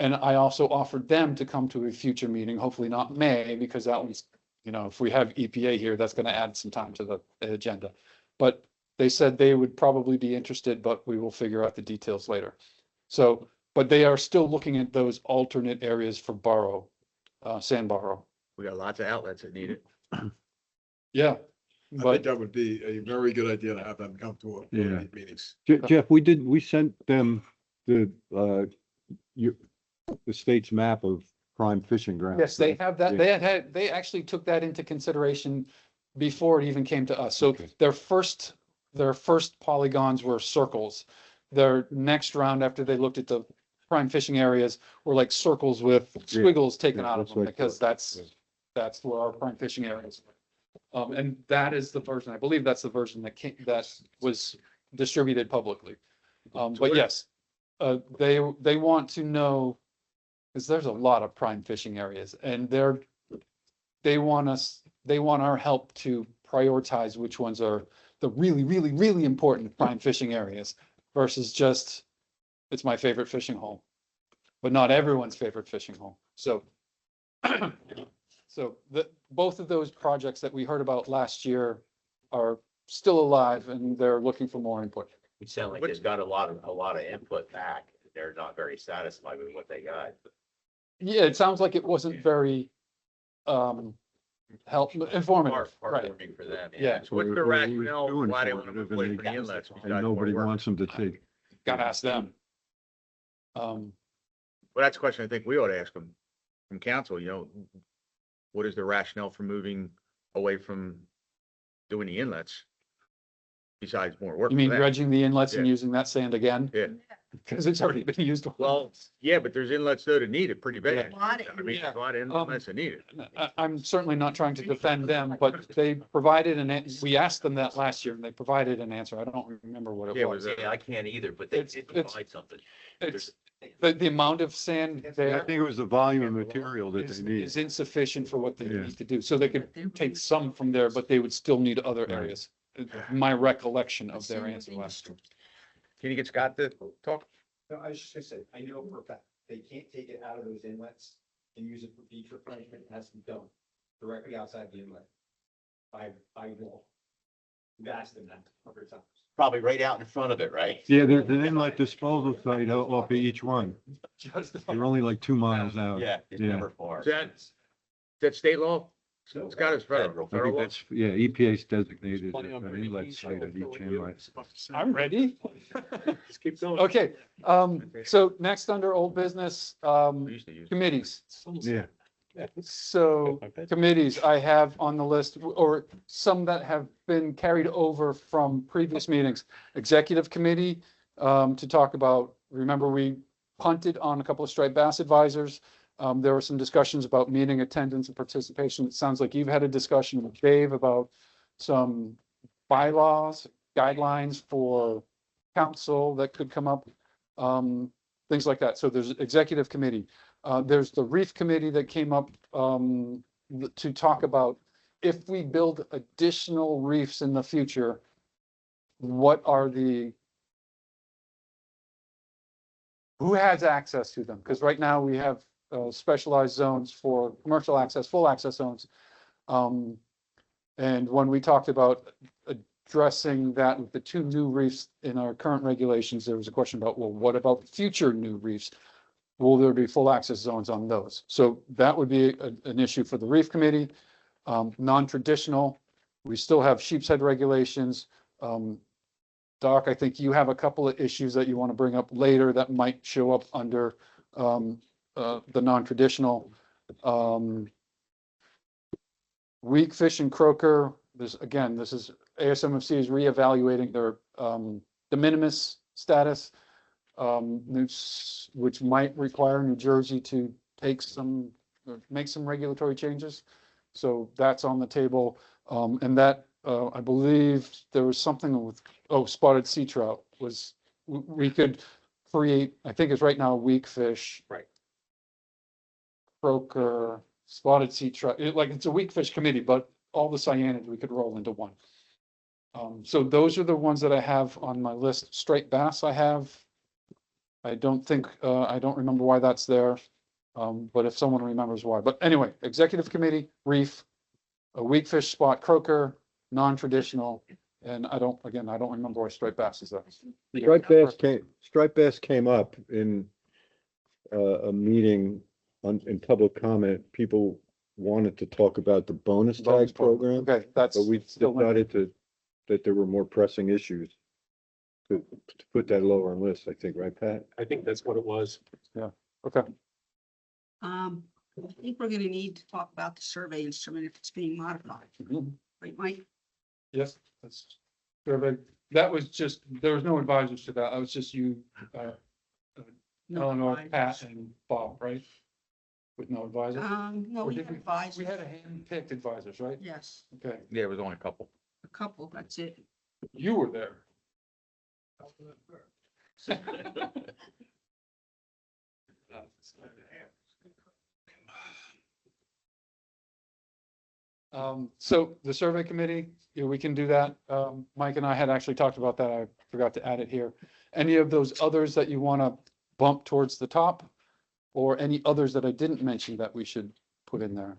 [SPEAKER 2] And I also offered them to come to a future meeting, hopefully not May, because that one's, if we have EPA here, that's going to add some time to the agenda. But they said they would probably be interested, but we will figure out the details later. So, but they are still looking at those alternate areas for sand borrow.
[SPEAKER 19] We got lots of outlets that need it.
[SPEAKER 2] Yeah.
[SPEAKER 8] I
[SPEAKER 2] But
[SPEAKER 8] think that would be a very good idea to have them come to one of
[SPEAKER 15] Yeah.
[SPEAKER 8] these meetings.
[SPEAKER 15] Jeff, we sent them the state's map of prime fishing grounds.
[SPEAKER 2] yes, they have that.
[SPEAKER 15] Yeah.
[SPEAKER 2] They actually took that into consideration before it even came to us. So
[SPEAKER 15] Okay.
[SPEAKER 2] their first polygons were circles. Their next round, after they looked at the prime fishing areas, were like circles with squiggles taken
[SPEAKER 15] Yeah,
[SPEAKER 2] out of
[SPEAKER 15] that's
[SPEAKER 2] them,
[SPEAKER 15] what I
[SPEAKER 2] because
[SPEAKER 15] thought.
[SPEAKER 2] that's where our prime fishing areas. And that is the version, I believe that's the version that was distributed publicly. But yes, they want to know, because there's a lot of prime fishing areas, and they want our help to prioritize which ones are the really, really, really important prime fishing areas versus just, it's my favorite fishing hole, but not everyone's favorite fishing hole. So both of those projects that we heard about last year are still alive, and they're looking for more input.
[SPEAKER 17] It sounds like they've got a lot of input back. They're not very satisfied with what they got.
[SPEAKER 2] Yeah, it sounds like it wasn't very informative, right?
[SPEAKER 17] Heartwarming for them.
[SPEAKER 2] Yeah.
[SPEAKER 19] So what's the
[SPEAKER 15] We're
[SPEAKER 19] rationale
[SPEAKER 15] doing
[SPEAKER 19] why they
[SPEAKER 15] for
[SPEAKER 19] want
[SPEAKER 15] it,
[SPEAKER 19] to
[SPEAKER 15] and
[SPEAKER 19] move away
[SPEAKER 15] they-
[SPEAKER 19] from the inlets?
[SPEAKER 15] And
[SPEAKER 19] besides
[SPEAKER 15] nobody
[SPEAKER 19] more work?
[SPEAKER 15] wants them to take.
[SPEAKER 2] Gotta ask them.
[SPEAKER 19] Well, that's a question I think we ought to ask them from council, what is the rationale for moving away from doing the inlets? Besides more work.
[SPEAKER 2] You
[SPEAKER 19] for
[SPEAKER 2] mean
[SPEAKER 19] them?
[SPEAKER 2] dredging the inlets and
[SPEAKER 19] Yeah.
[SPEAKER 2] using that sand again?
[SPEAKER 19] Yeah.
[SPEAKER 2] Because it's already been used.
[SPEAKER 19] Well, yeah, but there's inlets though that need it pretty bad.
[SPEAKER 7] A lot
[SPEAKER 19] I mean, there's a lot of inlets that need it.
[SPEAKER 2] I'm certainly not trying to defend them, but they provided we asked them that last year, and they provided an answer. I don't remember what
[SPEAKER 19] Yeah,
[SPEAKER 2] it
[SPEAKER 19] was
[SPEAKER 2] was.
[SPEAKER 17] Yeah, I can't either, but they did provide something.
[SPEAKER 2] It's the amount of sand
[SPEAKER 15] I
[SPEAKER 2] there
[SPEAKER 15] think it was the volume of material that
[SPEAKER 2] is
[SPEAKER 15] they need.
[SPEAKER 2] is insufficient for what they
[SPEAKER 15] Yeah.
[SPEAKER 2] need to do. So they could take some from there, but they would still need other
[SPEAKER 15] Right.
[SPEAKER 2] areas. My recollection of their answer last year.
[SPEAKER 19] Can you get Scott to talk?
[SPEAKER 12] No, I was just gonna say, I know for a fact, they can't take it out of those inlets and use it for beach replenishment. It has to be done directly outside the inlet. By law. We've asked them that 100 times.
[SPEAKER 17] Probably right out in front of it, right?
[SPEAKER 15] Yeah, there's an inlet disposal site off of each one. They're only like 2 miles out.
[SPEAKER 17] Yeah, it's never far.
[SPEAKER 19] Is that state law? Scott is federal.
[SPEAKER 15] I think that's, yeah, EPA's designated an inlet site at each inlet.
[SPEAKER 2] I'm ready.
[SPEAKER 1] Just keep going.
[SPEAKER 2] Okay, so next under old business, committees.
[SPEAKER 15] Yeah.
[SPEAKER 2] So committees I have on the list, or some that have been carried over from previous meetings. Executive committee, to talk about, remember we punted on a couple of striped bass advisors. There were some discussions about meeting attendance and participation. It sounds like you've had a discussion with Dave about some bylaws, guidelines for council that could come up, things like that. So there's executive committee. There's the reef committee that came up to talk about if we build additional reefs in the future, what are who has access to them? Because right now we have specialized zones for commercial access, full access zones. And when we talked about addressing that with the 2 new reefs in our current regulations, there was a question about, well, what about future new reefs? Will there be full access zones on those? So that would be an issue for the reef committee. Non-traditional, we still have sheep's head regulations. Doc, I think you have a couple of issues that you want to bring up later that might show up under the non-traditional. Weak fish and croaker, this is ASMFC is reevaluating their de minimis status, which might require New Jersey to make some regulatory changes. So that's on the table. And that I believe there was something with, spotted sea trout was, we could create, I think it's right now weak fish.
[SPEAKER 1] Right.
[SPEAKER 2] Croaker, spotted sea trout, it's a weak fish committee, but all the cyanids we could roll into one. So those are the ones that I have on my list. Straight bass I have. I don't think, I don't remember why that's there. But if someone remembers why, but anyway, executive committee, reef, a weak fish spot, croaker, non-traditional, and I don't remember why striped bass is there.
[SPEAKER 15] Striped bass came up in a meeting in public comment. People wanted to talk about the bonus
[SPEAKER 2] Bonus
[SPEAKER 15] tag program.
[SPEAKER 2] Okay, that's
[SPEAKER 15] But we
[SPEAKER 2] still
[SPEAKER 15] decided that there were more pressing issues to put that lower on list, I think, right, Pat?
[SPEAKER 1] I think that's what it was.
[SPEAKER 2] Yeah, okay.
[SPEAKER 7] I think we're gonna need to talk about the survey instrument if it's being modified, right, Mike?
[SPEAKER 2] Yes, that's survey. That was just, there was no advisors to that. That was just you,
[SPEAKER 7] No
[SPEAKER 2] Eleanor,
[SPEAKER 7] advisors.
[SPEAKER 2] Pat, and Bob, right? With no advisors?
[SPEAKER 7] No,
[SPEAKER 2] Or
[SPEAKER 7] we
[SPEAKER 2] did
[SPEAKER 7] had advisors.
[SPEAKER 2] We had a hand-picked advisors, right?
[SPEAKER 7] Yes,
[SPEAKER 2] Okay,
[SPEAKER 19] Yeah, it was only a couple.
[SPEAKER 7] a couple, that's it.
[SPEAKER 2] you were there. So the survey committee, yeah, we can do that. Mike and I had actually talked about that. I forgot to add it here. Any of those others that you want to bump towards the top? Or any others that I didn't mention that we should put in there?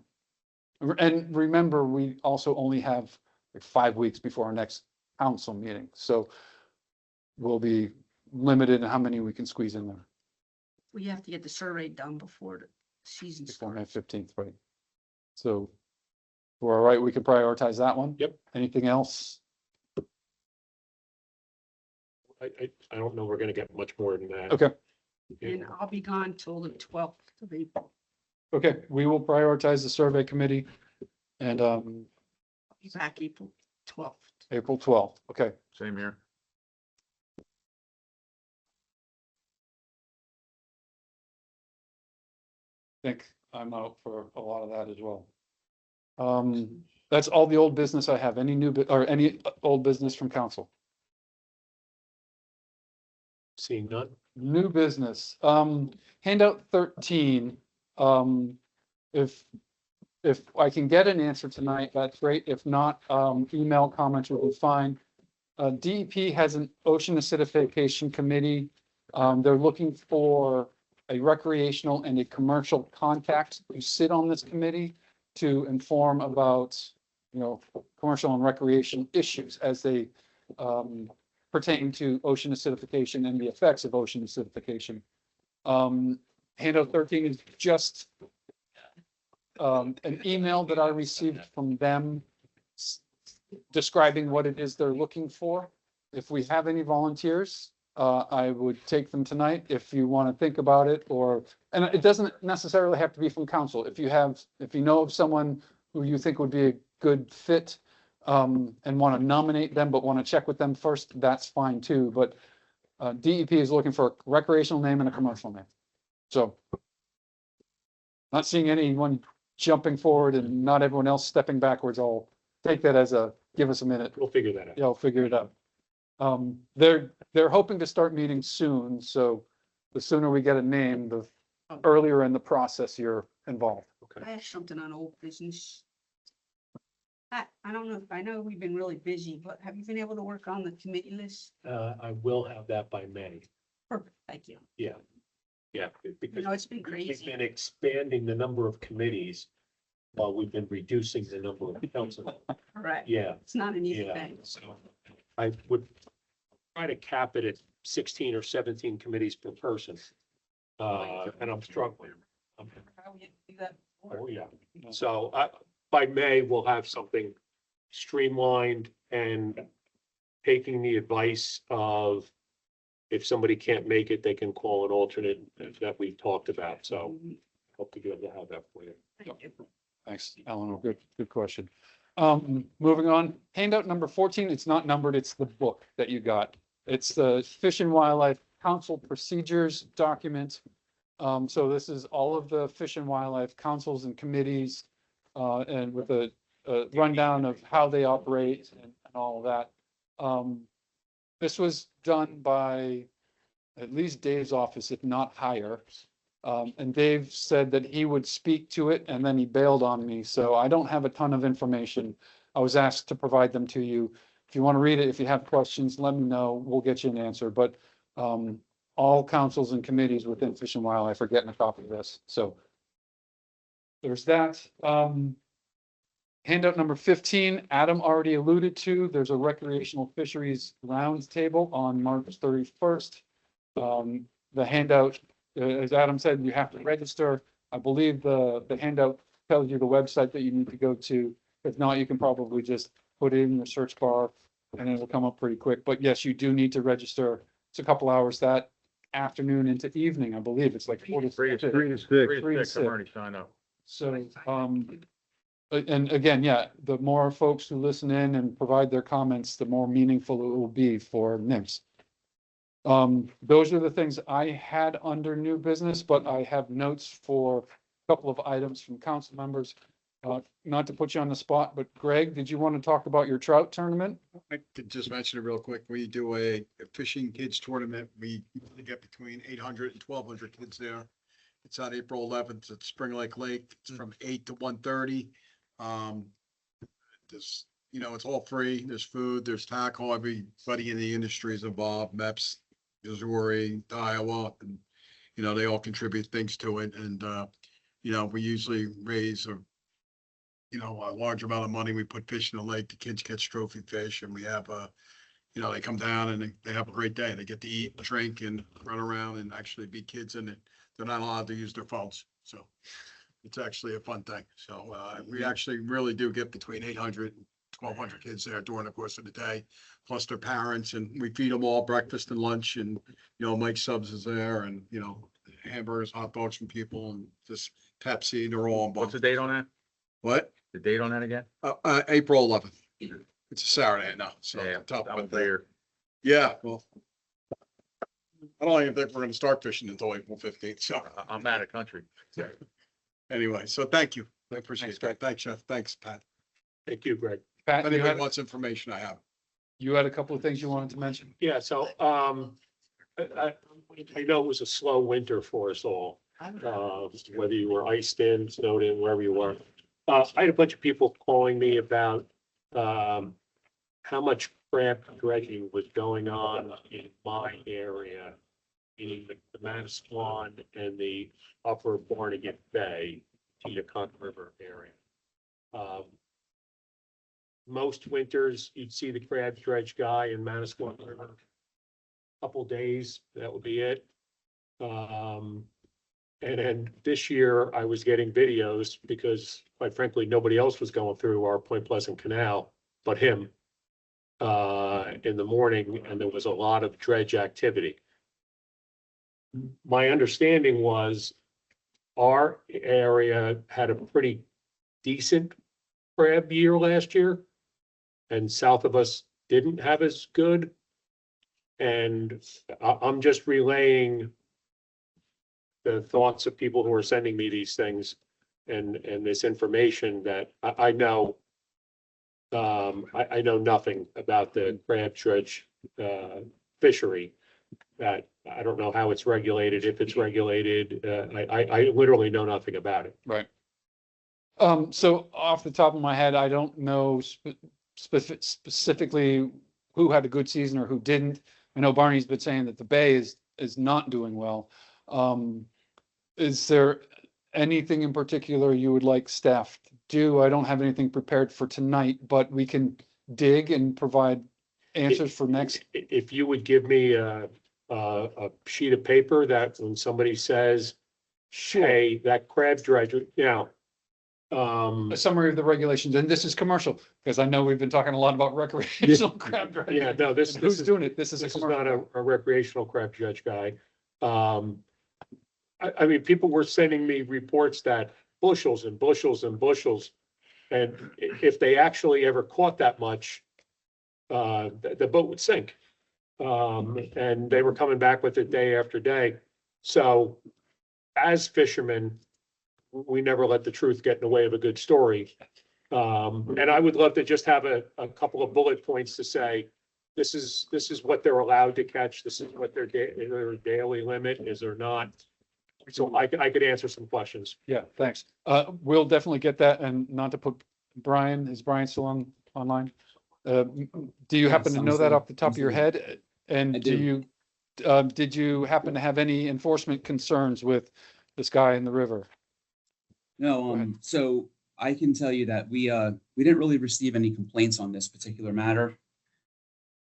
[SPEAKER 2] And remember, we also only have like 5 weeks before our next council meeting, so we'll be limited in how many we can squeeze in there
[SPEAKER 7] We have to get the survey done before the season
[SPEAKER 2] before
[SPEAKER 7] starts.
[SPEAKER 2] May 15th, right? So we're all right, we can prioritize that one?
[SPEAKER 1] Yep.
[SPEAKER 2] Anything else?
[SPEAKER 1] I don't know, we're gonna get much more than that.
[SPEAKER 2] Okay,
[SPEAKER 7] And I'll be gone till the 12th of April.
[SPEAKER 2] okay, we will prioritize the survey committee and
[SPEAKER 7] I'll be back April 12th.
[SPEAKER 2] April 12th, okay.
[SPEAKER 19] Same here.
[SPEAKER 2] Think I'm out for a lot of that as well. That's all the old business I have. Any new, or any old business from council?
[SPEAKER 1] Seeing none?
[SPEAKER 2] New business, handout 13. If I can get an answer tonight, that's great. If not, email comments will be fine. DEP has an ocean acidification committee. They're looking for a recreational and a commercial contact to sit on this committee to inform about, commercial and recreation issues as they pertain to ocean acidification and the effects of ocean acidification. Handout 13 is just an email that I received from them describing what it is they're looking for. If we have any volunteers, I would take them tonight if you want to think about it, and it doesn't necessarily have to be from council. If you know of someone who you think would be a good fit, and want to nominate them, but want to check with them first, that's fine too. But DEP is looking for a recreational name and a commercial name. So not seeing anyone jumping forward and not everyone else stepping backwards. I'll take that as give us a minute.
[SPEAKER 1] We'll figure that out.
[SPEAKER 2] Yeah, I'll figure it out. They're hoping to start meeting soon, so the sooner we get a name, the earlier in the process you're involved.
[SPEAKER 7] I have something on old business. I don't know, I know we've been really busy, but have you been able to work on the committee list?
[SPEAKER 1] I will have that by May.
[SPEAKER 7] Perfect, thank you.
[SPEAKER 1] Yeah. Yeah, because
[SPEAKER 7] It's been
[SPEAKER 1] we've
[SPEAKER 7] crazy.
[SPEAKER 1] been expanding the number of committees while we've been reducing the number of council.
[SPEAKER 7] Correct.
[SPEAKER 1] Yeah,
[SPEAKER 7] It's not an easy
[SPEAKER 1] yeah.
[SPEAKER 7] thing.
[SPEAKER 1] So I would try to cap it at 16 or 17 committees per person. And I'm struggling.
[SPEAKER 7] How we do that before.
[SPEAKER 1] Oh, yeah. So by May, we'll have something streamlined and taking the advice of if somebody can't make it, they can call an alternate that we've talked about. So hope to be able to have that for you.
[SPEAKER 7] Thank you.
[SPEAKER 2] Thanks, Eleanor. Good question. Moving on, handout number 14, it's not numbered, it's the book that you got. It's the Fish and Wildlife Council Procedures document. So this is all of the Fish and Wildlife councils and committees, and with a a rundown of how they operate and all of that. This was done by at least Dave's office, if not higher. And Dave said that he would speak to it and then he bailed on me. So I don't have a ton of information. I was asked to provide them to you. If you want to read it, if you have questions, let me know. We'll get you an answer. But all councils and committees within Fish and Wildlife are getting a copy of this. So there's that. Handout number 15, Adam already alluded to. There's a recreational fisheries roundtable on March 31st. The handout, as Adam said, you have to register. I believe the handout tells you the website that you need to go to. If not, you can probably just put it in your search bar and it will come up pretty quick. But yes, you do need to register. It's a couple hours that afternoon into evening, I believe. It's like 4 to 6.
[SPEAKER 15] 3 to 6.
[SPEAKER 19] 3 to 6, I'm already signed up.
[SPEAKER 2] So, and again, yeah, the more folks who listen in and provide their comments, the more meaningful it will be for NIMS. Those are the things I had under new business, but I have notes for a couple of items from council members. Not to put you on the spot, but Greg, did you want to talk about your trout tournament?
[SPEAKER 8] I could just mention it real quick. We do a fishing kids tournament. We get between 800 and 1,200 kids there. It's on April 11th at Spring Lake Lake. It's from 8 to 1:30. This, it's all free. There's food, there's tackle. Everybody in the industry is involved. MEPS, Missouri, Iowa, and, they all contribute things to it. And, we usually raise a large amount of money. We put fish in the lake. The kids catch trophy fish, and we have they come down and they have a great day. They get to eat, drink, and run around and actually be kids in it. They're not allowed to use their phones. So it's actually a fun thing. So we actually really do get between 800 and 1,200 kids there during the course of the day, plus their parents, and we feed them all breakfast and lunch, and, Mike Subs is there, and, hamburgers, hot dogs from people, and just Pepsi, they're all involved.
[SPEAKER 19] What's the date on that?
[SPEAKER 8] What?
[SPEAKER 19] The date on that again?
[SPEAKER 8] April 11th. It's a Saturday now, so.
[SPEAKER 19] Yeah,
[SPEAKER 8] top
[SPEAKER 19] I'm
[SPEAKER 8] of
[SPEAKER 19] clear.
[SPEAKER 8] Yeah, well, I don't even think we're gonna start fishing until April 15th, so.
[SPEAKER 19] I'm out of country.
[SPEAKER 8] Anyway, so thank you. I appreciate that. Thanks, Jeff. Thanks, Pat.
[SPEAKER 1] Thank you, Greg.
[SPEAKER 2] Pat,
[SPEAKER 8] If
[SPEAKER 2] you
[SPEAKER 8] anybody
[SPEAKER 2] had,
[SPEAKER 8] wants information, I have.
[SPEAKER 2] you had a couple of things you wanted to mention.
[SPEAKER 1] Yeah, so, I know it was a slow winter for us all. Whether you were iced in, snowed in, wherever you were. I had a bunch of people calling me about, how much crab dredging was going on in my area, meaning the Manasquan and the upper Barnegat Bay, Titacon River area. Most winters, you'd see the crab dredge guy in Manasquan River. Couple days, that would be it. And then this year I was getting videos because quite frankly, nobody else was going through our Point Pleasant Canal but him in the morning, and there was a lot of dredge activity. My understanding was our area had a pretty decent crab year last year, and south of us didn't have as good. And I'm just relaying the thoughts of people who are sending me these things and this information that I know. I know nothing about the crab dredge fishery. That I don't know how it's regulated, if it's regulated. I literally know nothing about it.
[SPEAKER 2] Right. So off the top of my head, I don't know specifically who had a good season or who didn't. I know Barney's been saying that the Bay is not doing well. Is there anything in particular you would like staff to do? I don't have anything prepared for tonight, but we can dig and provide answers for next.
[SPEAKER 1] If you would give me a sheet of paper that when somebody says, hey, that crab dredge, now.
[SPEAKER 2] A summary of the regulations, and this is commercial, because I know we've been talking a lot about recreational crab dredge.
[SPEAKER 1] Yeah, no,
[SPEAKER 2] who's doing it? This is
[SPEAKER 1] not a recreational crab dredge guy. I mean, people were sending me reports that bushels and bushels and bushels, and if they actually ever caught that much, the boat would sink. And they were coming back with it day after day. So as fishermen, we never let the truth get in the way of a good story. And I would love to just have a couple of bullet points to say, this is what they're allowed to catch. This is what their daily limit is or not. So I could answer some questions.
[SPEAKER 2] Yeah, thanks. We'll definitely get that, and not to put Brian, is Brian still online? Do you happen to know that off the top of your head? And did you happen to have any enforcement concerns with this guy in the river?
[SPEAKER 14] No, so I can tell you that we didn't really receive any complaints on this particular matter.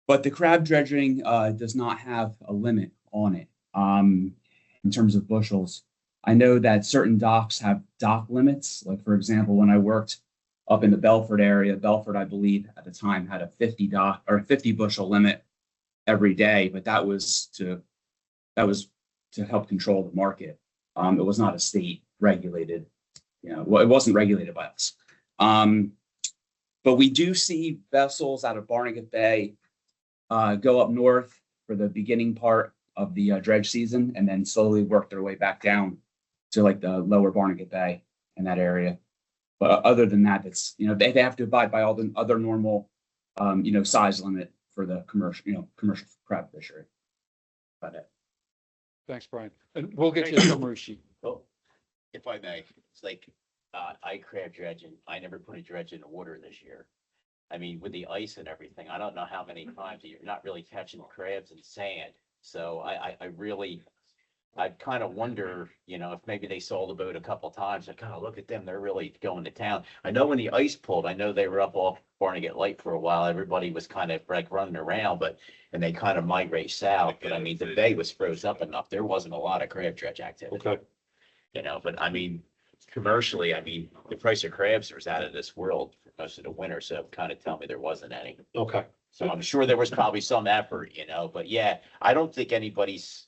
[SPEAKER 14] But the crab dredging does not have a limit on it in terms of bushels. I know that certain docks have dock limits. Like, for example, when I worked up in the Belford area, Belford, I believe at the time, had a 50 bushel limit every day, but that was to help control the market. It was not a state regulated, well, it wasn't regulated by us. But we do see vessels out of Barnegat Bay go up north for the beginning part of the dredge season, and then slowly work their way back down to like the lower Barnegat Bay in that area. But other than that, it's, they have to abide by all the other normal, size limit for the commercial crab fishery. About it.
[SPEAKER 2] Thanks, Brian. And we'll get you a summary sheet.
[SPEAKER 17] Well, if I may, it's like, I crab dredging. I never put a dredge in the water this year. I mean, with the ice and everything, I don't know how many times you're not really catching crabs in sand. So I kind of wonder, if maybe they saw the boat a couple times. I kind of look at them, they're really going to town. I know when the ice pulled, I know they were up off Barnegat Light for a while. Everybody was kind of like running around, and they kind of migrate south. But I mean, the bay was froze up enough. There wasn't a lot of crab dredge activity.
[SPEAKER 1] Okay.
[SPEAKER 17] But I mean, commercially, the price of crabs was out of this world for most of the winter. So kind of tell me there wasn't any.
[SPEAKER 1] Okay.
[SPEAKER 17] So I'm sure there was probably some effort, but yeah, I don't think anybody's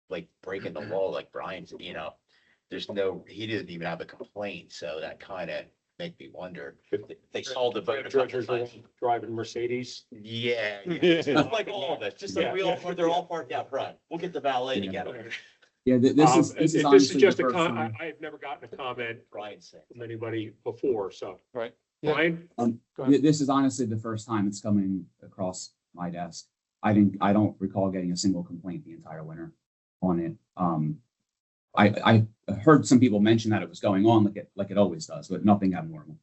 [SPEAKER 17] like breaking the law like Brian's, he didn't even have a complaint. So that kind of make me wonder if they sold the boat.
[SPEAKER 1] Dredgers are driving Mercedes.
[SPEAKER 17] Yeah. Just like all of us, just like they're all parked out front. We'll get the valet together.
[SPEAKER 14] Yeah, this is honestly
[SPEAKER 1] just
[SPEAKER 14] the
[SPEAKER 1] a
[SPEAKER 14] first
[SPEAKER 1] comment.
[SPEAKER 14] time.
[SPEAKER 1] I've never gotten a comment
[SPEAKER 17] Brian said
[SPEAKER 1] from anybody before, so.
[SPEAKER 2] Right.
[SPEAKER 1] Yeah. Brian?
[SPEAKER 14] This is honestly the first time it's coming across my desk. I don't recall getting a single complaint the entire winter on it. I heard some people mention that it was going on like it always does, but nothing abnormal.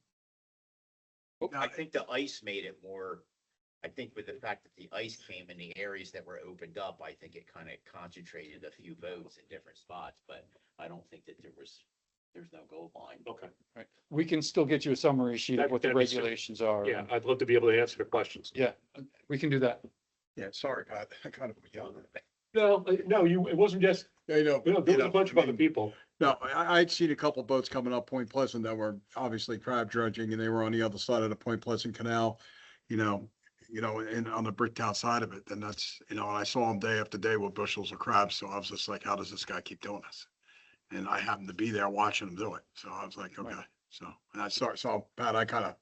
[SPEAKER 17] I think the ice made it more. I think with the fact that the ice came in the areas that were opened up, I think it kind of concentrated a few boats in different spots, but I don't think that there's no gold line.
[SPEAKER 1] Okay.
[SPEAKER 2] Right. We can still get you a summary sheet of what the
[SPEAKER 1] That'd be super.
[SPEAKER 2] regulations are.
[SPEAKER 1] Yeah, I'd love to be able to answer the questions.
[SPEAKER 2] Yeah, we can do that.
[SPEAKER 8] Yeah, sorry, Pat, I kind of young.
[SPEAKER 1] No, it wasn't just,
[SPEAKER 8] Yeah,
[SPEAKER 1] there was a bunch of other people.
[SPEAKER 8] No, I'd seen a couple boats coming up Point Pleasant that were obviously crab dredging, and they were on the other side of the Point Pleasant Canal, and on the Bricktown side of it. And that's, and I saw them day after day with bushels of crabs. So I was just like, how does this guy keep doing this? And I happened to be there watching him do it. So I was like, okay. So, and I saw, Pat, I kind of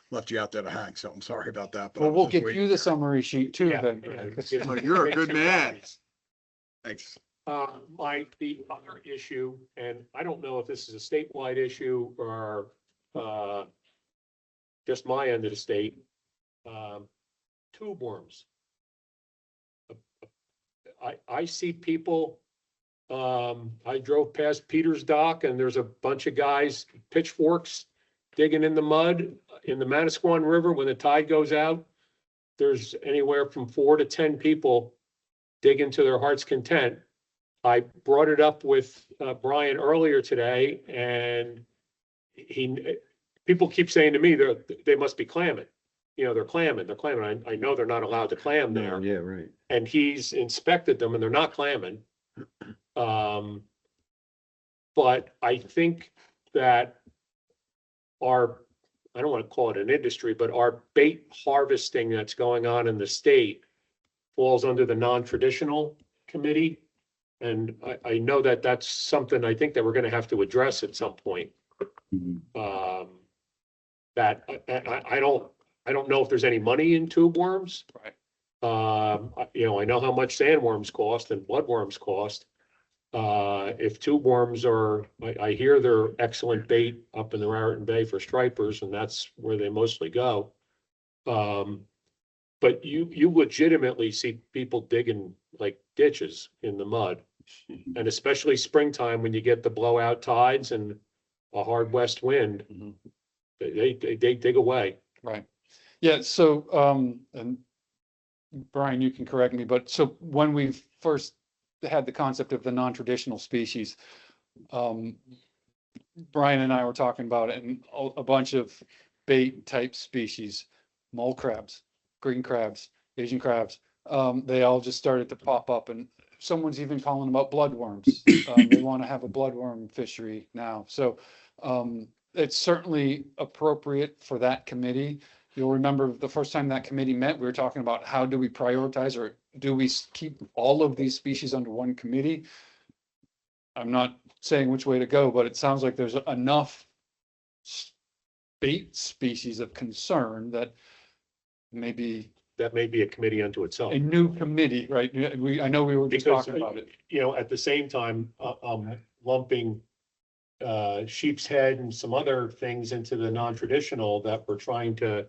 [SPEAKER 8] left you out there to hang, so I'm sorry about that. But I
[SPEAKER 2] Well,
[SPEAKER 8] was
[SPEAKER 2] we'll
[SPEAKER 8] just
[SPEAKER 2] get
[SPEAKER 8] waiting.
[SPEAKER 2] you the summary sheet too
[SPEAKER 1] Yeah.
[SPEAKER 2] then.
[SPEAKER 1] Yeah.
[SPEAKER 8] So you're a good man. Thanks.
[SPEAKER 1] The other issue, and I don't know if this is a statewide issue or just my end of the state, tube worms. I see people, I drove past Peter's Dock and there's a bunch of guys, pitchforks, digging in the mud in the Manasquan River when the tide goes out. There's anywhere from 4 to 10 people digging to their heart's content. I brought it up with Brian earlier today, and people keep saying to me they must be clamming. They're clamming. I know they're not allowed to clam there.
[SPEAKER 15] Yeah, right.
[SPEAKER 1] And he's inspected them and they're not clamming. But I think that I don't want to call it an industry, but our bait harvesting that's going on in the state falls under the non-traditional committee. And I know that that's something I think that we're going to have to address at some point. That I don't know if there's any money in tube worms.
[SPEAKER 2] Right.
[SPEAKER 1] I know how much sandworms cost and bloodworms cost. If tube worms are, I hear they're excellent bait up in the Raritan Bay for stripers, and that's where they mostly go. But you legitimately see people digging like ditches in the mud. And especially springtime when you get the blowout tides and a hard west wind, they dig away.
[SPEAKER 2] Right. Yeah, so, and Brian, you can correct me, but so when we first had the concept of the non-traditional species, Brian and I were talking about it, and a bunch of bait type species, mole crabs, green crabs, Asian crabs, they all just started to pop up, and someone's even calling them out bloodworms. They want to have a bloodworm fishery now. So it's certainly appropriate for that committee. You'll remember the first time that committee met, we were talking about how do we prioritize, or do we keep all of these species under one committee? I'm not saying which way to go, but it sounds like there's enough bait species of concern that maybe
[SPEAKER 1] that may be a committee unto itself.
[SPEAKER 2] A new committee, right? I know we were just
[SPEAKER 1] Because,
[SPEAKER 2] talking about it.
[SPEAKER 1] you know, at the same time, lumping sheep's head and some other things into the non-traditional that we're trying to,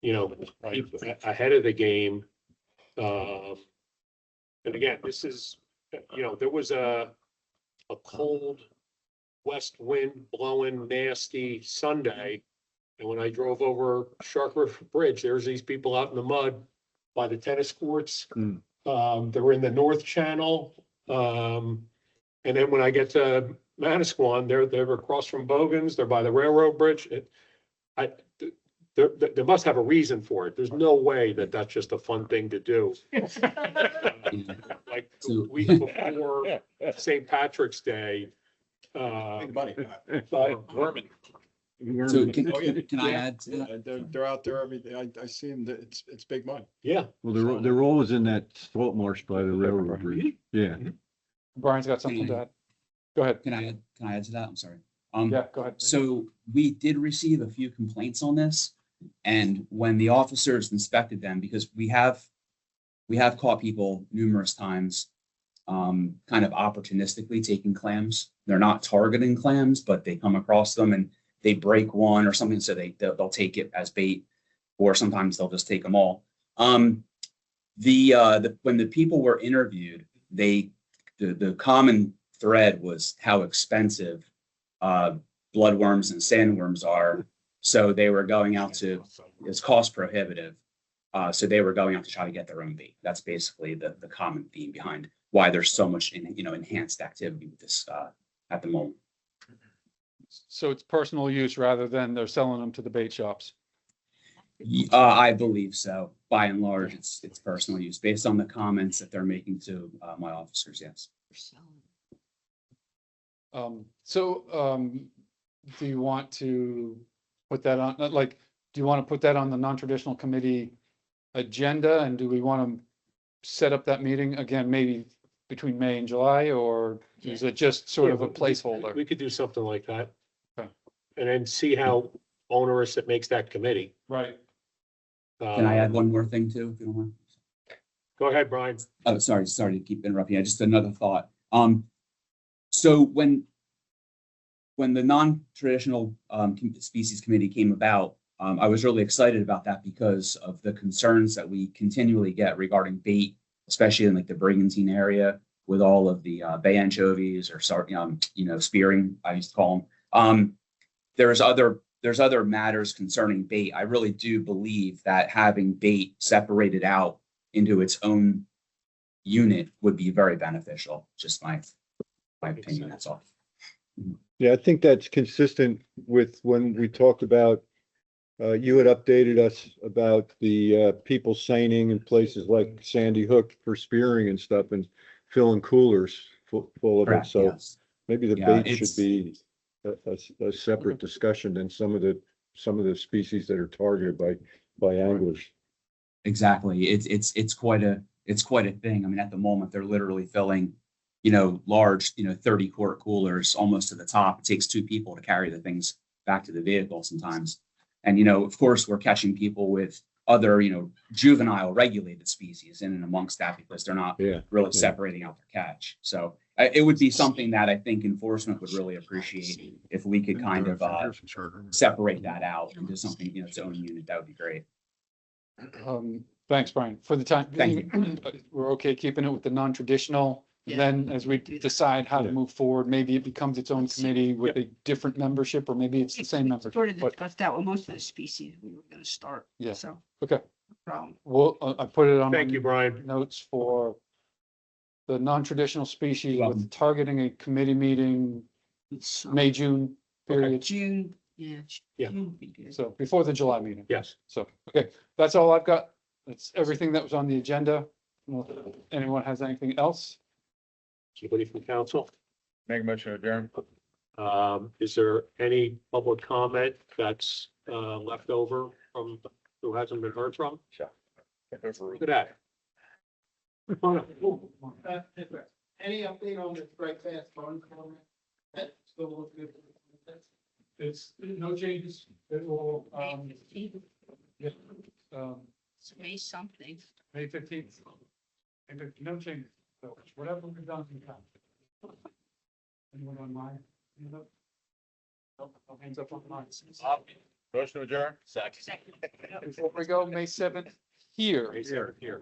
[SPEAKER 1] you know, keep ahead of the game. And again, this is, you know, there was a cold west wind blowing nasty Sunday. And when I drove over Shark River Bridge, there's these people out in the mud by the tennis courts. They're in the North Channel. And then when I get to Manasquan, they're across from Bogans. They're by the railroad bridge. There must have a reason for it. There's no way that that's just a fun thing to do. Like the week before St. Patrick's Day.
[SPEAKER 2] Vermin.
[SPEAKER 14] So can I add to that?
[SPEAKER 8] They're out there every day. I see them. It's big money.
[SPEAKER 1] Yeah.
[SPEAKER 15] Well, they're always in that salt marsh by the railroad bridge. Yeah.
[SPEAKER 2] Brian's got something to add. Go ahead.
[SPEAKER 14] Can I add to that? I'm sorry.
[SPEAKER 2] Yeah, go ahead.
[SPEAKER 14] So we did receive a few complaints on this, and when the officers inspected them, because we have caught people numerous times, kind of opportunistically taking clams. They're not targeting clams, but they come across them and they break one or something, so they'll take it as bait, or sometimes they'll just take them all. When the people were interviewed, the common thread was how expensive bloodworms and sandworms are. So they were going out to, it's cost prohibitive. So they were going out to try to get their own bait. That's basically the common theme behind why there's so much enhanced activity with this at the moment.
[SPEAKER 2] So it's personal use rather than they're selling them to the bait shops.
[SPEAKER 14] I believe so. By and large, it's personal use based on the comments that they're making to my officers. Yes.
[SPEAKER 2] Do you want to put that on, like, do you want to put that on the non-traditional committee agenda? And do we want to set up that meeting again, maybe between May and July, or is it just sort of a placeholder?
[SPEAKER 1] We could do something like that.
[SPEAKER 2] Okay.
[SPEAKER 1] And then see how onerous it makes that committee.
[SPEAKER 2] Right.
[SPEAKER 14] Can I add one more thing too, if you don't mind?
[SPEAKER 1] Go ahead, Brian.
[SPEAKER 14] Oh, sorry to keep interrupting. Just another thought. So when the non-traditional species committee came about, I was really excited about that because of the concerns that we continually get regarding bait, especially in like the brigantine area with all of the bay anchovies or spearing, I used to call them. There's other matters concerning bait. I really do believe that having bait separated out into its own unit would be very beneficial. Just my opinion, that's all.
[SPEAKER 15] Yeah, I think that's consistent with when we talked about, you had updated us about the people seining in places like Sandy Hook for spearing and stuff and filling coolers full of
[SPEAKER 14] Correct,
[SPEAKER 15] it. So
[SPEAKER 14] yes.
[SPEAKER 15] maybe the
[SPEAKER 14] Yeah,
[SPEAKER 15] bait should be a separate discussion than some of the species that are targeted by anglers.
[SPEAKER 14] Exactly. It's quite a thing. I mean, at the moment, they're literally filling, large, 30-quart coolers almost to the top. It takes 2 people to carry the things back to the vehicle sometimes. And, of course, we're catching people with other, juvenile regulated species in and amongst that because they're not really separating out their catch. So It would be something that I think enforcement would really appreciate if we could kind of, separate that out into something, you know, its own unit. That would be great.
[SPEAKER 2] Thanks, Brian. For the time
[SPEAKER 14] Thank
[SPEAKER 2] being, we're okay keeping it with the non-traditional.
[SPEAKER 7] Yeah.
[SPEAKER 2] Then as we decide how to
[SPEAKER 15] Yeah.
[SPEAKER 2] move forward, maybe it becomes its own committee with a different membership, or maybe it's the same membership.
[SPEAKER 7] Sort of
[SPEAKER 2] But,
[SPEAKER 7] discussed that with most of the species we were gonna start.
[SPEAKER 2] Yeah.
[SPEAKER 7] So,
[SPEAKER 2] okay,
[SPEAKER 7] no problem.
[SPEAKER 2] well, I put it on.
[SPEAKER 1] Thank
[SPEAKER 2] my
[SPEAKER 1] you, Brian.
[SPEAKER 2] Notes for the non-traditional species
[SPEAKER 14] You're
[SPEAKER 2] with
[SPEAKER 14] welcome.
[SPEAKER 2] targeting a committee meeting,
[SPEAKER 7] It's,
[SPEAKER 2] May, June period.
[SPEAKER 7] June, yeah.
[SPEAKER 1] Yeah.
[SPEAKER 7] June would be good.
[SPEAKER 2] So before the July meeting.
[SPEAKER 1] Yes.
[SPEAKER 2] So, okay, that's all I've got. That's everything that was on the agenda. Well, anyone has anything else?
[SPEAKER 1] Anybody from council?
[SPEAKER 19] Make a motion to adjourn.
[SPEAKER 1] Is there any public comment that's left over from who hasn't been heard from?
[SPEAKER 19] Sure.
[SPEAKER 1] Look at that. Come on up.
[SPEAKER 2] Any update on the strike fast phone call? That still looks good. It's no changes. It will, yeah,
[SPEAKER 7] It's May something.
[SPEAKER 2] May 15th. No changes. So whatever we've done, we've done. Anyone online? Nope. No hands up on mine.
[SPEAKER 19] Motion to adjourn.
[SPEAKER 17] Second.
[SPEAKER 7] Second.
[SPEAKER 2] Before we go, May 7th, here.
[SPEAKER 1] Here.